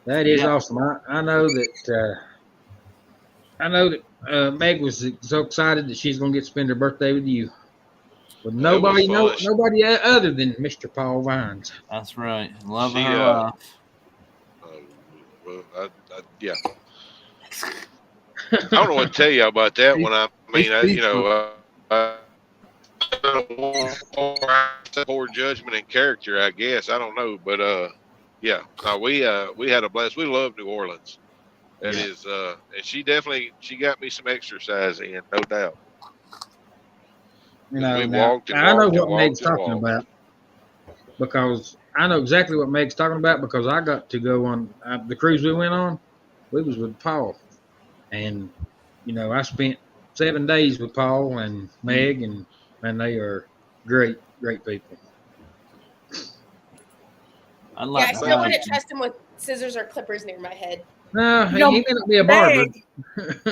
Speaker 1: That is awesome. I know that I know that Meg was so excited that she's going to get to spend her birthday with you. With
Speaker 9: That was
Speaker 1: nobody other than Mr. Paul Vines.
Speaker 3: That's right. Love
Speaker 9: She,
Speaker 3: her life.
Speaker 9: Yeah. I don't know what to tell you about that one. I mean, I don't want poor judgment and character, I guess. I don't know, but yeah. No, we had a blast. We love New Orleans. That is, and she got me some exercise in, no doubt.
Speaker 1: No,
Speaker 9: we
Speaker 1: now,
Speaker 9: walked and
Speaker 1: I know
Speaker 9: walked and
Speaker 1: what Meg's
Speaker 9: walked and
Speaker 1: talking
Speaker 9: walked.
Speaker 1: about because I know exactly what Meg's talking about because I got to go on the cruise we went on. We was with Paul, and I spent 7 days with Paul and Meg, and they are great people.
Speaker 8: I still wouldn't trust him with scissors or clippers near my head.
Speaker 1: No, he may not be a barber.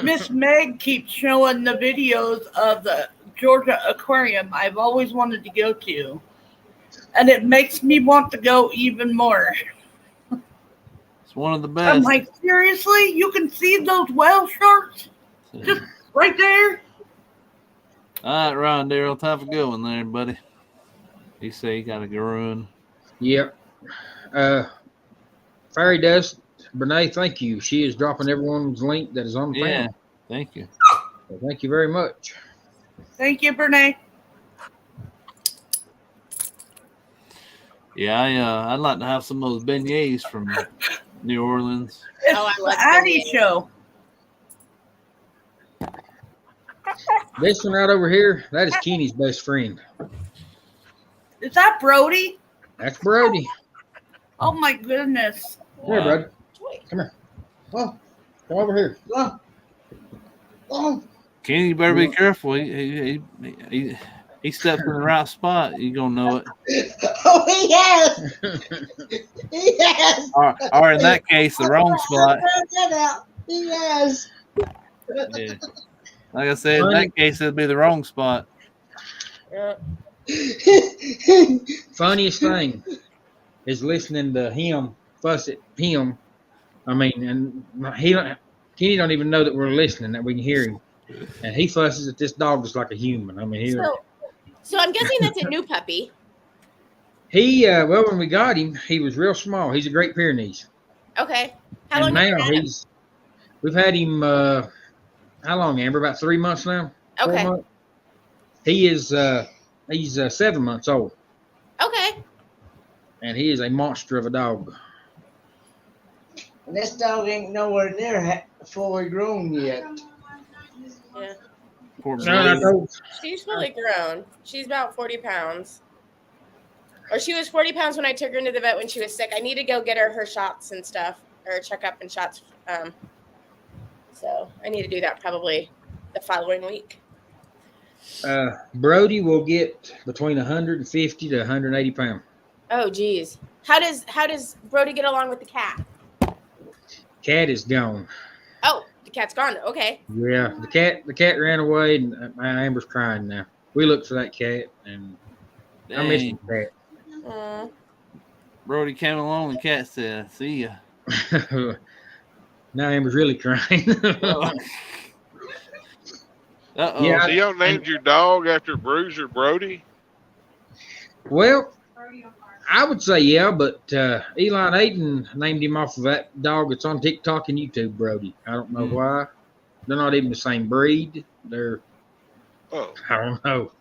Speaker 4: Miss Meg keeps showing the videos of the Georgia Aquarium I've always wanted to go to. And it makes me want to go even more.
Speaker 3: It's one of the best.
Speaker 4: I'm like, seriously? You can see those whale sharks? Just right there?
Speaker 3: All right, Ron Darrell, time for going there, buddy. He say he got to go run.
Speaker 1: Yep. Fairy Dust, Brene, thank you. She is dropping everyone's link that is on the panel.
Speaker 3: Thank you.
Speaker 1: So thank you very much.
Speaker 4: Thank you, Brene.
Speaker 3: Yeah, I'd like to have some of those beignets from New Orleans.
Speaker 4: It's the Addie show.
Speaker 1: This one right over here, that is Kenny's best friend.
Speaker 4: Is that Brody?
Speaker 1: That's Brody.
Speaker 4: Oh my goodness.
Speaker 1: Come here, bud. Come here. Oh, come over here. Oh.
Speaker 3: Kenny, you better be careful. He stepped in the right spot. You gonna know it.
Speaker 7: Oh, he has. He has.
Speaker 3: Or in that case, the wrong spot.
Speaker 7: He has.
Speaker 3: Yeah. Like I said, in that case, it'd be the wrong spot.
Speaker 1: Funniest thing is listening to him fuss at him. I mean, and Kenny don't even know that we're listening, that we can hear him. And he fusses at this dog just like a human. I mean,
Speaker 8: So I'm guessing that's a new puppy.
Speaker 1: Well, when we got him, he was real small. He's a Great Pyrenees.
Speaker 8: Okay. How long
Speaker 1: now
Speaker 8: have you had him?
Speaker 1: We've had him, how long, Amber? About 3 months now?
Speaker 8: Okay.
Speaker 1: 4 months? He is, he's 7 months old.
Speaker 8: Okay.
Speaker 1: And he is a monster of a dog.
Speaker 7: And this dog ain't nowhere near fully grown yet.
Speaker 8: Yeah.
Speaker 1: She's
Speaker 8: fully grown. She's about 40 pounds. Or she was 40 pounds when I took her into the vet when she was sick. I need to go get her shots and stuff, or checkup and shots. So I need to do that probably the following week.
Speaker 1: Brody will get between 150 to 180 pounds.
Speaker 8: Oh, geez. How does Brody get along with the cat?
Speaker 1: Cat is gone.
Speaker 8: Oh, the cat's gone. Okay.
Speaker 1: Yeah, the cat ran away, and my Amber's crying now. We looked for that cat, and I miss the cat.
Speaker 3: Brody came along, and cat said, "See ya."
Speaker 1: Now Amber's really crying.
Speaker 3: Uh-oh.
Speaker 9: Yeah, so y'all named your dog after Bruiser Brody?
Speaker 1: Well, I would say yeah, but Elon Aiden named him off of that dog that's on TikTok and YouTube, Brody. I don't know why. They're not even the same breed. I don't know.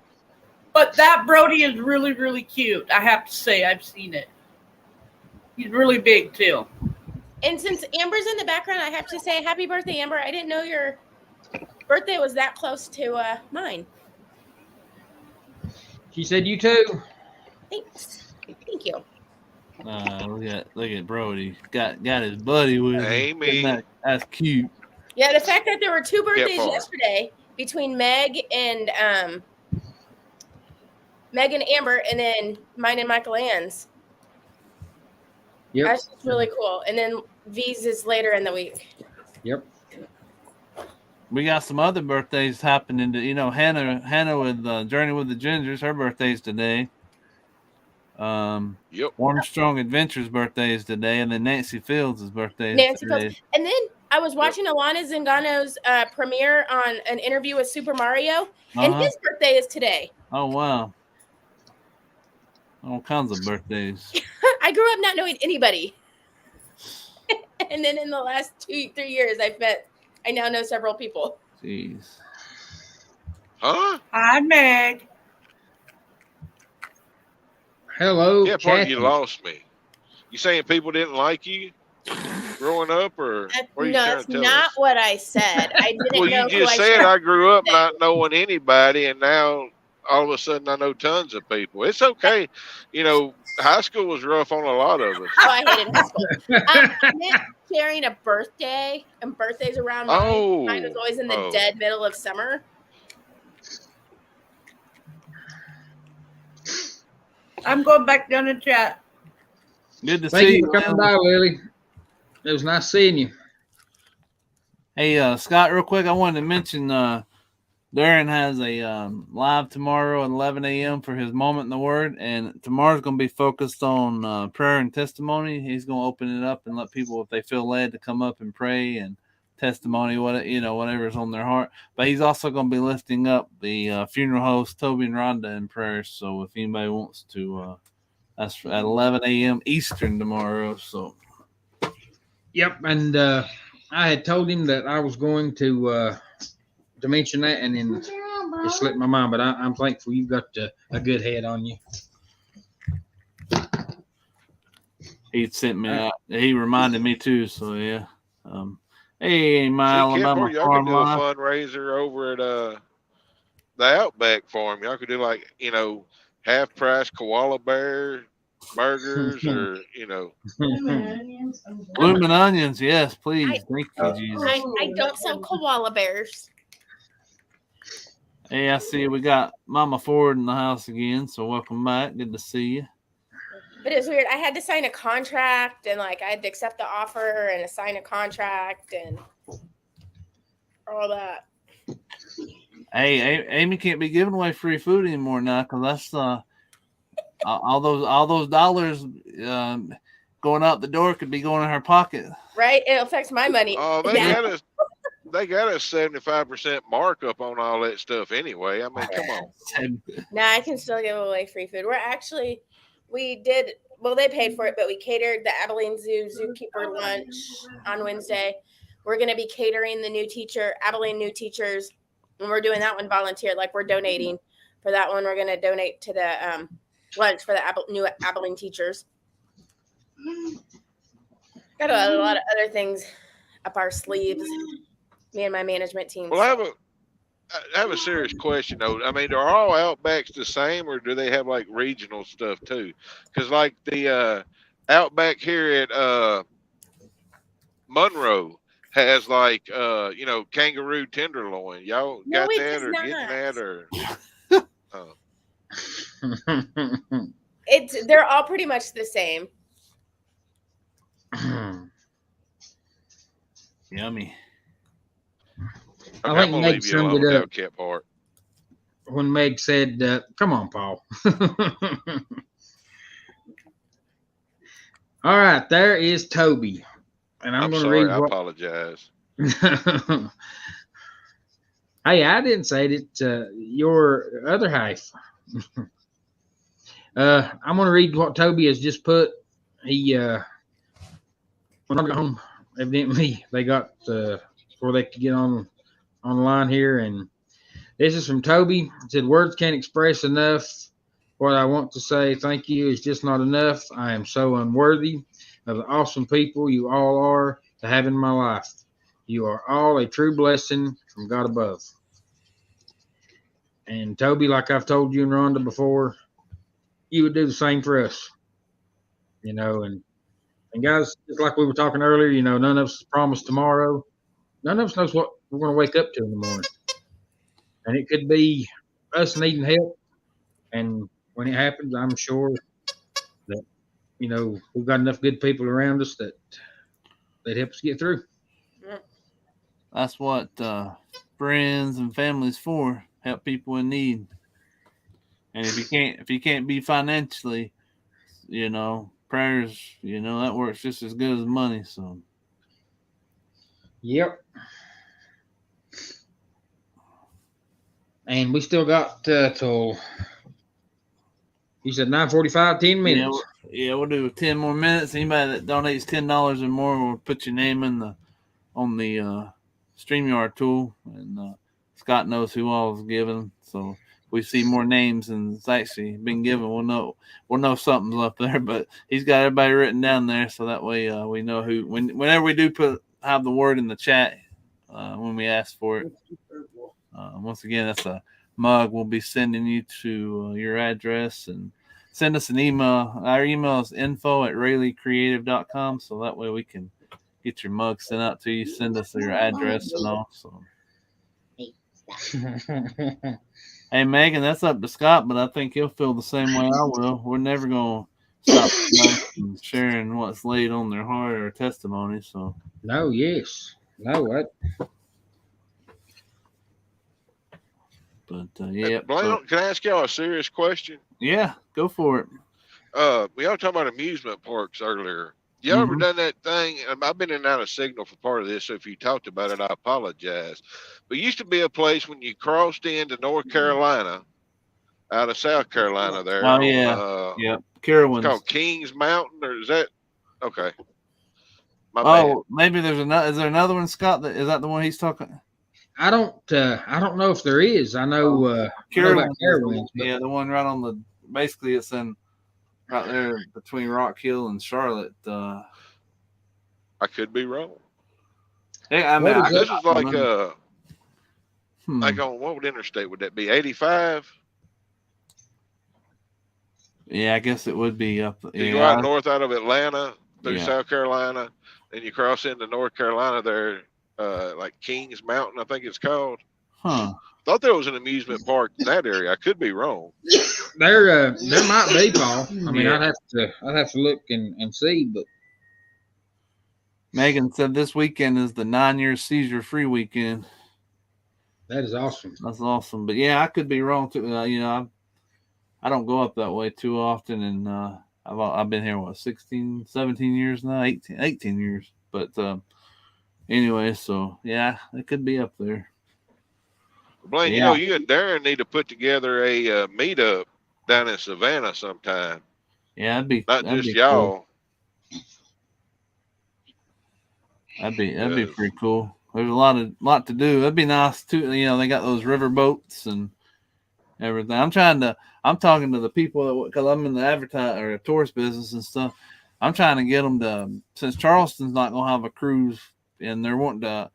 Speaker 4: But that Brody is really, really cute. I have to say, I've seen it. He's really big too.
Speaker 8: And since Amber's in the background, I have to say happy birthday, Amber. I didn't know your birthday was that close to mine.
Speaker 1: She said you too.
Speaker 8: Thanks. Thank you.
Speaker 3: Look at Brody. Got his buddy with him. That's cute.
Speaker 8: Yeah, the fact that there were 2 birthdays yesterday between Meg and Amber, and then mine and Michael Ann's.
Speaker 1: Yep.
Speaker 8: That's just really cool. And then V's is later in the week.
Speaker 1: Yep.
Speaker 3: We got some other birthdays happening. Hannah with Journey with the Gingers. Her birthday's today.
Speaker 9: Yep.
Speaker 3: Armstrong Adventures birthday is today, and then Nancy Fields' birthday is today.
Speaker 8: And then I was watching Alana Zingano's premiere on an interview with Super Mario, and his birthday is today.
Speaker 3: Oh, wow. All kinds of birthdays.
Speaker 8: I grew up not knowing anybody. And then in the last 2-3 years, I now know several people.
Speaker 3: Jeez.
Speaker 9: Huh?
Speaker 4: Hi, Meg.
Speaker 1: Hello,
Speaker 9: Yeah, part you
Speaker 1: Kathy.
Speaker 9: lost me. You saying people didn't like you growing up, or what are you
Speaker 8: No,
Speaker 9: trying
Speaker 8: that's
Speaker 9: to tell
Speaker 8: not
Speaker 9: us?
Speaker 8: what I said. I didn't
Speaker 9: Well,
Speaker 8: know
Speaker 9: you
Speaker 8: who
Speaker 9: just
Speaker 8: I
Speaker 9: said
Speaker 8: should.
Speaker 9: I grew up not knowing anybody, and now all of a sudden I know tons of people. It's okay. You know, high school was rough on a lot of us.
Speaker 8: Oh, I hated high school. I meant sharing a birthday, and birthdays around mine. Mine was always in the dead middle of summer.
Speaker 4: I'm going back down the chat.
Speaker 3: Good to
Speaker 1: Thank
Speaker 3: see
Speaker 1: you
Speaker 3: you.
Speaker 1: for coming by, Lily. It was nice seeing you.
Speaker 3: Hey, Scott, real quick, I wanted to mention Darren has a live tomorrow at 11 a.m. for his Moment in the Word, and tomorrow's going to be focused on prayer and testimony. He's going to open it up and let people, if they feel led, to come up and pray and testimony, whatever's on their heart. But he's also going to be lifting up the funeral host, Tobey and Rhonda, in prayer. So if anybody wants to, that's at 11 a.m. Eastern tomorrow. So.
Speaker 1: Yep, and I had told him that I was going to mention that, and then it slipped my mind. But I'm thankful you've got a good head on you.
Speaker 3: He sent me out. He reminded me too. So yeah. Hey, my Alabama
Speaker 9: y'all
Speaker 3: farm
Speaker 9: could do a
Speaker 3: life.
Speaker 9: fundraiser over at the Outback Farm. Y'all could do like half price koala bear burgers, or
Speaker 3: Blooming onions, yes, please. Thank you, Jesus.
Speaker 8: I don't sell koala bears.
Speaker 3: Hey, I see we got Mama Ford in the house again, so welcome back. Good to see you.
Speaker 8: But it was weird. I had to sign a contract, and I had to accept the offer and sign a contract and all that.
Speaker 3: Hey, Amy can't be giving away free food anymore now, because that's all those dollars going out the door could be going in her pocket.
Speaker 8: Right? It affects my money.
Speaker 9: Oh, they got a 75% markup on all that stuff anyway. I mean, come on.
Speaker 8: Nah, I can still give away free food. They paid for it, but we catered the Abilene Zoo zookeeper lunch on Wednesday. We're going to be catering the Abilene new teachers, and we're doing that one volunteer. We're donating for that one. We're going to donate to the lunch for the new Abilene teachers. Got a lot of other things up our sleeves. Me and my management team.
Speaker 9: Well, I have a serious question though. I mean, are all Outbacks the same, or do they have regional stuff too? Because the Outback here at Monroe has kangaroo tenderloin. Y'all got that or getting that or?
Speaker 8: They're all pretty much the same.
Speaker 3: Yummy.
Speaker 9: Okay,
Speaker 1: I
Speaker 9: I'm
Speaker 1: think
Speaker 9: gonna
Speaker 1: Meg
Speaker 9: leave you alone
Speaker 1: summed it
Speaker 9: with
Speaker 1: up
Speaker 9: that cat part.
Speaker 1: when Meg said, "Come on, Paul." All right, there is Tobey, and I'm going to read.
Speaker 9: I apologize.
Speaker 1: Hey, I didn't say it. Your other half. I'm going to read what Tobey has just put. He when I got home, evidently they got before they could get online here, and this is from Tobey. It said, "Words can't express enough what I want to say. Thank you is just not enough. I am so unworthy of the awesome people you all are to have in my life. You are all a true blessing from God above." And Tobey, like I've told you and Rhonda before, you would do the same for us. And guys, just like we were talking earlier, none of us promised tomorrow. None of us knows what we're going to wake up to in the morning. And it could be us needing help. And when it happens, I'm sure that, we've got enough good people around us that help us get through.
Speaker 3: That's what friends and family's for. Help people in need. And if you can't be financially, prayers, that works just as good as money. So
Speaker 1: Yep. And we still got till you said 9:45, 10 minutes.
Speaker 3: Yeah, we'll do 10 more minutes. Anybody that donates $10 or more, we'll put your name on the StreamYard tool, and Scott knows who all is giving. So if we see more names and it's actually been given, we'll know something's up there. But he's got everybody written down there, so that way we know who. Whenever we do have the word in the chat when we ask for it. Once again, that's a mug we'll be sending you to your address, and send us an email. Our email is info@rayleighcreative.com, so that way we can get your mug sent out to you. Send us your address and all. So. Hey, Megan, that's up to Scott, but I think he'll feel the same way I will. We're never going to stop from sharing what's laid on their heart or testimony. So.
Speaker 1: No, yes. No, what?
Speaker 3: But yeah.
Speaker 9: Blaine, can I ask y'all a serious question?
Speaker 3: Yeah, go for it.
Speaker 9: We all talking about amusement parks earlier. Y'all ever done that thing? I've been in and out of signal for part of this, so if you talked about it, I apologize. But it used to be a place when you crossed into North Carolina, out of South Carolina there.
Speaker 3: Oh, yeah. Yeah. Carowinds.
Speaker 9: It's called Kings Mountain, or is that? Okay.
Speaker 3: My bad. Maybe there's another. Is there another one, Scott? Is that the one he's talking?
Speaker 1: I don't know if there is. I know
Speaker 3: Carowinds. Yeah, the one right on the. Basically, it's in right there between Rock Hill and Charlotte.
Speaker 9: I could be wrong.
Speaker 3: Yeah, I mean,
Speaker 9: this is like like on what interstate would that be? 85.
Speaker 3: Yeah, I guess it would be up.
Speaker 9: You go out north out of Atlanta through South Carolina, and you cross into North Carolina there. Like Kings Mountain, I think it's called. Thought there was an amusement park in that area. I could be wrong.
Speaker 1: There might be, Paul. I mean, I'd have to look and see. But
Speaker 3: Megan said this weekend is the 9-year seizure-free weekend.
Speaker 1: That is awesome.
Speaker 3: That's awesome. But yeah, I could be wrong too. I don't go up that way too often, and I've been here 16, 17 years now, 18 years. But anyway, so yeah, it could be up there.
Speaker 9: Blaine, you and Darren need to put together a meetup down in Savannah sometime.
Speaker 3: Yeah, that'd be
Speaker 9: y'all.
Speaker 3: Cool. That'd be pretty cool. There's a lot to do. That'd be nice too. They got those river boats and everything. I'm talking to the people because I'm in the advertising or tourist business and stuff. I'm trying to get them to, since Charleston's not gonna have a cruise and they're wanting to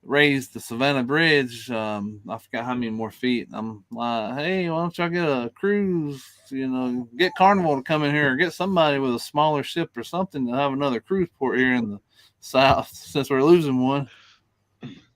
Speaker 3: raise the Savannah Bridge. I forgot how many more feet. I'm like, hey, why don't y'all get a cruise? Get Carnival to come in here, or get somebody with a smaller ship or something to have another cruise port here in the South, since we're losing one.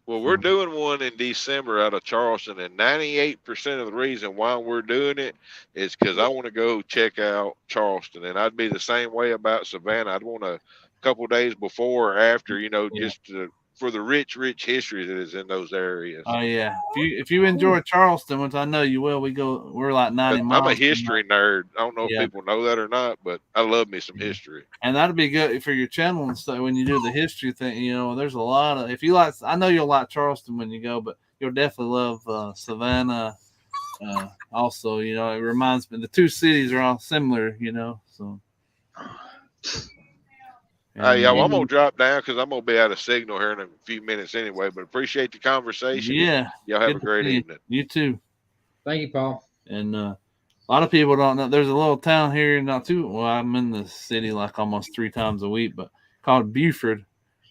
Speaker 9: Well, we're doing one in December out of Charleston, and 98% of the reason why we're doing it is because I want to go check out Charleston, and I'd be the same way about Savannah. I'd want a couple days before or after, just for the rich history that is in those areas.
Speaker 3: Oh yeah, if you enjoy Charleston, which I know you will, we're like 90 miles.
Speaker 9: I'm a history nerd. I don't know if people know that or not, but I love me some history.
Speaker 3: And that'd be good for your channel and stuff when you do the history thing. There's a lot of, if you like, I know you'll like Charleston when you go, but you'll definitely love Savannah. Also, it reminds me the two cities are all similar. So.
Speaker 9: I'm gonna drop down because I'm gonna be out of signal here in a few minutes anyway. But appreciate the conversation.
Speaker 3: Yeah,
Speaker 9: y'all have a great evening.
Speaker 3: You too.
Speaker 1: Thank you, Paul.
Speaker 3: And a lot of people don't know. There's a little town here, I'm in the city like almost 3 times a week, but called Beaufort.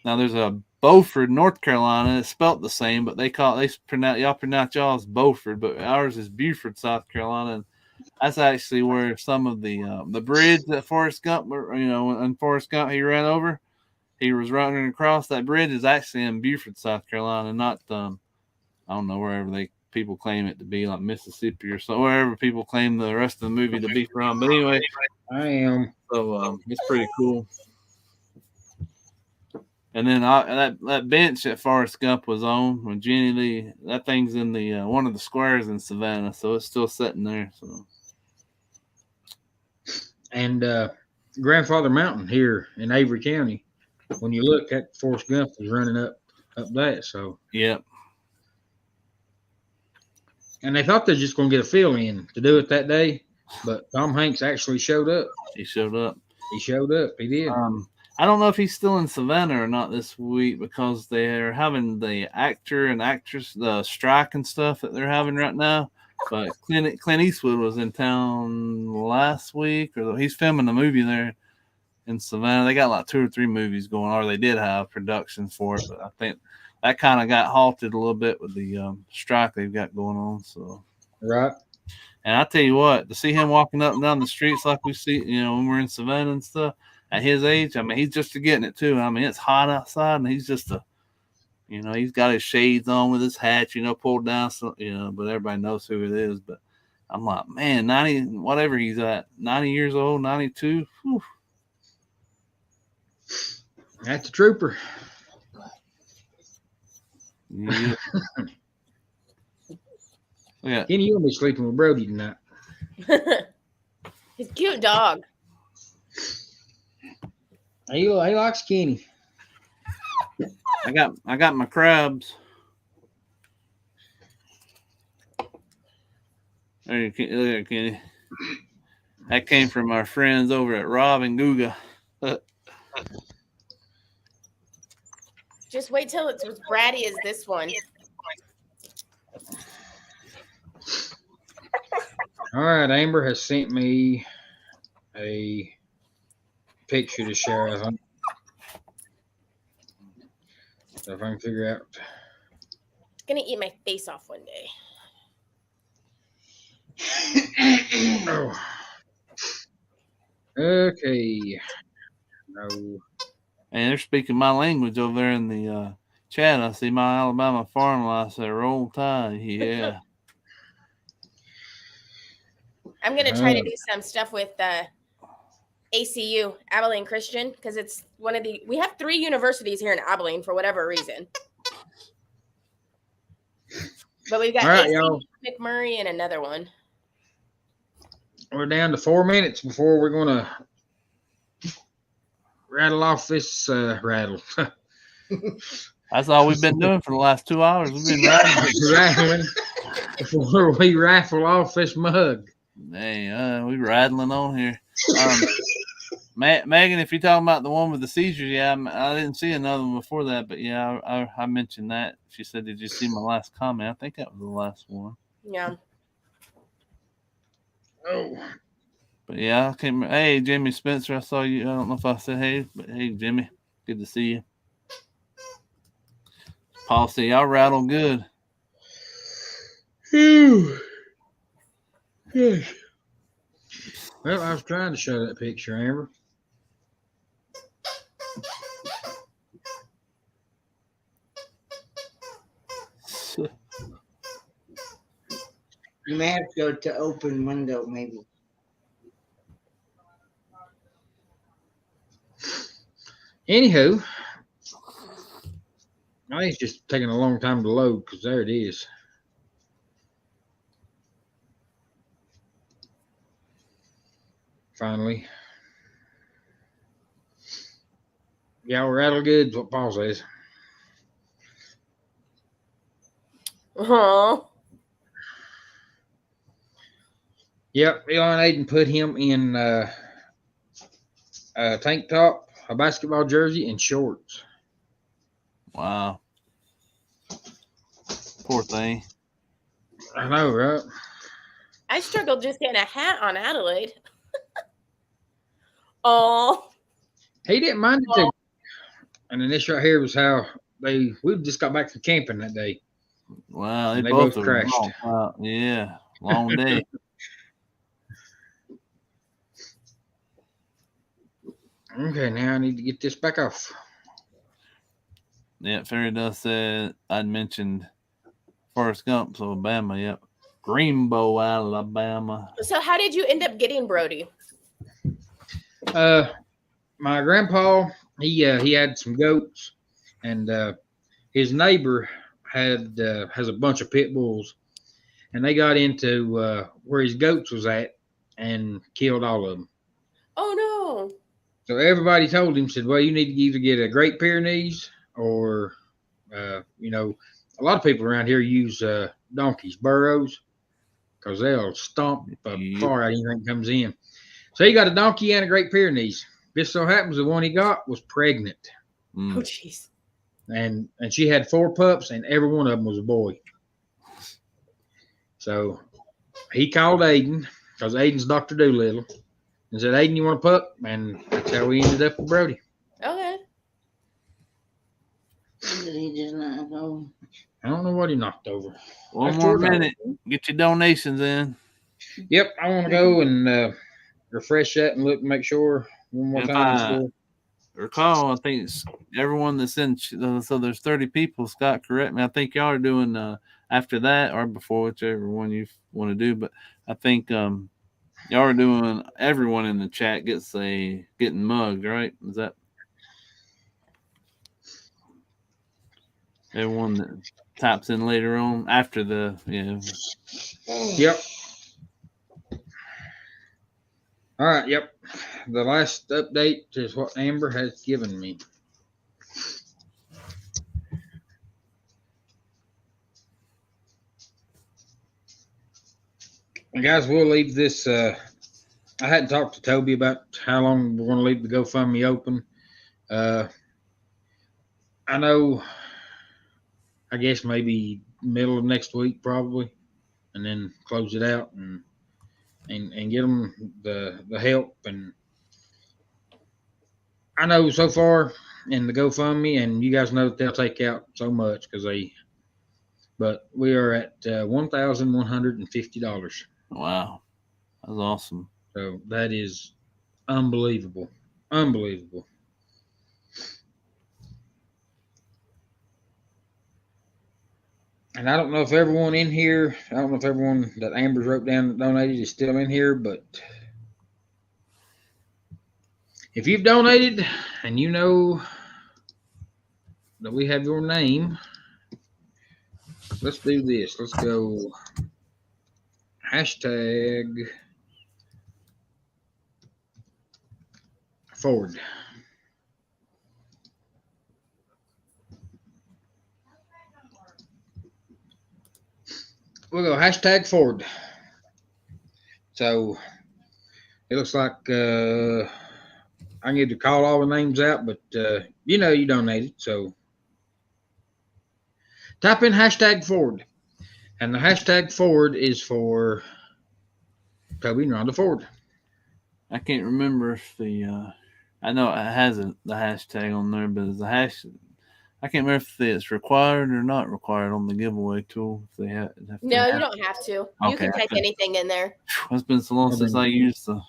Speaker 3: Now there's a Beaufort, North Carolina. It's spelt the same, but y'all pronounce y'all's Beaufort, but ours is Beaufort, South Carolina. And that's actually where some of the bridge that Forrest Gump, and Forrest Gump, he ran over. He was running across that bridge is actually in Beaufort, South Carolina, not I don't know wherever people claim it to be, like Mississippi or so, wherever people claim the rest of the movie to be from. But anyway,
Speaker 1: I am.
Speaker 3: So it's pretty cool. And then that bench that Forrest Gump was on when Jenny Lee, that thing's in the one of the squares in Savannah, so it's still sitting there. So.
Speaker 1: And Grandfather Mountain here in Avery County, when you look at Forrest Gump was running up up that. So
Speaker 3: Yep.
Speaker 1: And they thought they're just going to get a fill in to do it that day, but Tom Hanks actually showed up.
Speaker 3: He showed up.
Speaker 1: He showed up. He did.
Speaker 3: I don't know if he's still in Savannah or not this week because they're having the actor and actress the strike and stuff that they're having right now. But Clint Eastwood was in town last week, or he's filming a movie there in Savannah. They got like 2 or 3 movies going, or they did have productions for it, but I think that kind of got halted a little bit with the strike they've got going on. So
Speaker 1: right.
Speaker 3: And I tell you what, to see him walking up and down the streets like we see, when we're in Savannah and stuff at his age, I mean, he's just getting it too. I mean, it's hot outside, and he's just he's got his shades on with his hat, pulled down, so, but everybody knows who it is. But I'm like, man, 90, whatever he's at, 90 years old, 92. Whew.
Speaker 1: That's a trooper.
Speaker 3: Yeah. Yeah.
Speaker 1: Kenny, you'll be sleeping with Brody tonight.
Speaker 8: He's a cute dog.
Speaker 1: He likes Kenny.
Speaker 3: I got my crabs. There you can, look at Kenny. That came from our friends over at Rob and Guga.
Speaker 8: Just wait till it's as bratty as this one.
Speaker 1: All right, Amber has sent me a picture to share. I think. So if I can figure out.
Speaker 8: It's gonna eat my face off one day.
Speaker 1: Oh. Okay. No.
Speaker 3: And they're speaking my language over there in the chat. I see my Alabama farm life. Say, roll tide. Yeah.
Speaker 8: I'm gonna try to do some stuff with ACU, Abilene Christian, because it's one of we have 3 universities here in Abilene for whatever reason. But we've got
Speaker 1: right,
Speaker 8: ACU,
Speaker 1: y'all.
Speaker 8: McMurray, and another one.
Speaker 1: We're down to 4 minutes before we're going to rattle off this rattle.
Speaker 3: That's all we've been doing for the last 2 hours. We've been
Speaker 1: rattling before we raffle off this mug.
Speaker 3: Hey, we're rattling on here. Megan, if you're talking about the one with the seizures, yeah, I didn't see another one before that, but yeah, I mentioned that. She said, "Did you see my last comment?" I think that was the last one.
Speaker 8: Yeah.
Speaker 1: Oh.
Speaker 3: But yeah, I came. Hey, Jimmy Spencer, I saw you. I don't know if I said hey, but hey, Jimmy, good to see you. Paul said, y'all rattle good.
Speaker 1: Phew. Yes. Well, I was trying to show that picture, Amber.
Speaker 7: You may have to go to open window, maybe.
Speaker 1: Anywho, I think it's just taking a long time to load because there it is. Finally. Y'all rattle good, is what Paul says.
Speaker 8: Oh.
Speaker 1: Yep, Elon Aiden put him in a tank top, a basketball jersey, and shorts.
Speaker 3: Wow. Poor thing.
Speaker 1: I know, right?
Speaker 8: I struggled just getting a hat on Adelaide. Oh.
Speaker 1: He didn't mind it too. And then this right here was how we just got back from camping that day.
Speaker 3: Wow,
Speaker 1: they both crashed.
Speaker 3: Yeah, long day.
Speaker 1: Okay, now I need to get this back off.
Speaker 3: Yeah, Fairy Dust said I'd mentioned Forrest Gump, so Alabama, yep. Greenbow, Alabama.
Speaker 8: So how did you end up getting Brody?
Speaker 1: My grandpa, he had some goats, and his neighbor has a bunch of pit bulls, and they got into where his goats was at and killed all of them.
Speaker 8: Oh no!
Speaker 1: So everybody told him, said, "Well, you need to either get a Great Pyrenees or You know, a lot of people around here use donkeys, burros, because they'll stomp far out anything comes in. So he got a donkey and a Great Pyrenees. Just so happens the one he got was pregnant.
Speaker 8: Oh, jeez.
Speaker 1: And she had 4 pups, and every one of them was a boy. So he called Aiden, because Aiden's Dr. Doolittle, and said, Aiden, you want a pup? And that's how we ended up with Brody.
Speaker 8: Okay.
Speaker 7: Did he just not go?
Speaker 1: I don't know what he knocked over.
Speaker 3: One more minute. Get your donations in.
Speaker 1: Yep, I want to go and refresh that and look, make sure one more time before.
Speaker 3: Recall, I think it's everyone that's in. So there's 30 people. Scott, correct me. I think y'all are doing after that or before, whichever one you want to do. But I think y'all are doing. Everyone in the chat getting mugged, right? Is that everyone that types in later on after the
Speaker 1: Yep. All right. Yep. The last update is what Amber has given me. And guys, we'll leave this. I hadn't talked to Tobey about how long we're going to leave the GoFundMe open. I know, I guess maybe middle of next week probably, and then close it out and get them the help. And I know so far in the GoFundMe, and you guys know that they'll take out so much but we are at $1,150.
Speaker 3: Wow, that's awesome.
Speaker 1: So that is unbelievable. Unbelievable. And I don't know if everyone in here, I don't know if everyone that Amber's wrote down that donated is still in here, but if you've donated and you know that we have your name, let's do this. Let's go hashtag forward. We'll go hashtag forward. So it looks like I need to call all the names out, but you know you donated. So type in hashtag forward. And the hashtag forward is for Tobey and Rhonda Ford.
Speaker 3: I can't remember if I know it has the hashtag on there, but the hashtag. I can't remember if it's required or not required on the giveaway tool. If they have
Speaker 8: no, you don't have to. You can type anything in there.
Speaker 3: It's been so long since I used the.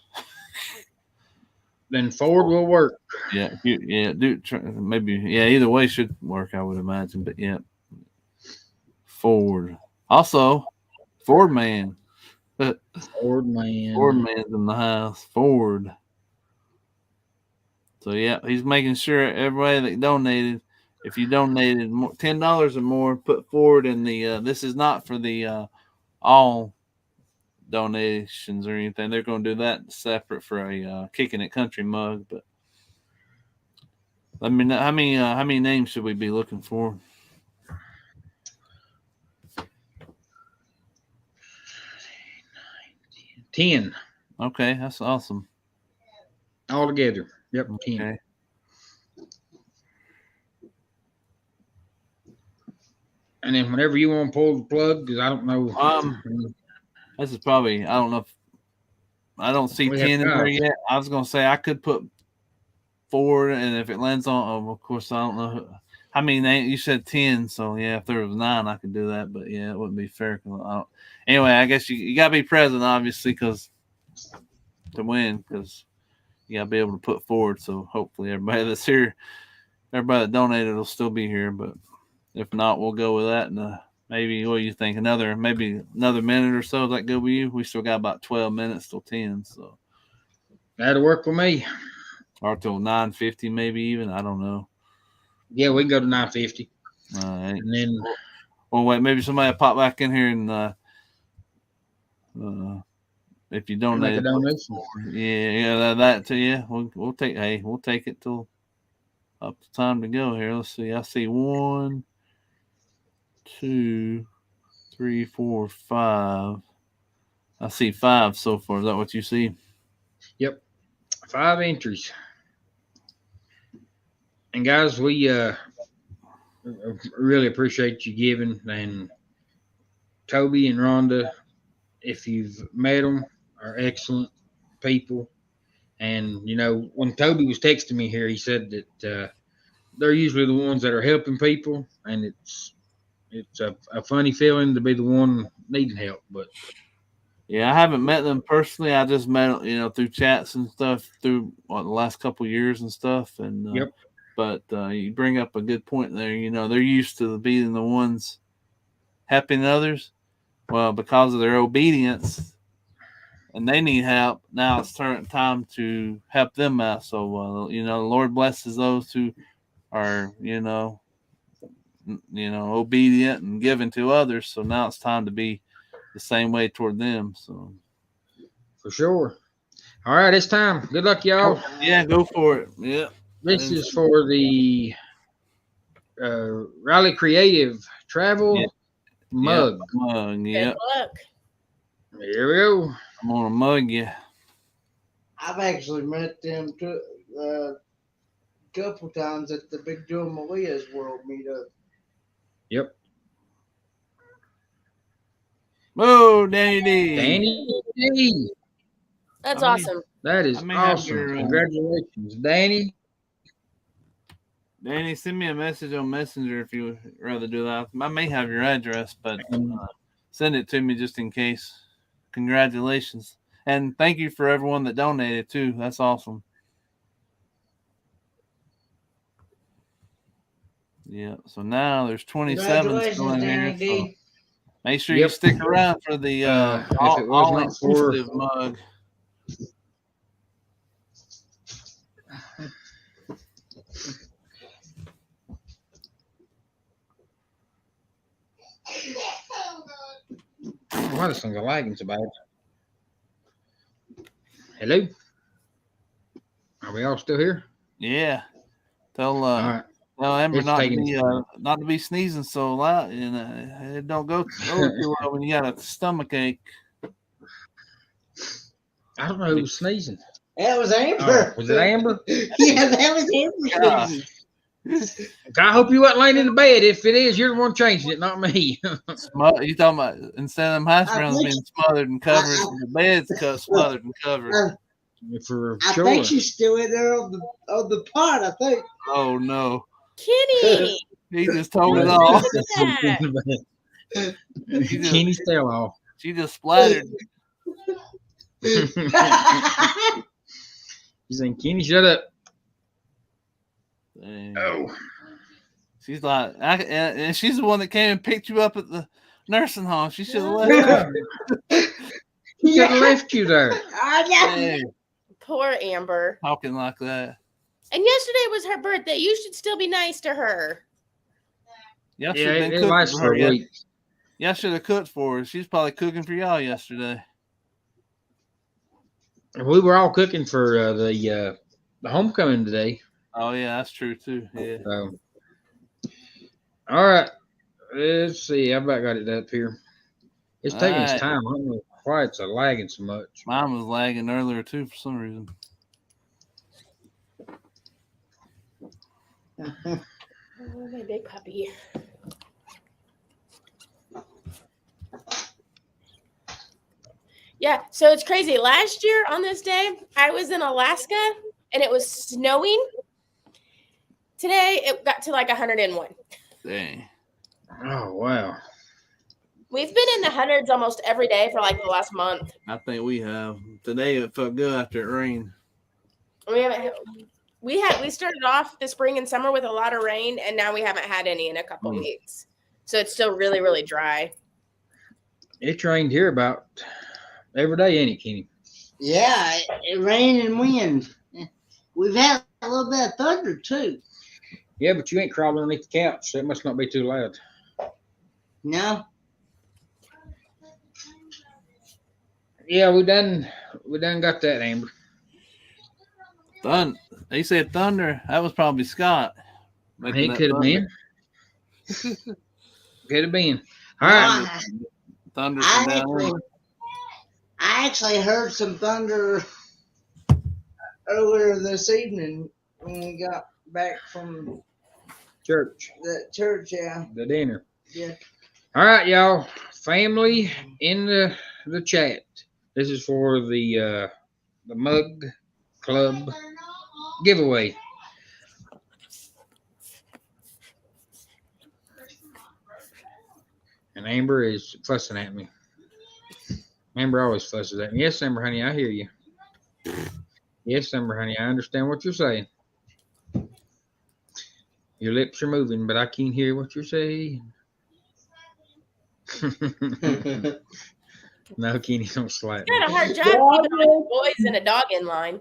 Speaker 1: Then forward will work.
Speaker 3: Yeah, maybe. Yeah, either way should work, I would imagine. But yeah, forward. Also, Ford Man.
Speaker 1: Ford Man.
Speaker 3: Ford Man's in the house. Ford. So yeah, he's making sure everybody that donated. If you donated $10 or more, put forward in the. This is not for the all donations or anything. They're going to do that separate for a Kicking It Country mug. But let me know how many names should we be looking for?
Speaker 1: 10.
Speaker 3: Okay, that's awesome.
Speaker 1: All together. Yep, 10.
Speaker 3: Okay.
Speaker 1: And then whenever you want to pull the plug, because I don't know.
Speaker 3: This is probably, I don't know if, I don't see 10 in there yet. I was going to say I could put forward, and if it lands on, of course, I don't know. How many names? You said 10, so yeah, if there was 9, I could do that, but yeah, it wouldn't be fair. Anyway, I guess you got to be present, obviously, to win, because you got to be able to put forward. So hopefully everybody that's here, everybody that donated will still be here, but if not, we'll go with that. And maybe, what do you think? Maybe another minute or so. Is that good with you? We still got about 12 minutes till 10. So
Speaker 1: that'll work with me.
Speaker 3: Or till 9:50, maybe even. I don't know.
Speaker 1: Yeah, we can go to 9:50.
Speaker 3: All right.
Speaker 1: And then,
Speaker 3: well, wait. Maybe somebody will pop back in here and if you donate,
Speaker 1: make a donation.
Speaker 3: Yeah, that too. Yeah, we'll take. Hey, we'll take it till up to time to go here. Let's see. I see 1, 2, 3, 4, 5. I see 5 so far. Is that what you see?
Speaker 1: Yep, 5 entries. And guys, we really appreciate you giving. And Tobey and Rhonda, if you've met them, are excellent people. And you know, when Tobey was texting me here, he said that they're usually the ones that are helping people, and it's a funny feeling to be the one needing help. But
Speaker 3: yeah, I haven't met them personally. I just met through chats and stuff through the last couple years and stuff. And
Speaker 1: yep.
Speaker 3: But you bring up a good point there. They're used to being the ones helping others. Well, because of their obedience, and they need help. Now it's time to help them out. So the Lord blesses those who are obedient and giving to others. So now it's time to be the same way toward them. So
Speaker 1: for sure. All right, it's time. Good luck, y'all.
Speaker 3: Yeah, go for it. Yeah.
Speaker 1: This is for the Raleigh Creative Travel mug.
Speaker 3: Mug. Yeah.
Speaker 8: Good luck.
Speaker 1: Here we go.
Speaker 3: I'm gonna mug you.
Speaker 7: I've actually met them a couple times at the Big Joe Maria's World Meetup.
Speaker 1: Yep.
Speaker 3: Oh, Danny D.
Speaker 1: Danny D.
Speaker 8: That's awesome.
Speaker 1: That is awesome. Congratulations, Danny.
Speaker 3: Danny, send me a message on Messenger if you would rather do that. I may have your address, but send it to me just in case. Congratulations. And thank you for everyone that donated, too. That's awesome. Yeah, so now there's 27 still in here. So make sure you stick around for the all-inclusive mug.
Speaker 1: Why this thing's lagging so bad? Hello? Are we all still here?
Speaker 3: Yeah. Tell Amber not to be sneezing so loud, and it don't go too well when you got a stomach ache.
Speaker 1: I don't know who was sneezing.
Speaker 7: That was Amber.
Speaker 1: Oh, was it Amber?
Speaker 7: Yeah, that was Amber sneezing.
Speaker 1: I hope you wasn't laying in the bed. If it is, you're the one changing it, not me.
Speaker 3: You talking about instead of them house browns being smothered and covered, the bed's smothered and covered.
Speaker 7: I think she's still in there on the pot, I think.
Speaker 3: Oh no.
Speaker 8: Kenny!
Speaker 3: He just told it all.
Speaker 1: Kenny's tail off.
Speaker 3: She just splattered.
Speaker 1: He's saying, Kenny, shut up.
Speaker 3: Dang. Oh. She's like, and she's the one that came and picked you up at the nursing home. She should have left you.
Speaker 1: She should have left you there.
Speaker 3: Hey.
Speaker 8: Poor Amber.
Speaker 3: Talking like that.
Speaker 8: And yesterday was her birthday. You should still be nice to her.
Speaker 3: Y'all should have been cooking for her. Y'all should have cooked for her. She's probably cooking for y'all yesterday.
Speaker 1: We were all cooking for the homecoming today.
Speaker 3: Oh yeah, that's true too. Yeah.
Speaker 1: All right. Let's see. I about got it up here. It's taking its time. I don't know why it's lagging so much.
Speaker 3: Mine was lagging earlier too for some reason.
Speaker 8: Oh, my big puppy. Yeah, so it's crazy. Last year on this day, I was in Alaska and it was snowing. Today, it got to like 101.
Speaker 3: Dang.
Speaker 1: Oh, wow.
Speaker 8: We've been in the hundreds almost every day for like the last month.
Speaker 3: I think we have. Today, it felt good after it rained.
Speaker 8: We started off the spring and summer with a lot of rain, and now we haven't had any in a couple weeks. So it's still really, really dry.
Speaker 1: It rained here about every day, ain't it, Kenny?
Speaker 7: Yeah, it rained and wind. We've had a little bit of thunder, too.
Speaker 1: Yeah, but you ain't crawling underneath the couch, so it must not be too loud.
Speaker 7: No.
Speaker 1: Yeah, we done got that, Amber.
Speaker 3: He said thunder. That was probably Scott.
Speaker 1: He could have been. Could have been. All right.
Speaker 3: Thunder
Speaker 7: I
Speaker 3: from down there.
Speaker 7: I actually heard some thunder earlier this evening when we got back from
Speaker 1: Church.
Speaker 7: the church. Yeah,
Speaker 1: The dinner.
Speaker 7: yeah.
Speaker 1: All right, y'all. Family in the chat. This is for the mug club giveaway. And Amber is fussing at me. Amber always fusses at me. Yes, Amber, honey, I hear you. Yes, Amber, honey, I understand what you're saying. Your lips are moving, but I can't hear what you're saying. No, Kenny, don't slap
Speaker 8: You
Speaker 1: me.
Speaker 8: had a hard job keeping all the boys and a dog in line.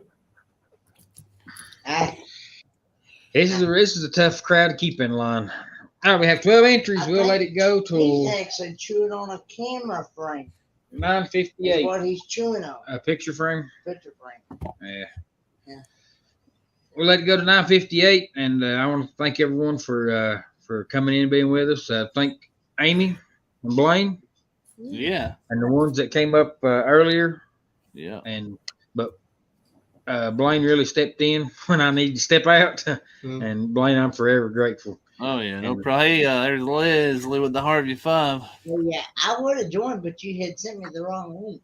Speaker 1: This is a tough crowd to keep in line. All right, we have 12 entries. We'll let it go
Speaker 7: He's
Speaker 1: till
Speaker 7: actually chewing on a camera frame.
Speaker 1: 9:58.
Speaker 7: What he's chewing on.
Speaker 1: A picture frame.
Speaker 7: Picture frame.
Speaker 1: Yeah.
Speaker 7: Yeah.
Speaker 1: We'll let it go to 9:58, and I want to thank everyone for coming in and being with us. Thank Amy and Blaine.
Speaker 3: Yeah.
Speaker 1: And the ones that came up earlier.
Speaker 3: Yeah.
Speaker 1: But Blaine really stepped in when I needed to step out. And Blaine, I'm forever grateful.
Speaker 3: Oh yeah, no problem. Hey, there's Leslie with the Harvey 5.
Speaker 7: Well, yeah, I would have joined, but you had sent me the wrong link.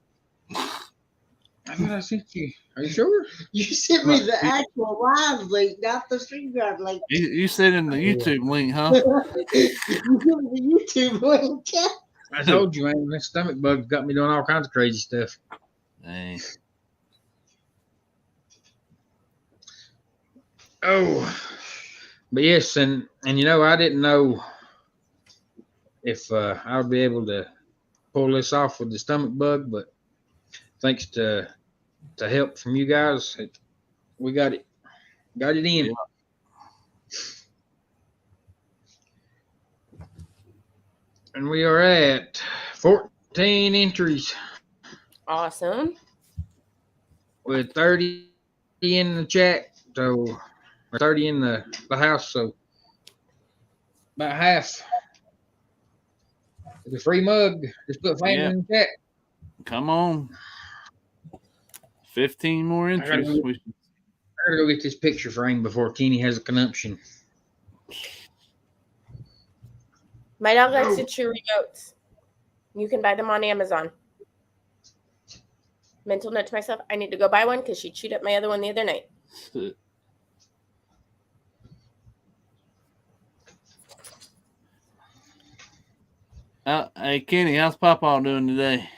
Speaker 1: I thought I sent you. Are you sure?
Speaker 7: You sent me the actual live link, not the StreamYard link.
Speaker 3: You sent in the YouTube link, huh?
Speaker 7: You sent me the YouTube link.
Speaker 1: I told you, man. That stomach bug got me doing all kinds of crazy stuff.
Speaker 3: Dang.
Speaker 1: Oh, but yes, and you know, I didn't know if I would be able to pull this off with the stomach bug, but thanks to help from you guys, we got it in.
Speaker 3: Yeah.
Speaker 1: And we are at 14 entries
Speaker 8: Awesome.
Speaker 1: with 30 in the chat, so or 30 in the house, so about half. The free mug. Just put family in the chat.
Speaker 3: Come on. 15 more
Speaker 1: I gotta
Speaker 3: entries.
Speaker 1: go get this picture frame before Kenny has a consumption.
Speaker 8: My dog likes to chew remotes. You can buy them on Amazon. Mental note to myself, I need to go buy one because she chewed up my other one the other night.
Speaker 3: Hey, Kenny, how's Papa doing today?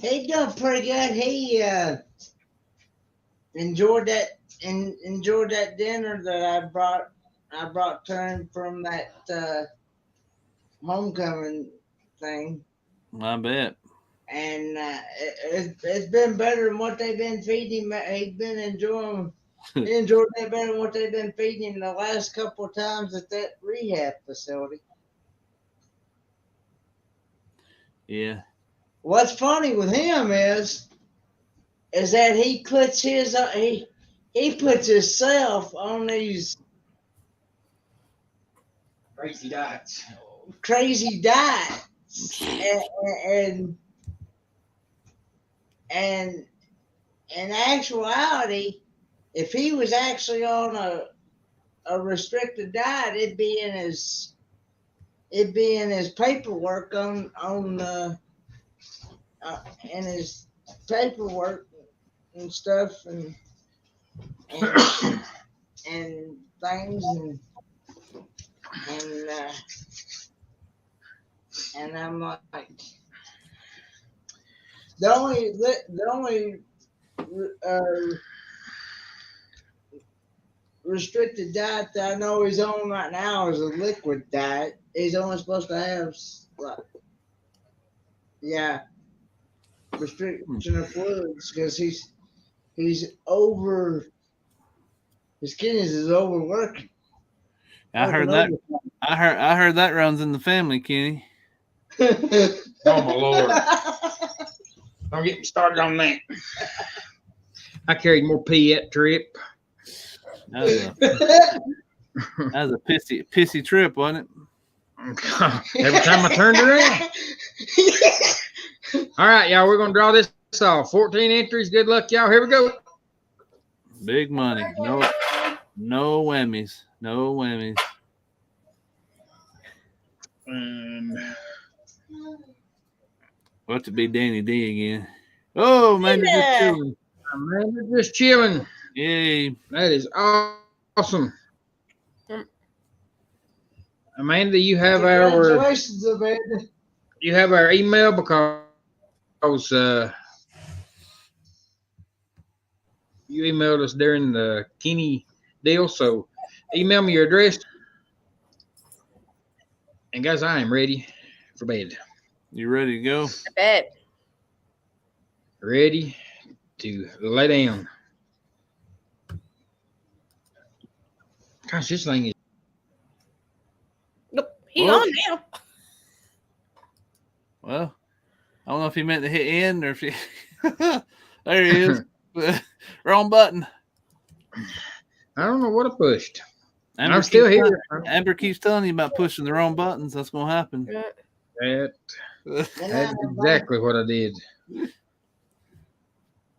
Speaker 7: He's doing pretty good. He enjoyed that dinner that I brought to him from that homecoming thing.
Speaker 3: I bet.
Speaker 7: And it's been better than what they've been feeding him. He's been enjoying. He enjoyed that better than what they've been feeding him the last couple of times at that rehab facility.
Speaker 3: Yeah.
Speaker 7: What's funny with him is that he puts himself on these
Speaker 1: Crazy diets.
Speaker 7: and in actuality, if he was actually on a restricted diet, it'd be in his paperwork in his paperwork and stuff and things and I'm like, the only restricted diet that I know he's on right now is a liquid diet. He's only supposed to have restriction of fluids because he's over. His kidneys is overworking.
Speaker 3: I heard that runs in the family, Kenny.
Speaker 1: Oh my Lord! Don't get me started on that. I carried more pee that trip.
Speaker 3: That was a pissy trip, wasn't it?
Speaker 1: Every time I turned around. All right, y'all, we're going to draw this off. 14 entries. Good luck, y'all. Here we go.
Speaker 3: Big money. No whammies. No whammies. What to be Danny D again? Oh, man, just chilling.
Speaker 1: Man, just chilling.
Speaker 3: Yay.
Speaker 1: That is awesome. Amanda, you have
Speaker 7: Congratulations, Amanda.
Speaker 1: You have our email because you emailed us during the Kenny deal. So email me your address. And guys, I am ready for bed.
Speaker 3: You ready to go?
Speaker 8: I bet.
Speaker 1: Ready to lay down. Gosh, this thing is.
Speaker 8: Nope. He's on now.
Speaker 3: Well, I don't know if he meant to hit end or if he. There he is. Wrong button.
Speaker 1: I don't know what I pushed.
Speaker 3: Amber
Speaker 1: I'm still here.
Speaker 3: Amber keeps telling you about pushing the wrong buttons. That's going to happen.
Speaker 1: That's exactly what I did.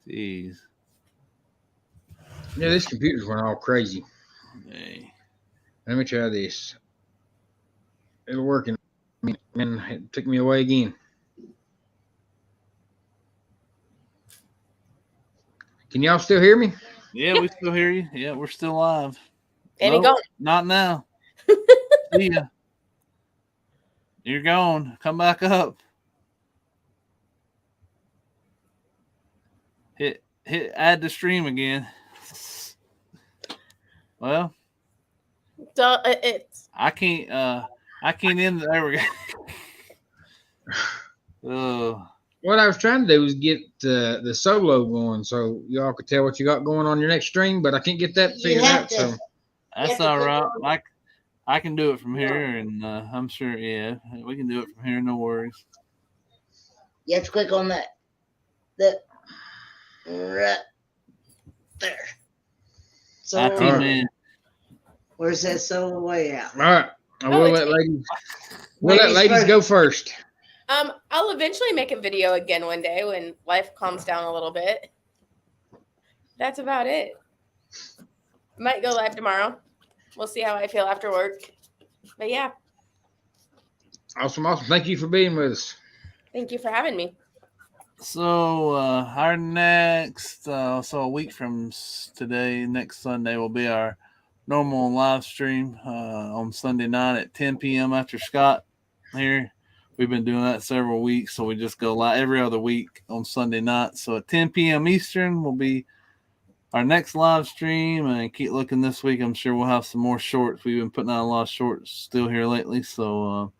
Speaker 3: Jeez.
Speaker 1: Yeah, this computer's went all crazy.
Speaker 3: Hey.
Speaker 1: Let me try this. It'll work in a minute. And it took me away again. Can y'all still hear me?
Speaker 3: Yeah, we still hear you. Yeah, we're still live.
Speaker 8: And he gone.
Speaker 3: Not now. See ya. You're gone. Come back up. Hit add to stream again. Well,
Speaker 8: It's
Speaker 3: I can't end. There we go.
Speaker 1: What I was trying to do was get the solo going so y'all could tell what you got going on your next stream, but I can't get that figured out. So
Speaker 3: that's all right. I can do it from here, and I'm sure. Yeah, we can do it from here. No worries.
Speaker 7: You have to click on that. Right there. So where's that solo way out?
Speaker 1: All right. We'll let ladies go first.
Speaker 8: I'll eventually make a video again one day when life calms down a little bit. That's about it. Might go live tomorrow. We'll see how I feel after work. But yeah.
Speaker 1: Awesome. Thank you for being with us.
Speaker 8: Thank you for having me.
Speaker 3: So our next, so a week from today, next Sunday will be our normal live stream on Sunday night at 10 p.m. after Scott here. We've been doing that several weeks, so we just go live every other week on Sunday night. So at 10 p.m. Eastern will be our next live stream, and keep looking this week. I'm sure we'll have some more shorts. We've been putting out a lot of shorts still here lately, so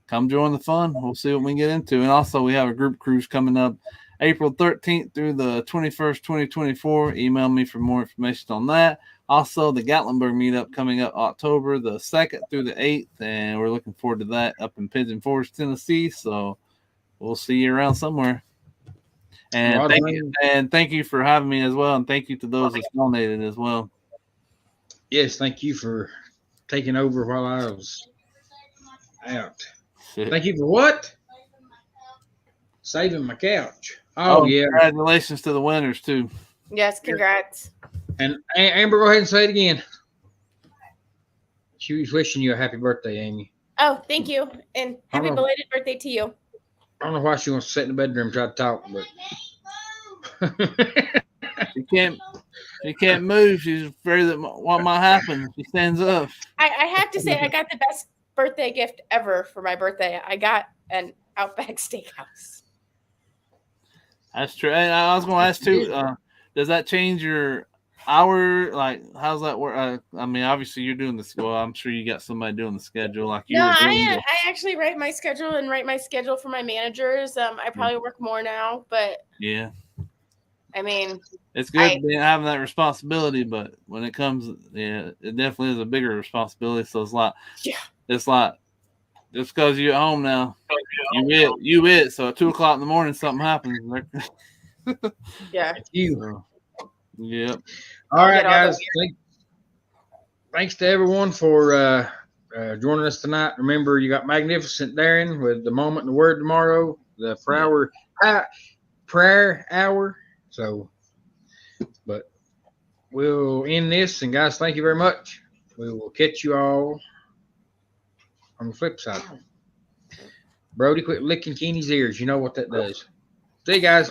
Speaker 3: come join the fun. We'll see what we can get into. And also, we have a group cruise coming up April 13th through the 21st, 2024. Email me for more information on that. Also, the Gatlinburg meetup coming up October the 2nd through the 8th, and we're looking forward to that up in Pigeon Forge, Tennessee. So we'll see you around somewhere. And thank you for having me as well, and thank you to those that donated as well.
Speaker 1: Yes, thank you for taking over while I was out. Thank you for what? Saving my couch. Oh yeah.
Speaker 3: Congratulations to the winners too.
Speaker 8: Yes, congrats.
Speaker 1: And Amber, go ahead and say it again. She was wishing you a happy birthday, Amy.
Speaker 8: Oh, thank you. And happy belated birthday to you.
Speaker 1: I don't know why she wants to sit in the bedroom and try to talk, but
Speaker 3: she can't move. She's afraid that what might happen. She stands up.
Speaker 8: I have to say, I got the best birthday gift ever for my birthday. I got an Outback Steakhouse.
Speaker 3: That's true. And I was going to ask too. Does that change your hour? Like, how's that work? I mean, obviously you're doing this. Well, I'm sure you got somebody doing the schedule like you.
Speaker 8: No,
Speaker 3: were doing
Speaker 8: I actually write my schedule and write my schedule for my managers. I probably work more now, but
Speaker 3: yeah.
Speaker 8: I mean,
Speaker 3: it's good having that responsibility, but when it comes, it definitely is a bigger responsibility. So it's like just because you're at home now, you it. So at 2:00 in the morning, something happens.
Speaker 8: Yeah.
Speaker 3: Yep.
Speaker 1: All right, guys. Thanks to everyone for joining us tonight. Remember, you got Magnificent Darren with the moment and the word tomorrow, the prayer hour. So, but we'll end this. And guys, thank you very much. We will catch you all on the flip side. Brody, quit licking Keeney's ears. You know what that does. See you guys.